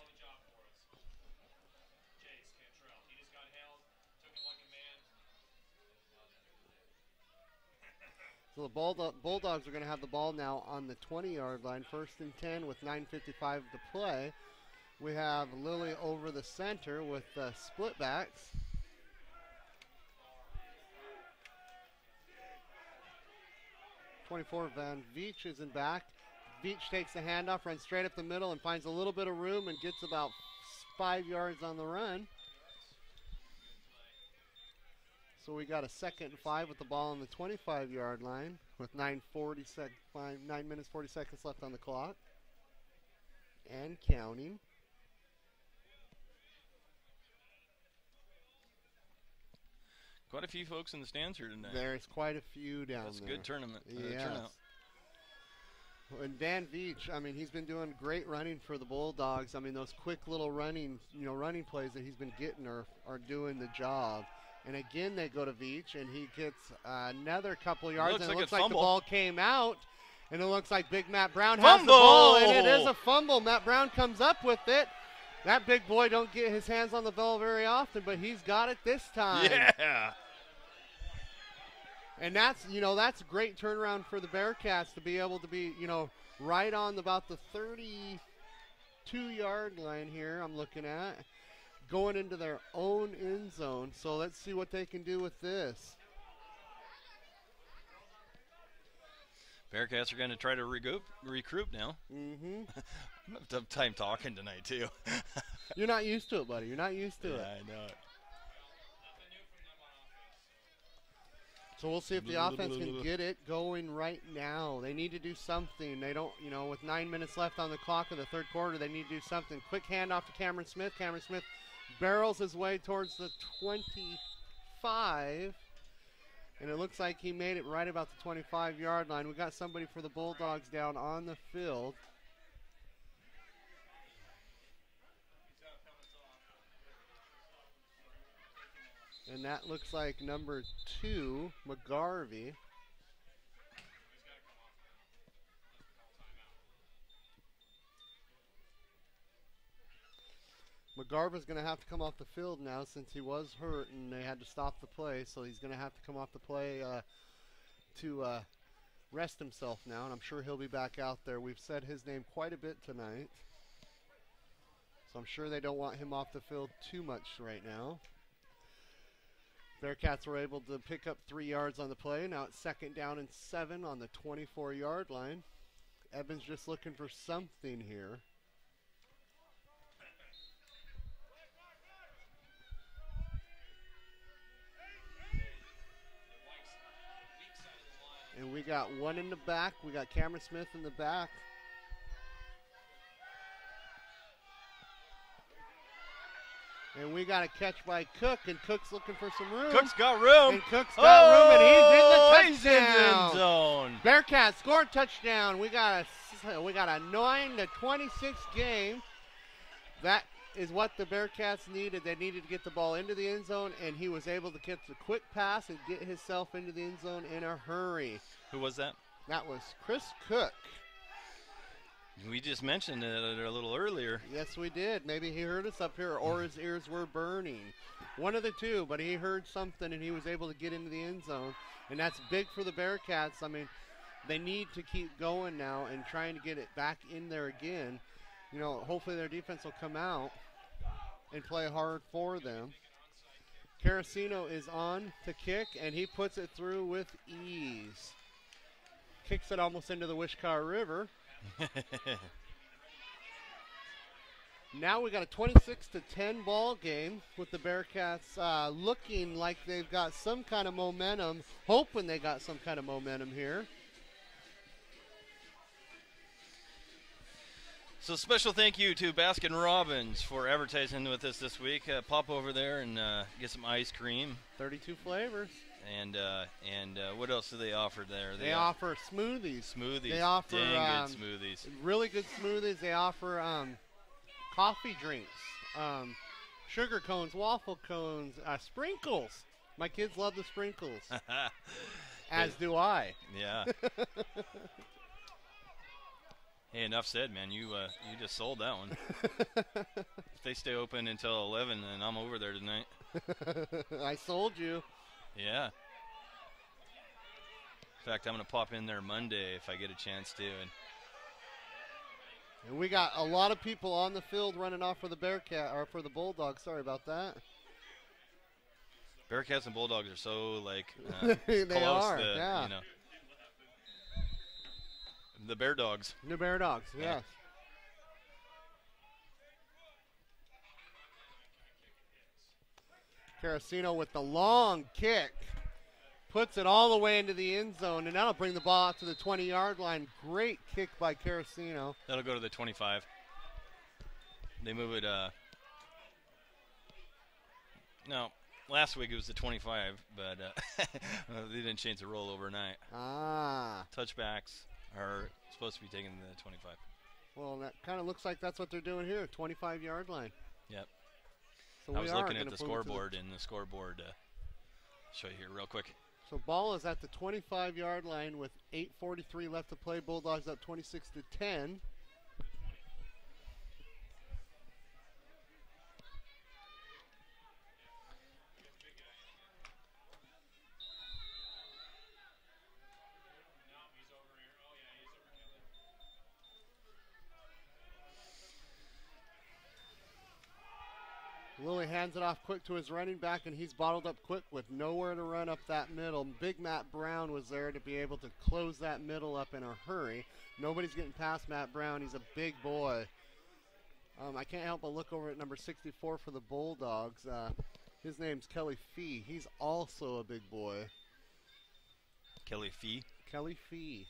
So the Bulldogs are going to have the ball now on the 20-yard line, 1st and 10 with 9:55 to play. We have Lilly over the center with split backs. .24 Van Veach is in back. Veach takes the handoff, runs straight up the middle, and finds a little bit of room and gets about 5 yards on the run. So we got a 2nd and 5 with the ball on the 25-yard line with 9 minutes 40 seconds left on the clock and counting. Quite a few folks in the stands here tonight. There's quite a few down there. That's a good tournament. Yeah. Turnout. And Van Veach, I mean, he's been doing great running for the Bulldogs. I mean, those quick little running plays that he's been getting are doing the job. And again, they go to Veach, and he gets another couple yards. And it looks like the ball came out, and it looks like Big Matt Brown has the ball, and it is a fumble. Matt Brown comes up with it. That big boy don't get his hands on the ball very often, but he's got it this time. Yeah. And that's a great turnaround for the Bearcats to be able to be, right on about the 32-yard line here I'm looking at, going into their own end zone. So let's see what they can do with this. Bearcats are going to try to recruit now. Mm-hmm. I'm having a tough time talking tonight, too. You're not used to it, buddy. You're not used to it. Yeah, I know it. So we'll see if the offense can get it going right now. They need to do something. They don't, you know, with 9 minutes left on the clock of the third quarter, they need to do something. Quick handoff to Cameron Smith. Cameron Smith barrels his way towards the 25. And it looks like he made it right about the 25-yard line. We got somebody for the Bulldogs down on the field. And that looks like number 2, McGarvey. McGarvey's going to have to come off the field now since he was hurt and they had to stop the play. So he's going to have to come off the play to rest himself now. And I'm sure he'll be back out there. We've said his name quite a bit tonight. So I'm sure they don't want him off the field too much right now. Bearcats were able to pick up 3 yards on the play. Now it's 2nd down and 7 on the 24-yard line. Evans just looking for something here. And we got one in the back. We got Cameron Smith in the back. And we got a catch by Cook, and Cook's looking for some room. Cook's got room. And Cook's got room, and he's in the touchdown. He's in the end zone. Bearcats scored touchdown. We got a 9-26 game. That is what the Bearcats needed. They needed to get the ball into the end zone, and he was able to catch a quick pass and get himself into the end zone in a hurry. Who was that? That was Chris Cook. We just mentioned it a little earlier. Yes, we did. Maybe he heard us up here or his ears were burning. One of the two, but he heard something and he was able to get into the end zone. And that's big for the Bearcats. I mean, they need to keep going now and trying to get it back in there again. You know, hopefully their defense will come out and play hard for them. Carasino is on to kick, and he puts it through with ease. Kicks it almost into the Wishkar River. Now we got a 26-10 ball game with the Bearcats looking like they've got some kind of momentum, hoping they got some kind of momentum here. So special thank you to Baskin Robbins for advertising with us this week. Pop over there and get some ice cream. 32 flavors. And what else do they offer there? They offer smoothies. Smoothies. They offer dang good smoothies. Really good smoothies. They offer coffee drinks, sugar cones, waffle cones, sprinkles. My kids love the sprinkles. As do I. Yeah. Hey, enough said, man. You just sold that one. If they stay open until 11, then I'm over there tonight. I sold you. Yeah. In fact, I'm going to pop in there Monday if I get a chance to. And we got a lot of people on the field running off for the or for the Bulldogs. Sorry about that. Bearcats and Bulldogs are so they close are, to, yeah. you know. The Bear Dogs. The Bear Dogs, yeah. Yes. Carasino with the long kick. Puts it all the way into the end zone, and that'll bring the ball out to the 20-yard line. Great kick by Carasino. That'll go to the 25. They move it. No, last week it was the 25, but they didn't change the rule overnight. Touchbacks are supposed to be taken to the 25. Well, that kind of looks like that's what they're doing here, 25-yard line. Yep. So I was looking at the scoreboard, and the scoreboard, show you here real quick. So ball is at the 25-yard line with 8:43 left to play. Bulldogs up 26-10. Lilly hands it off quick to his running back, and he's bottled up quick with nowhere to run up that middle. Big Matt Brown was there to be able to close that middle up in a hurry. Nobody's getting past Matt Brown. He's a big boy. I can't help but look over at number 64 for the Bulldogs. His name's Kelly Fee. He's also a big boy. Kelly Fee. Kelly Fee.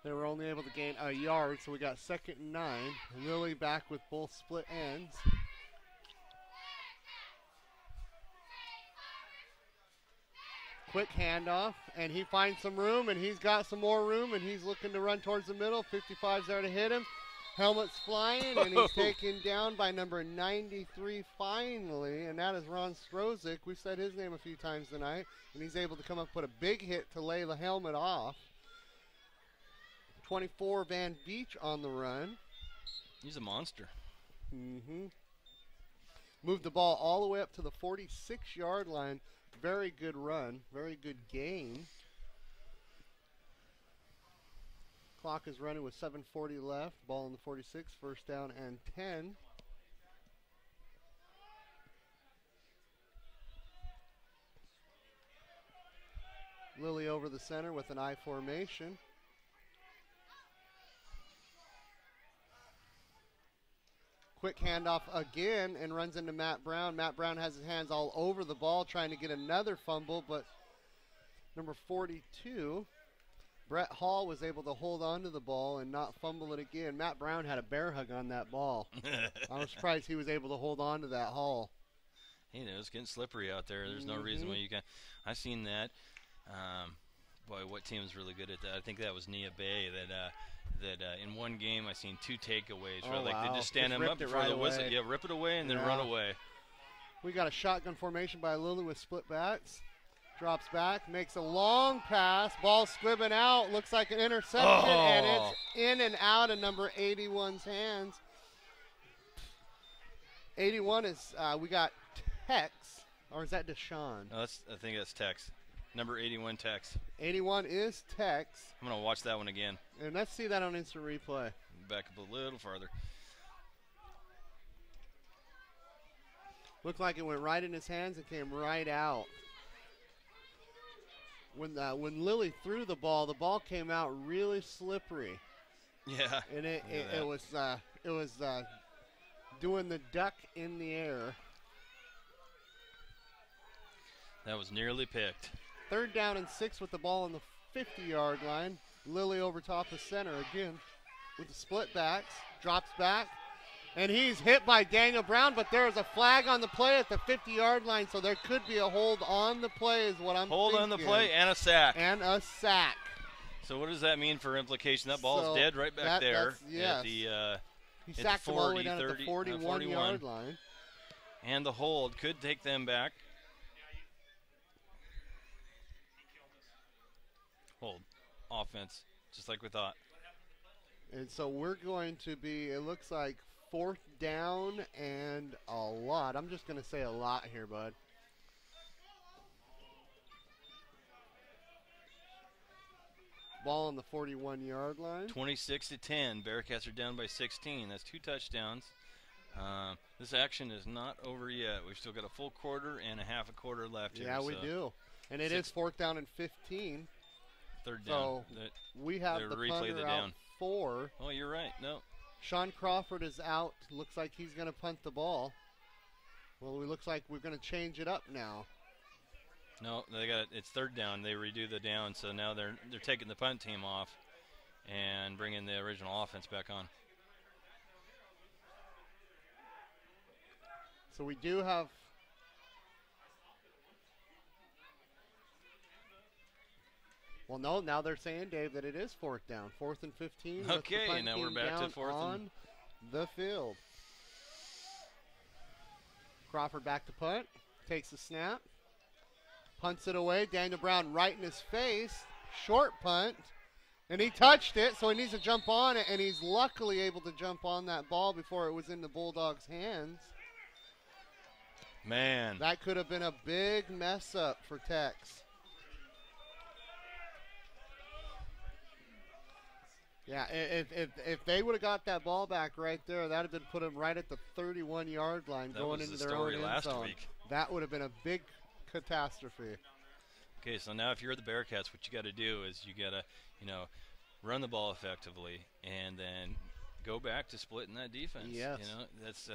They were only able to gain a yard, so we got 2nd and 9. Lily back with both split ends. Quick handoff, and he finds some room, and he's got some more room, and he's looking to run towards the middle. 55's there to hit him. Helmet's flying, and he's taken down by number 93 finally, and that is Ron Strozik. We've said his name a few times tonight, and he's able to come up with a big hit to lay the helmet off. 24 Van Beach on the run. He's a monster. Moved the ball all the way up to the 46-yard line. Very good run. Very good gain. Clock is running with 7:40 left. Ball in the 46. First down and 10. Lily over the center with an I formation. Quick handoff again and runs into Matt Brown. Matt Brown has his hands all over the ball trying to get another fumble, but number 42, Brett Hall, was able to hold on to the ball and not fumble it again. Matt Brown had a bear hug on that ball. I was surprised he was able to hold on to that Hall. Hey, it's getting slippery out there. There's no reason why you can't. I've seen that. Boy, what team is really good at that? I think that was Nia Bay that in one game I seen 2 takeaways. Oh, Like wow. they just stand Just them up ripped it before right the whistle. away. Yeah, rip it away and then run away. We got a shotgun formation by Lily with split backs. Drops back, makes a long pass. Ball squibbing out. Looks like an interception, and it's in and out of number 81's hands. 81 is, we got Tex, or is that Deshaun? No, I think that's Tex. Number 81, Tex. 81 is Tex. I'm going to watch that one again. And let's see that on instant replay. Back up a little farther. Looked like it went right in his hands and came right out. When Lily threw the ball came out really slippery. Yeah. And it was doing the duck in the air. That was nearly picked. 3rd down and 6 with the ball on the 50-yard line. Lily over top of center again with the split backs. Drops back. And he's hit by Daniel Brown, but there is a flag on the play at the 50-yard line, so there could be a hold on the play is what I'm thinking. Hold on the play and a sack. And a sack. So what does that mean for implication? That ball is dead right back there. Yes. At the, he sacked him all the way down 30, at the 41-yard line. And the hold could take them back. Hold. Offense, just like we thought. And so we're going to be, it looks like 4th down and a lot. I'm just going to say a lot here, bud. Ball on the 41-yard line. 26-10. Bearcats are down by 16. That's 2 touchdowns. This action is not over yet. We've still got a full quarter and a half a quarter left here. Yeah, we do. And it is 4th down and 15. 3rd down. So we have the punter out 4. Oh, you're right. No. Sean Crawford is out. Looks like he's going to punt the ball. Well, it looks like we're going to change it up now. No, they got it's 3rd down. They redo the down, so now they're taking the punt team off and bringing the original offense back on. So we do have. Well, no, now they're saying, Dave, that it is 4th down. 4th and 15. Okay, now we're back to 4th on the field. Crawford back to punt. Takes the snap. Punts it away. Daniel Brown right in his face. Short punt. And he touched it, so he needs to jump on it, and he's luckily able to jump on that ball before it was in the Bulldogs' hands. Man. That could have been a big mess up for Tex. Yeah, if they would have got that ball back right there, that would have been put them right at the 31-yard line going into their own end zone. That would have been a big catastrophe. Okay, so now if you're the Bearcats, what you got to do is you got to, run the ball effectively and then go back to splitting that defense. Yes. That's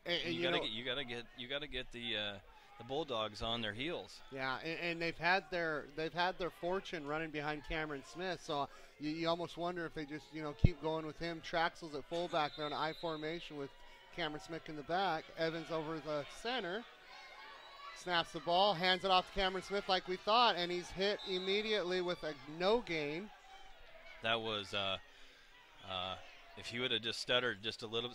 And you gotta get the Bulldogs on their heels. Yeah, and they've had their fortune running behind Cameron Smith. So you almost wonder if they just keep going with him. Traxel's at fullback. They're in I formation with Cameron Smith in the back. Evans over the center. Snaps the ball, hands it off to Cameron Smith like we thought, and he's hit immediately with a no gain. That was, if he would have just stuttered just a little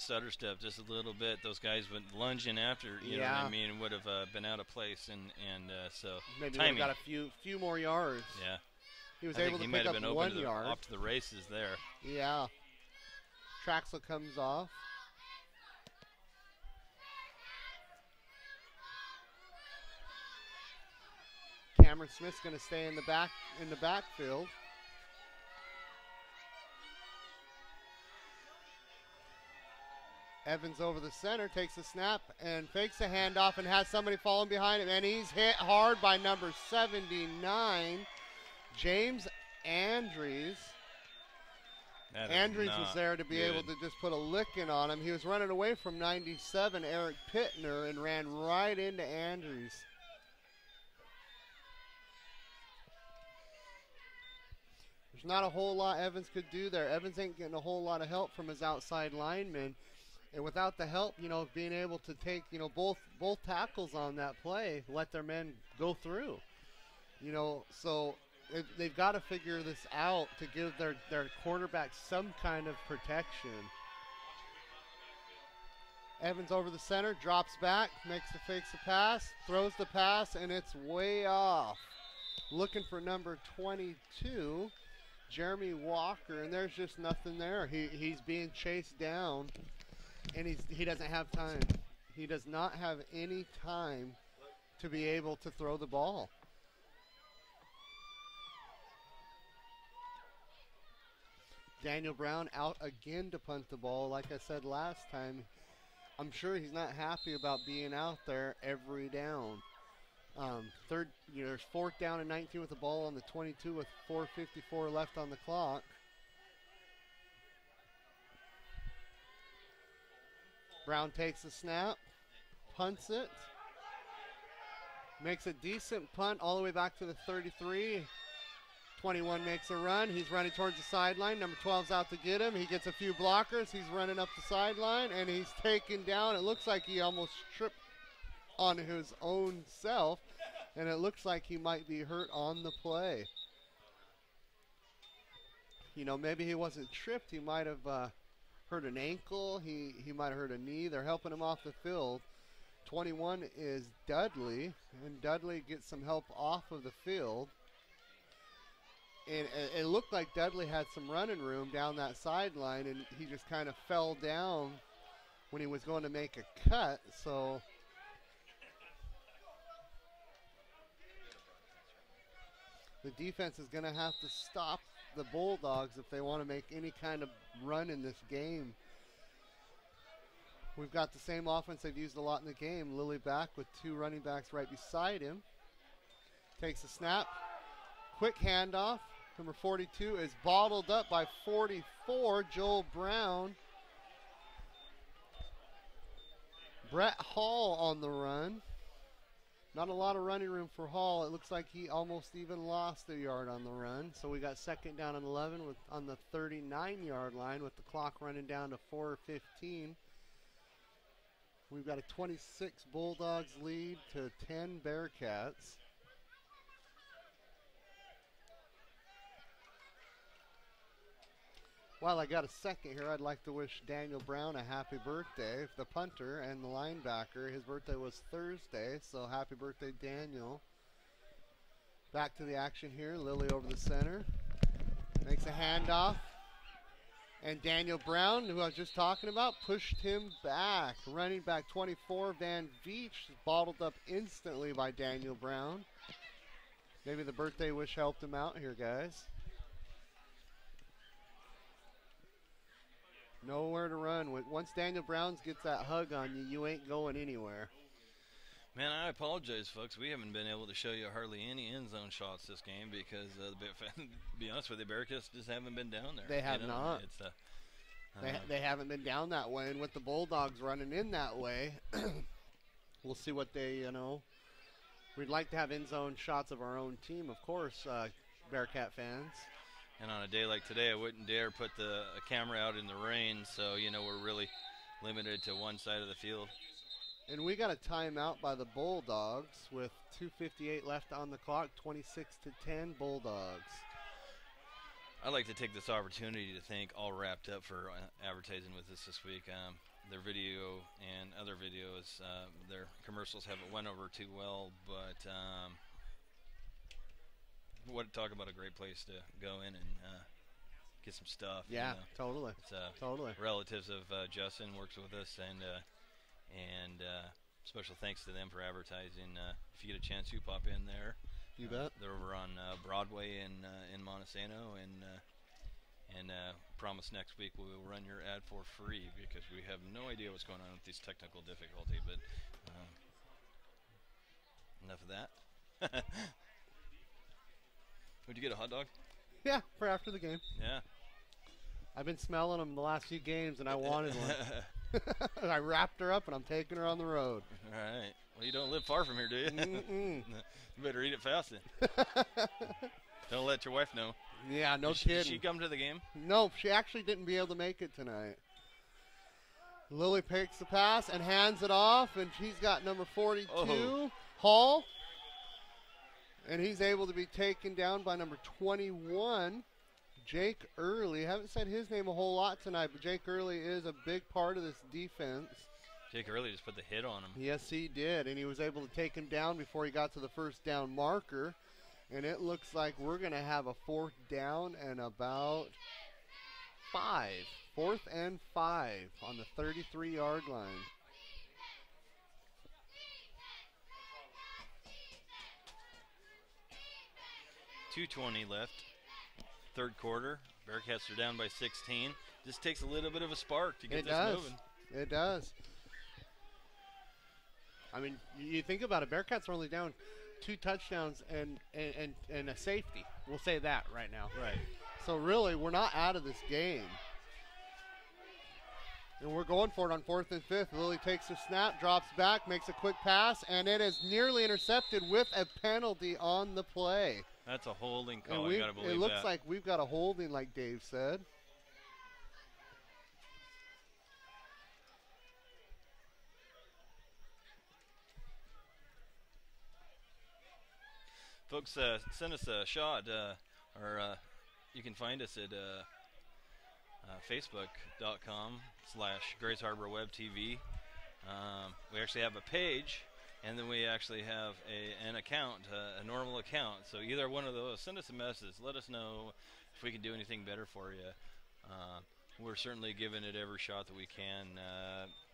bit, those guys would lunge in after, you know what I mean, would have been out of place, and so maybe timing. Got a few more yards. Yeah. He was able to pick up 1 yard. Off to the races there. Yeah. Traxel comes off. Cameron Smith's going to stay in the backfield. Evans over the center, takes a snap and fakes a handoff and has somebody falling behind him, and he's hit hard by number 79, James Andrews. Andrews was there to be able to just put a licking on him. He was running away from 97, Eric Pittner, and ran right into Andrews. There's not a whole lot Evans could do there. Evans ain't getting a whole lot of help from his outside linemen. And without the help, being able to take, both tackles on that play, let their men go through. So they've got to figure this out to give their quarterback some kind of protection. Evans over the center, drops back, fakes the pass, throws the pass, and it's way off. Looking for number 22, Jeremy Walker, and there's just nothing there. He's being chased down. And he doesn't have time. He does not have any time to be able to throw the ball. Daniel Brown out again to punt the ball. Like I said last time, I'm sure he's not happy about being out there every down. There's 4th down and 19 with the ball on the 22 with 4:54 left on the clock. Brown takes the snap, punts it, makes a decent punt all the way back to the 33. 21 makes a run. He's running towards the sideline. Number 12's out to get him. He gets a few blockers. He's running up the sideline, and he's taken down. It looks like he almost tripped on his own self, and it looks like he might be hurt on the play. Maybe he wasn't tripped. He might have hurt an ankle, he might have hurt a knee. They're helping him off the field. 21 is Dudley, and Dudley gets some help off of the field. And it looked like Dudley had some running room down that sideline, and he just kind of fell down when he was going to make a cut. So the defense is going to have to stop the Bulldogs if they want to make any kind of run in this game. We've got the same offense they've used a lot in the game. Lilly back with 2 running backs right beside him. Takes a snap. Quick handoff. Number 42 is bottled up by 44, Joel Brown. Brett Hall on the run. Not a lot of running room for Hall. It looks like he almost even lost a yard on the run. So we got 2nd down and 11 on the 39-yard line with the clock running down to 4:15. We've got a 26 Bulldogs lead to 10 Bearcats. While I got a second here, I'd like to wish Daniel Brown a happy birthday, the punter and the linebacker. His birthday was Thursday, so happy birthday, Daniel. Back to the action here. Lilly over the center. Makes a handoff. And Daniel Brown, who I was just talking about, pushed him back. Running back 24, Van Veach, bottled up instantly by Daniel Brown. Maybe the birthday wish helped him out here, guys. Nowhere to run. Once Daniel Brown gets that hug on you, you ain't going anywhere. Man, I apologize, folks. We haven't been able to show you hardly any end zone shots this game because, to be honest with you, Bearcats just haven't been down there. They have not. It's They haven't been down that way, and with the Bulldogs running in that way, we'll see what they, we'd like to have in-zone shots of our own team, of course, Bearcat fans. And on a day like today, I wouldn't dare put a camera out in the rain, so, we're really limited to one side of the field. And we got a timeout by the Bulldogs with 2:58 left on the clock, 26-10 Bulldogs. I'd like to take this opportunity to thank All Wrapped Up for advertising with us this week. Their video and other videos, their commercials haven't went over too well, but talk about a great place to go in and get some stuff. Yeah, totally. It's totally. Relatives of Justin works with us, and special thanks to them for advertising. If you get a chance, you pop in there. You bet. They're over on Broadway in Montesano, and promise next week we will run your ad for free because we have no idea what's going on with these technical difficulty. But enough of that. Would you get a hot dog? Yeah, for after the game. Yeah. I've been smelling them the last few games, and I wanted one. I wrapped her up, and I'm taking her on the road. All right. Well, you don't live far from here, do you? Mm-mm. You better eat it fast then. Don't let your wife know. Yeah, no kidding. kidding. Did she come to the game? No, she actually didn't be able to make it tonight. Lily picks the pass and hands it off, and she's got number 42, Hall. And he's able to be taken down by number 21, Jake Early. Haven't said his name a whole lot tonight, but Jake Early is a big part of this defense. Jake Early just put the hit on him. Yes, he did, and he was able to take him down before he got to the first down marker. And it looks like we're going to have a 4th down and about 5. 4th and 5 on the 33-yard line. .220 left. Third quarter. Bearcats are down by 16. Just takes a little bit of a spark to get this moving. It does. I mean, you think about it. Bearcats are only down 2 touchdowns and a safety. We'll say that right now. Right. So really, we're not out of this game. And we're going for it on 4th and 5th. Lily takes a snap, drops back, makes a quick pass, and it is nearly intercepted with a penalty on the play. That's a holding call. I gotta believe that. It looks like we've got a holding, like Dave said. Folks, send us a shot, or you can find us at facebook.com/GraceHarborWebTV. We actually have a page, and then we actually have an account, a normal account. So either one of those, send us a message. Let us know if we can do anything better for you. We're certainly giving it every shot that we can.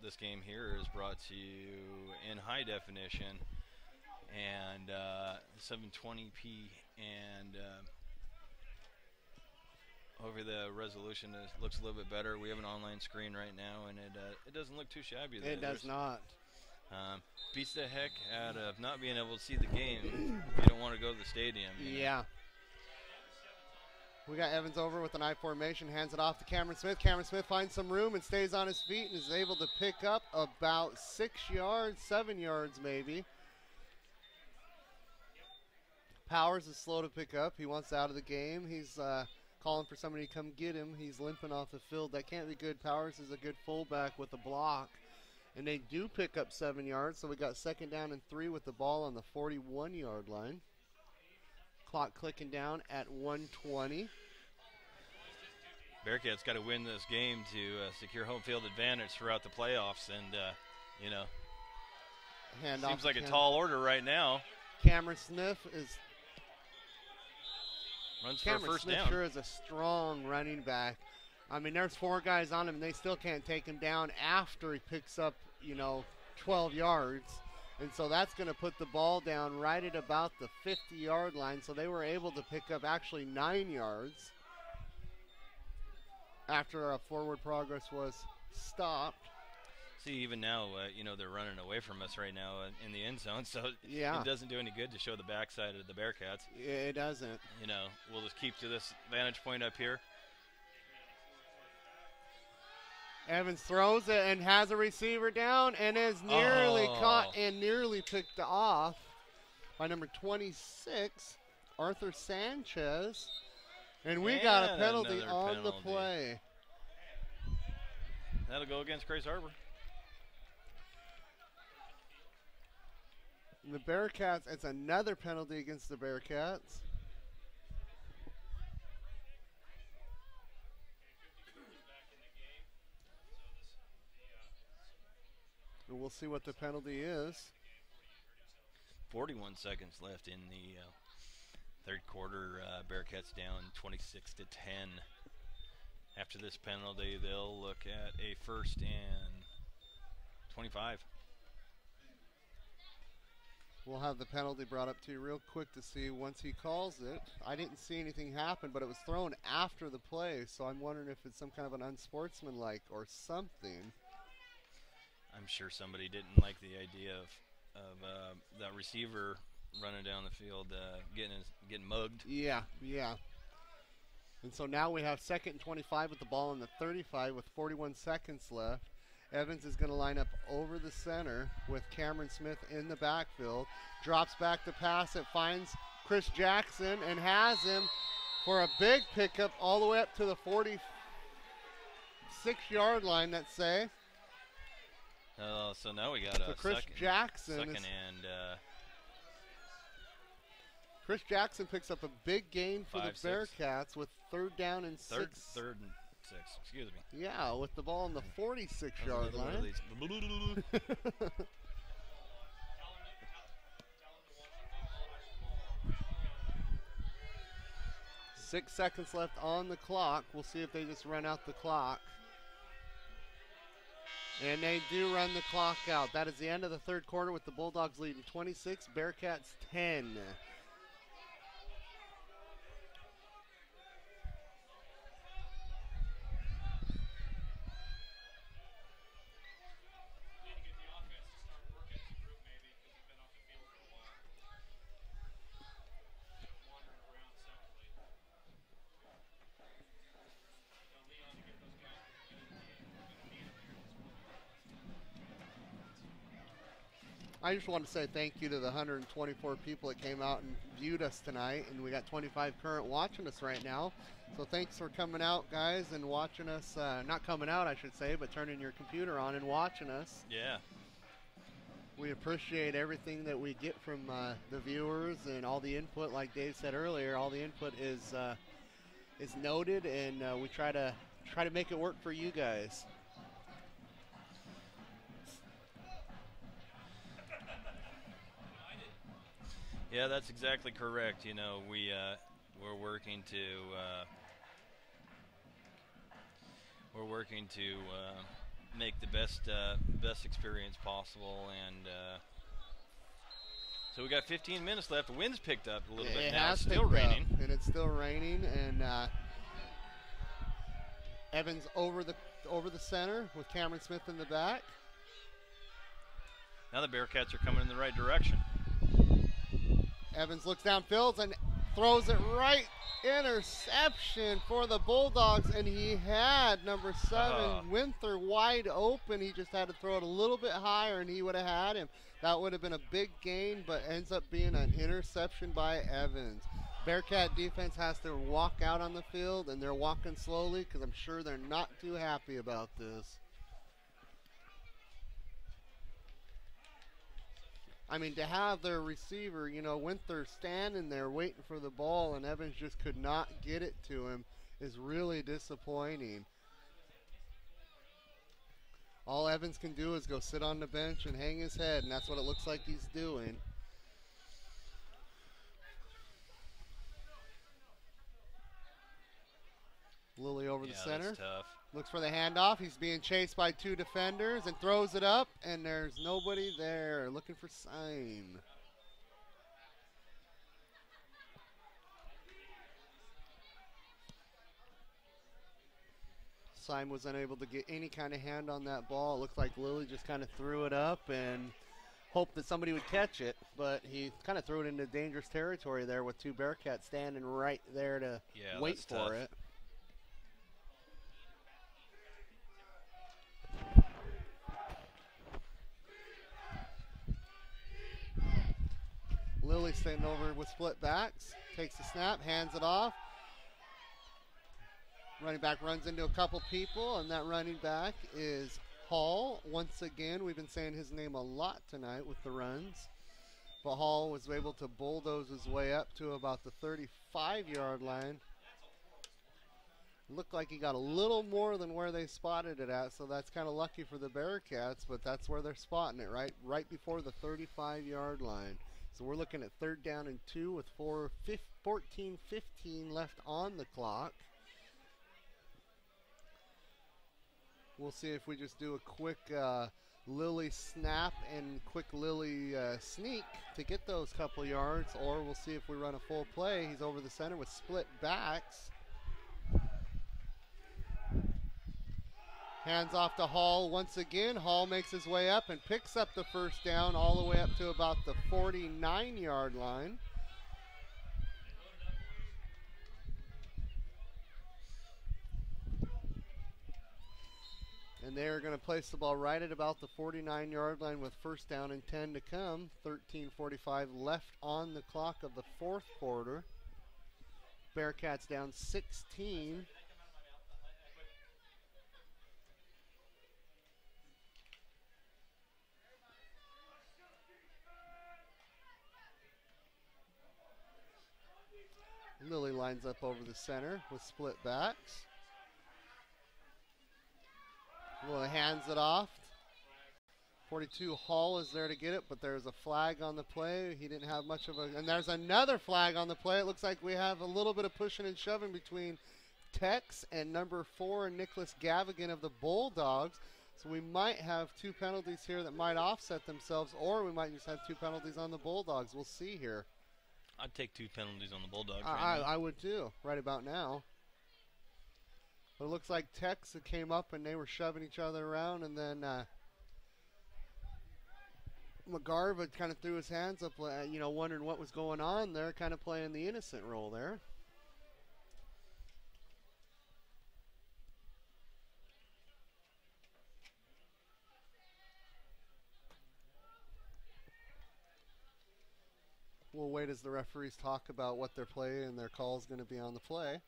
This game here is brought to you in high definition and 720p, and over the resolution looks a little bit better. We have an online screen right now, and it doesn't look too shabby. It does not. Beats the heck out of not being able to see the game if you don't want to go to the stadium. Yeah. We got Evans over with an I formation, hands it off to Cameron Smith. Cameron Smith finds some room and stays on his feet and is able to pick up about 6 yards, 7 yards maybe. Powers is slow to pick up. He wants out of the game. He's calling for somebody to come get him. He's limping off the field. That can't be good. Powers is a good fullback with a block. And they do pick up 7 yards, so we got 2nd down and 3 with the ball on the 41-yard line. Clock clicking down at 1:20. Bearcats got to win this game to secure home field advantage throughout the playoffs, and seems like a tall order right now. Cameron Smith runs for a first down. Sure is a strong running back. I mean, there's 4 guys on him, and they still can't take him down after he picks up, 12 yards. And so that's going to put the ball down right at about the 50-yard line. So they were able to pick up actually 9 yards after forward progress was stopped. See, even now, they're running away from us right now in the end zone. So yeah, it doesn't do any good to show the backside of the Bearcats. It doesn't. We'll just keep to this vantage point up here. Evans throws it and has a receiver down and is nearly caught and nearly picked off by number 26, Arthur Sanchez. And we got a penalty on the play. That'll go against Grace Harbor. The Bearcats, it's another penalty against the Bearcats. And we'll see what the penalty is. 41 seconds left in the third quarter. Bearcats down 26-10. After this penalty, they'll look at a 1st and 25. We'll have the penalty brought up to you real quick to see once he calls it. I didn't see anything happen, but it was thrown after the play, so I'm wondering if it's some kind of an unsportsmanlike or something. I'm sure somebody didn't like the idea of that receiver running down the field, getting mugged. Yeah. And so now we have 2nd and 25 with the ball in the 35 with 41 seconds left. Evans is going to line up over the center with Cameron Smith in the backfield. Drops back to pass. It finds Chris Jackson and has him for a big pickup all the way up to the 46-yard line, let's say. So now we got a Chris Jackson Chris Jackson picks up a big gain for the Bearcats with 3rd down and 6. Third and 6, excuse me. Yeah, with the ball on the 46-yard line. 6 seconds left on the clock. We'll see if they just run out the clock. And they do run the clock out. That is the end of the third quarter with the Bulldogs leading 26, Bearcats 10. I just want to say thank you to the 124 people that came out and viewed us tonight, and we got 25 current watching us right now. So thanks for coming out, guys, and watching us. Not coming out, I should say, but turning your computer on and watching us. Yeah. We appreciate everything that we get from the viewers and all the input. Like Dave said earlier, all the input is noted, and we try to make it work for you guys. Yeah, that's exactly correct. You know, we're working to make the best experience possible, and so we got 15 minutes left. The wind's picked up a little bit now. It's still raining, and it's still raining. And Evans over the center with Cameron Smith in the back. Now the Bearcats are coming in the right direction. Evans looks downfield and throws it right. Interception for the Bulldogs, and he had number 7, Winther, wide open. He just had to throw it a little bit higher, and he would have had him. That would have been a big gain, but ends up being an interception by Evans. Bearcat defense has to walk out on the field, and they're walking slowly because I'm sure they're not too happy about this. I mean, to have their receiver, you know, Winther standing there waiting for the ball and Evans just could not get it to him is really disappointing. All Evans can do is go sit on the bench and hang his head, and that's what it looks like he's doing. Lilly over the center. That's tough. Looks for the handoff. He's being chased by 2 defenders and throws it up, and there's nobody there. Looking for sign. Sign was unable to get any kind of hand on that ball. It looks like Lilly just kind of threw it up and hoped that somebody would catch it, but he kind of threw it into dangerous territory there with 2 Bearcats standing right there to wait for it. Lilly staying over with split backs. Takes the snap, hands it off. Running back runs into a couple people, and that running back is Hall. Once again, we've been saying his name a lot tonight with the runs. But Hall was able to bulldoze his way up to about the 35-yard line. Looked like he got a little more than where they spotted it at, so that's kind of lucky for the Bearcats, but that's where they're spotting it, right before the 35-yard line. So we're looking at 3rd down and 2 with 14:15 left on the clock. We'll see if we just do a quick Lilly snap and quick Lilly sneak to get those couple yards, or we'll see if we run a full play. He's over the center with split backs. Hands off to Hall once again. Hall makes his way up and picks up the 1st down all the way up to about the 49-yard line. And they're going to place the ball right at about the 49-yard line with 1st down and 10 to come. 13:45 left on the clock of the 4th quarter. Bearcats down 16. Lilly lines up over the center with split backs. Lilly hands it off. 42 Hall is there to get it, but there's a flag on the play. He didn't have much of a, and there's another flag on the play. It looks like we have a little bit of pushing and shoving between Tex and number 4, Nicholas Gavigan of the Bulldogs. So we might have 2 penalties here that might offset themselves, or we might just have 2 penalties on the Bulldogs. We'll see here. I'd take 2 penalties on the Bulldogs. I would too, right about now. But it looks like Tex came up and they were shoving each other around, and then McGarva kind of threw his hands up, wondering what was going on there, kind of playing the innocent role there. We'll wait as the referees talk about what their play and their call is going to be on the play.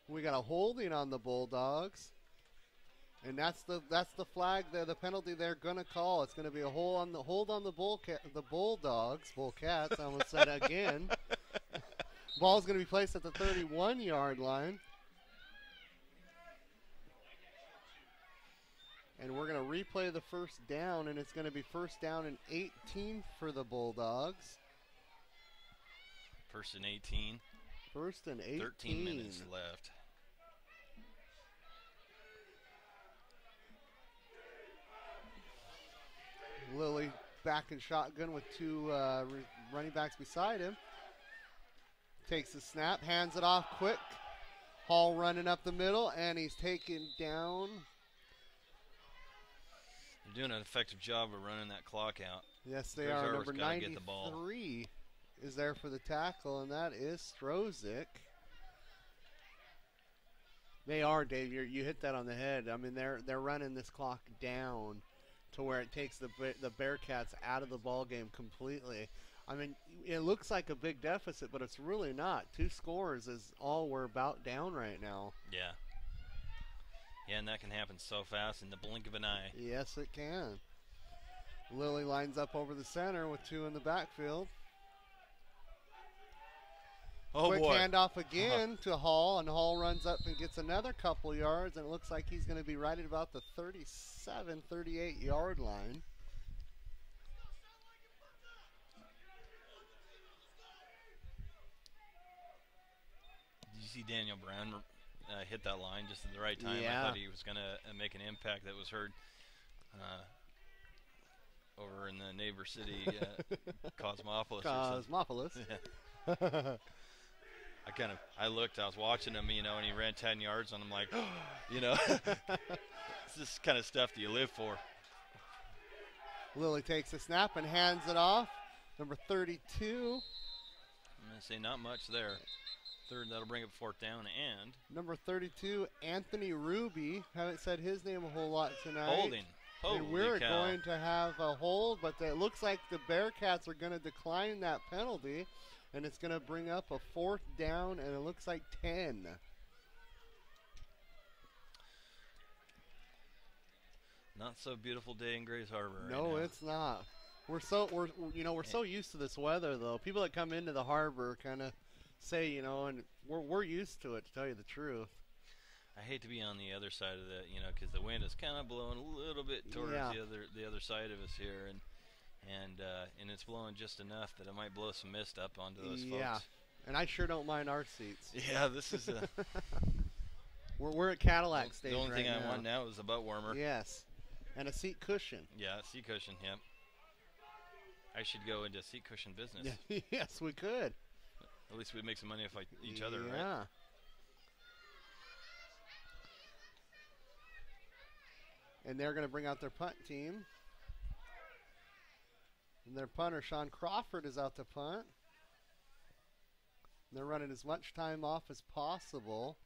We got a holding on the Bulldogs, and that's the flag there, the penalty they're going to call. It's going to be a hold on the Bulldogs, Bullcats. I almost said it again. Ball's going to be placed at the 31-yard line. And we're going to replay the 1st down, and it's going to be 1st down and 18 for the Bulldogs. 1st and 18. 1st and 18. 13 minutes left. Lilly back in shotgun with 2 running backs beside him. Takes the snap, hands it off quick. Hall running up the middle, and he's taken down. They're doing an effective job of running that clock out. Yes, they are. Number 93 is there for the tackle, and that is Strozik. They are, Dave. You hit that on the head. I mean, they're running this clock down to where it takes the Bearcats out of the ball game completely. I mean, it looks like a big deficit, but it's really not. 2 scores is all we're about down right now. Yeah. Yeah, and that can happen so fast in the blink of an eye. Yes, it can. Lilly lines up over the center with 2 in the backfield. Oh, quick boy. handoff again to Hall, and Hall runs up and gets another couple yards, and it looks like he's going to be right at about the 37, 38-yard line. Did you see Daniel Brown hit that line just at the right time? Yeah. I thought he was going to make an impact that was heard over in the neighbor city, Cosmopolis. Cosmopolis. Yeah. I looked, I was watching him, and he ran 10 yards, and I'm like, it's this kind of stuff that you live for. Lilly takes a snap and hands it off. Number 32. going to say not much there. Third, that'll bring up fourth down. And number 32, Anthony Ruby. Haven't said his name a whole lot tonight. holding. Holy and we're cow. going to have a hold, but it looks like the Bearcats are going to decline that penalty, and it's going to bring up a fourth down, and it looks like 10. Not so beautiful day in Grays Harbor. No, right it's not. We're so used to this weather though. People that come into the harbor kind of say, and we're used to it, to tell you the truth. I hate to be on the other side of that, because the wind is kind of blowing a little bit towards the other side of us here, and it's blowing just enough that it might blow some mist up onto those folks. Yeah, and I sure don't mind our seats. Yeah, this is we're at Cadillac stage. The only thing right I want now is a butt warmer. Yes, and a seat cushion. Yeah, seat cushion. Yep. I should go into seat cushion business. Yes, we could. At least we'd make some money off each other, right? Yeah. And they're going to bring out their punt team. And their punter, Sean Crawford, is out to punt. They're running as much time off as possible.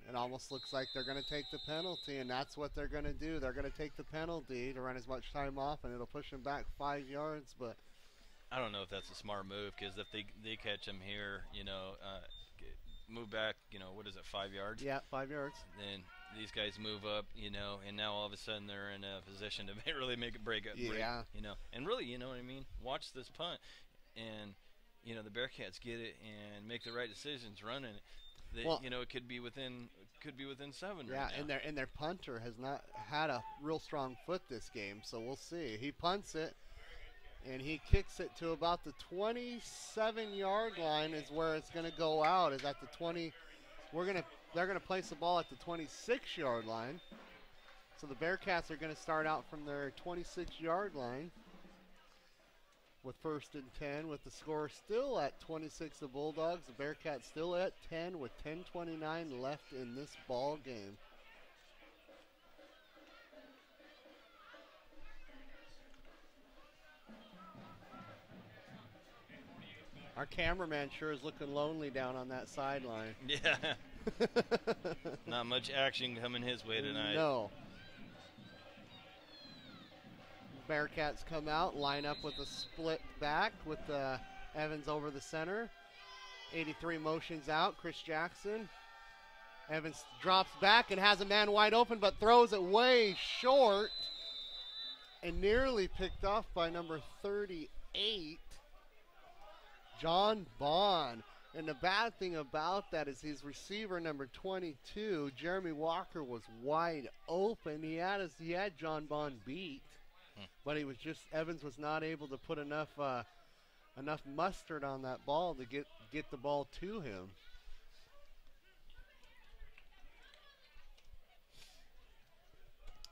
It almost looks like they're going to take the penalty, and that's what they're going to do. They're going to take the penalty to run as much time off, and it'll push them back 5 yards. But I don't know if that's a smart move, because if they catch them here, move back, what is it, 5 yards? Yeah, 5 yards. Then these guys move up, and now all of a sudden they're in a position to really make a break up. Yeah. And really, you know what I mean? Watch this punt, and, the Bearcats get it and make the right decisions running it. It could be within 7. Yeah, right now. and their punter has not had a real strong foot this game, so we'll see. He punts it, and he kicks it to about the 27-yard line is where it's going to go out. Is at the 20. They're going to place the ball at the 26-yard line. So the Bearcats are going to start out from their 26-yard line with 1st and 10, with the score still at 26 the Bulldogs. The Bearcats still at 10 with 10:29 left in this ball game. Our cameraman sure is looking lonely down on that sideline. Yeah. Not much action coming his way tonight. No. Bearcats come out, line up with a split back with Evans over the center. 83 motions out, Chris Jackson. Evans drops back and has a man wide open, but throws it way short and nearly picked off by number 38, John Bond. And the bad thing about that is his receiver number 22, Jeremy Walker, was wide open. He had John Bond beat, but Evans was not able to put enough mustard on that ball to get the ball to him.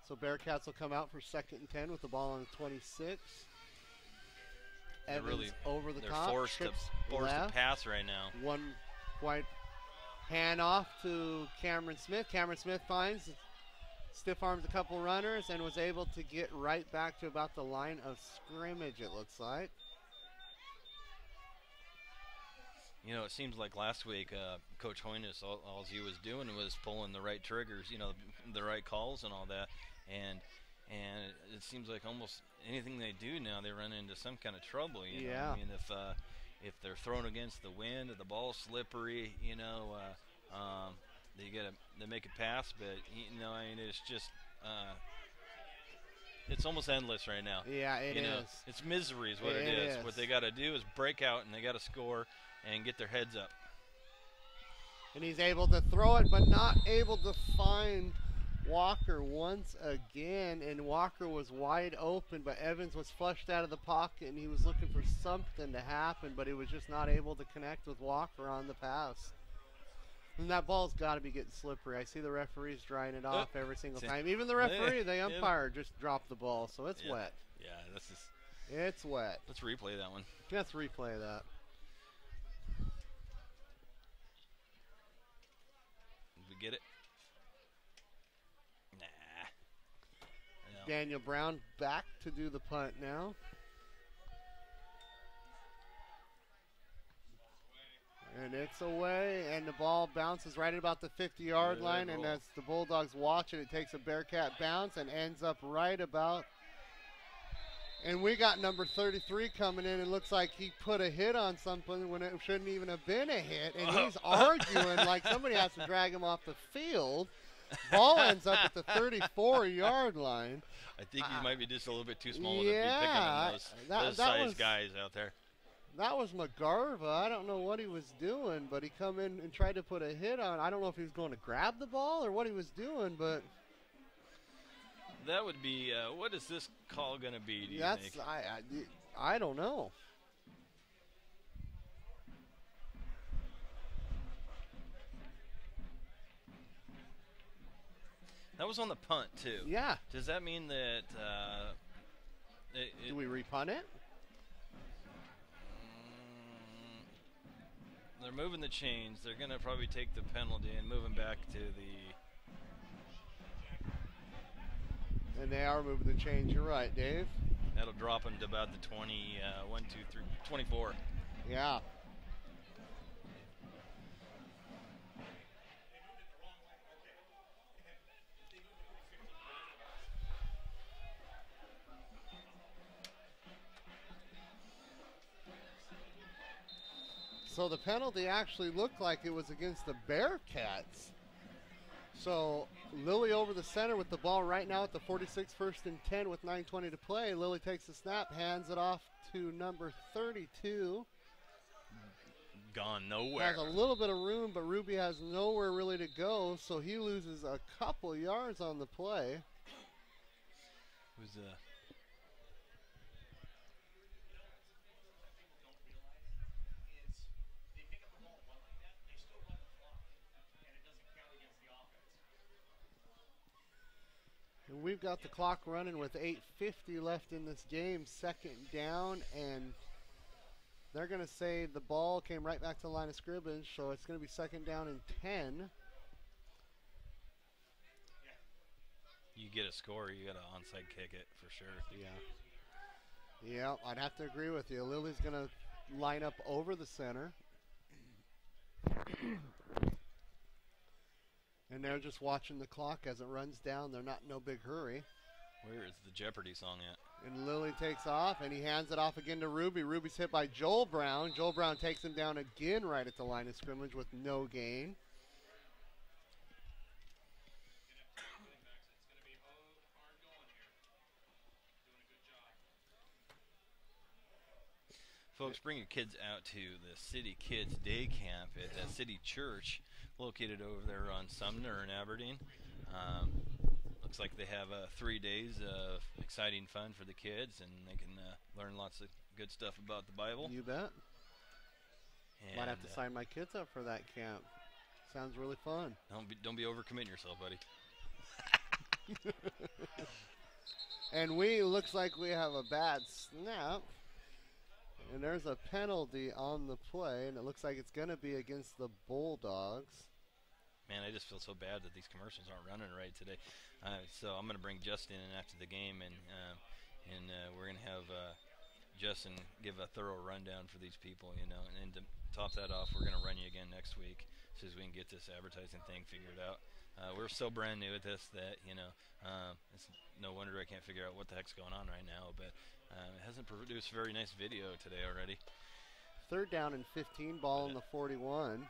So Bearcats will come out for 2nd and 10 with the ball on the 26. Evans over the top. They're forced to pass right now. One wide hand off to Cameron Smith. Cameron Smith finds, stiff arms a couple runners, and was able to get right back to about the line of scrimmage, it looks like. It seems like last week Coach Hoynes, all he was doing was pulling the right triggers, the right calls and all that. And it seems like almost anything they do now, they run into some kind of trouble. You know? I mean, if they're thrown against the wind, or the ball's slippery, they make a pass, but it's just it's almost endless right now. Yeah, it is. It's misery is what it is. What they got to do is break out, and they got to score and get their heads up. And he's able to throw it, but not able to find Walker once again, and Walker was wide open, but Evans was flushed out of the pocket, and he was looking for something to happen, but he was just not able to connect with Walker on the pass. And that ball's got to be getting slippery. I see the referees drying it off every single time. Even the referee, the umpire, just dropped the ball, so it's wet. Yeah, it's wet. Let's replay that one. Let's replay that. Did we get it? Daniel Brown back to do the punt now. It's away, and the ball bounces right at about the 50-yard line, and as the Bulldogs watch it, it takes a Bearcat bounce and ends up right about. And we got number 33 coming in. It looks like he put a hit on something when it shouldn't even have been a hit, and he's arguing like somebody has to drag him off the field. Ball ends up at the 34-yard line. I think he might be just a little bit too small to be picking on those size guys out there. That was McGarva. I don't know what he was doing, but he come in and tried to put a hit on. I don't know if he was going to grab the ball or what he was doing, but that would be what is this call going to be? Do you think? I don't know. That was on the punt too. Yeah. Does that mean that? Do we repunt it? They're moving the chains. They're going to probably take the penalty and move him back to the. And they are moving the chains. You're right, Dave. That'll drop him to about the 24. Yeah. So the penalty actually looked like it was against the Bearcats. So Lilly over the center with the ball right now at the 46, 1st and 10 with 9:20 to play. Lilly takes the snap, hands it off to number 32. Gone nowhere. Has a little bit of room, but Ruby has nowhere really to go, so he loses a couple yards on the play. Who's And we've got the clock running with 8:50 left in this game, 2nd down, and they're going to say the ball came right back to the line of scrimmage, so it's going to be 2nd down and 10. You get a score, you got to onside kick it for sure. Yeah, I'd have to agree with you. Lily's going to line up over the center. And they're just watching the clock as it runs down. They're not in no big hurry. Where is the Jeopardy song at? And Lilly takes off, and he hands it off again to Ruby. Ruby's hit by Joel Brown. Joel Brown takes him down again right at the line of scrimmage with no gain. Folks, bring your kids out to the City Kids Day Camp at the City Church, located over there on Sumner in Aberdeen. Looks like they have 3 days of exciting fun for the kids, and they can learn lots of good stuff about the Bible. You bet. And might have to sign my kids up for that camp. Sounds really fun. Don't be overcommitting yourself, buddy. And looks like we have a bad snap. And there's a penalty on the play, and it looks like it's going to be against the Bulldogs. Man, I just feel so bad that these commercials aren't running right today. So I'm going to bring Justin in after the game, and we're going to have Justin give a thorough rundown for these people, you know. And to top that off, we're going to run you again next week as soon as we can get this advertising thing figured out. We're so brand new at this that, you know, it's no wonder I can't figure out what the heck's going on right now, but it hasn't produced a very nice video today already. 3rd down and 15, ball on the 41.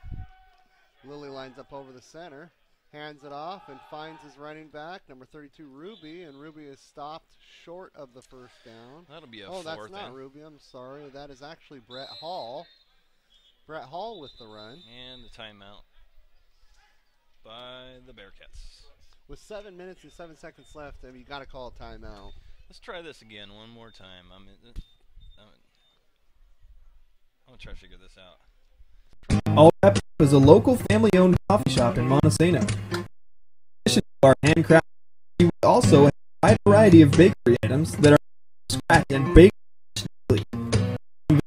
Lilly lines up over the center, hands it off, and finds his running back, number 32, Ruby, and Ruby is stopped short of the 1st down. That'll be a 4th. Oh, that's not Ruby, I'm sorry. That is actually Brett Hall. Brett Hall with the run. And the timeout by the Bearcats. With 7 minutes and 7 seconds left, I mean, you got to call a timeout. Let's try this again one more time. I'm going to try to figure this out. All Wrapped Up is a local family-owned coffee shop in Montesano. In addition to our handcrafted, we also have a wide variety of bakery items that are scratch and baked daily.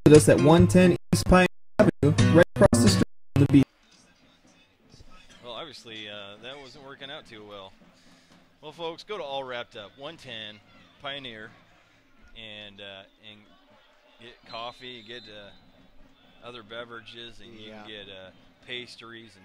Visit us at 110 East Pine Avenue, right across the street from the beach. Well, obviously, that wasn't working out too well. Well, folks, go to All Wrapped Up, 110 Pioneer, and get coffee, get other beverages, and you can get pastries and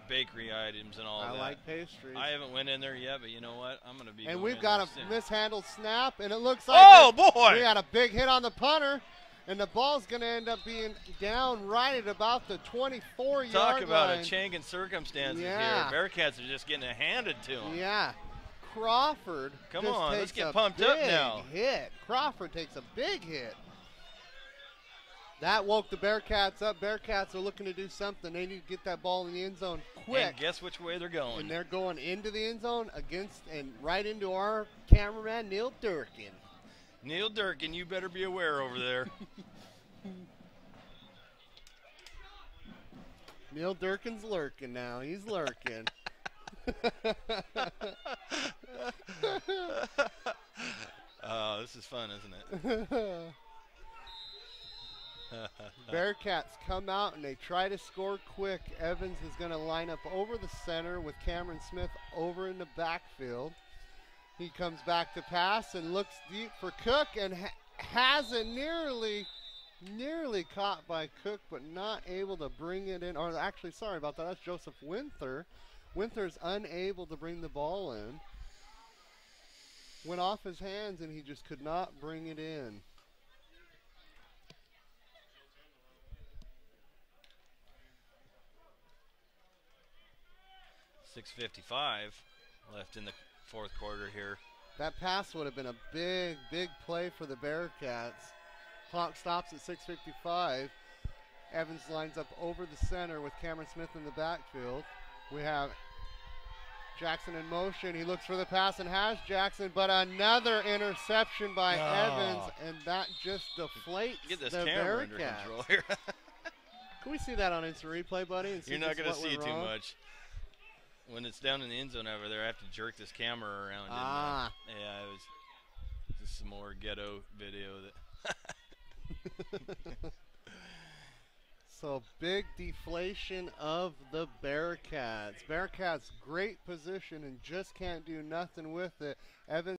bakery items and all that. I like pastries. I haven't went in there yet, but you know what? I'm going to be. And going we've in got there a soon. mishandled snap, and it looks like boy! We had a big hit on the punter, and the ball's going to end up being down right at about the 24-yard line. Talk about a change in circumstances Yeah. here. Bearcats are just getting it handed to them. Yeah. Crawford Come just on, takes let's get a pumped up big now. Hit. Crawford takes a big hit. That woke the Bearcats up. Bearcats are looking to do something. They need to get that ball in the end zone quick. And guess which way they're going? And they're going into the end zone against and right into our cameraman, Neil Durkin. Neil Durkin, you better be aware over there. Neil Durkin's lurking now. He's lurking. Oh, this is fun, isn't it? Bearcats come out and they try to score quick. Evans is going to line up over the center with Cameron Smith over in the backfield. He comes back to pass and looks deep for Cook and has it nearly caught by Cook, but not able to bring it in. Or actually, sorry about that. That's Joseph Winther. Winther's unable to bring the ball in. Went off his hands and he just could not bring it in. .6:55 left in the fourth quarter here. That pass would have been a big, big play for the Bearcats. Clock stops at 6:55. Evans lines up over the center with Cameron Smith in the backfield. We have Jackson in motion. He looks for the pass and has Jackson, but another interception by Evans, and that just deflates Get this the camera under Bearcats. control here. Can we see that on instant replay, buddy? And see You're not just going to what see went too wrong? much. When it's down in the end zone over there, I have to jerk this camera around. Ah. And, yeah, it was just some more ghetto video. That So big deflation of the Bearcats. Bearcats great position and just can't do nothing with it. Evans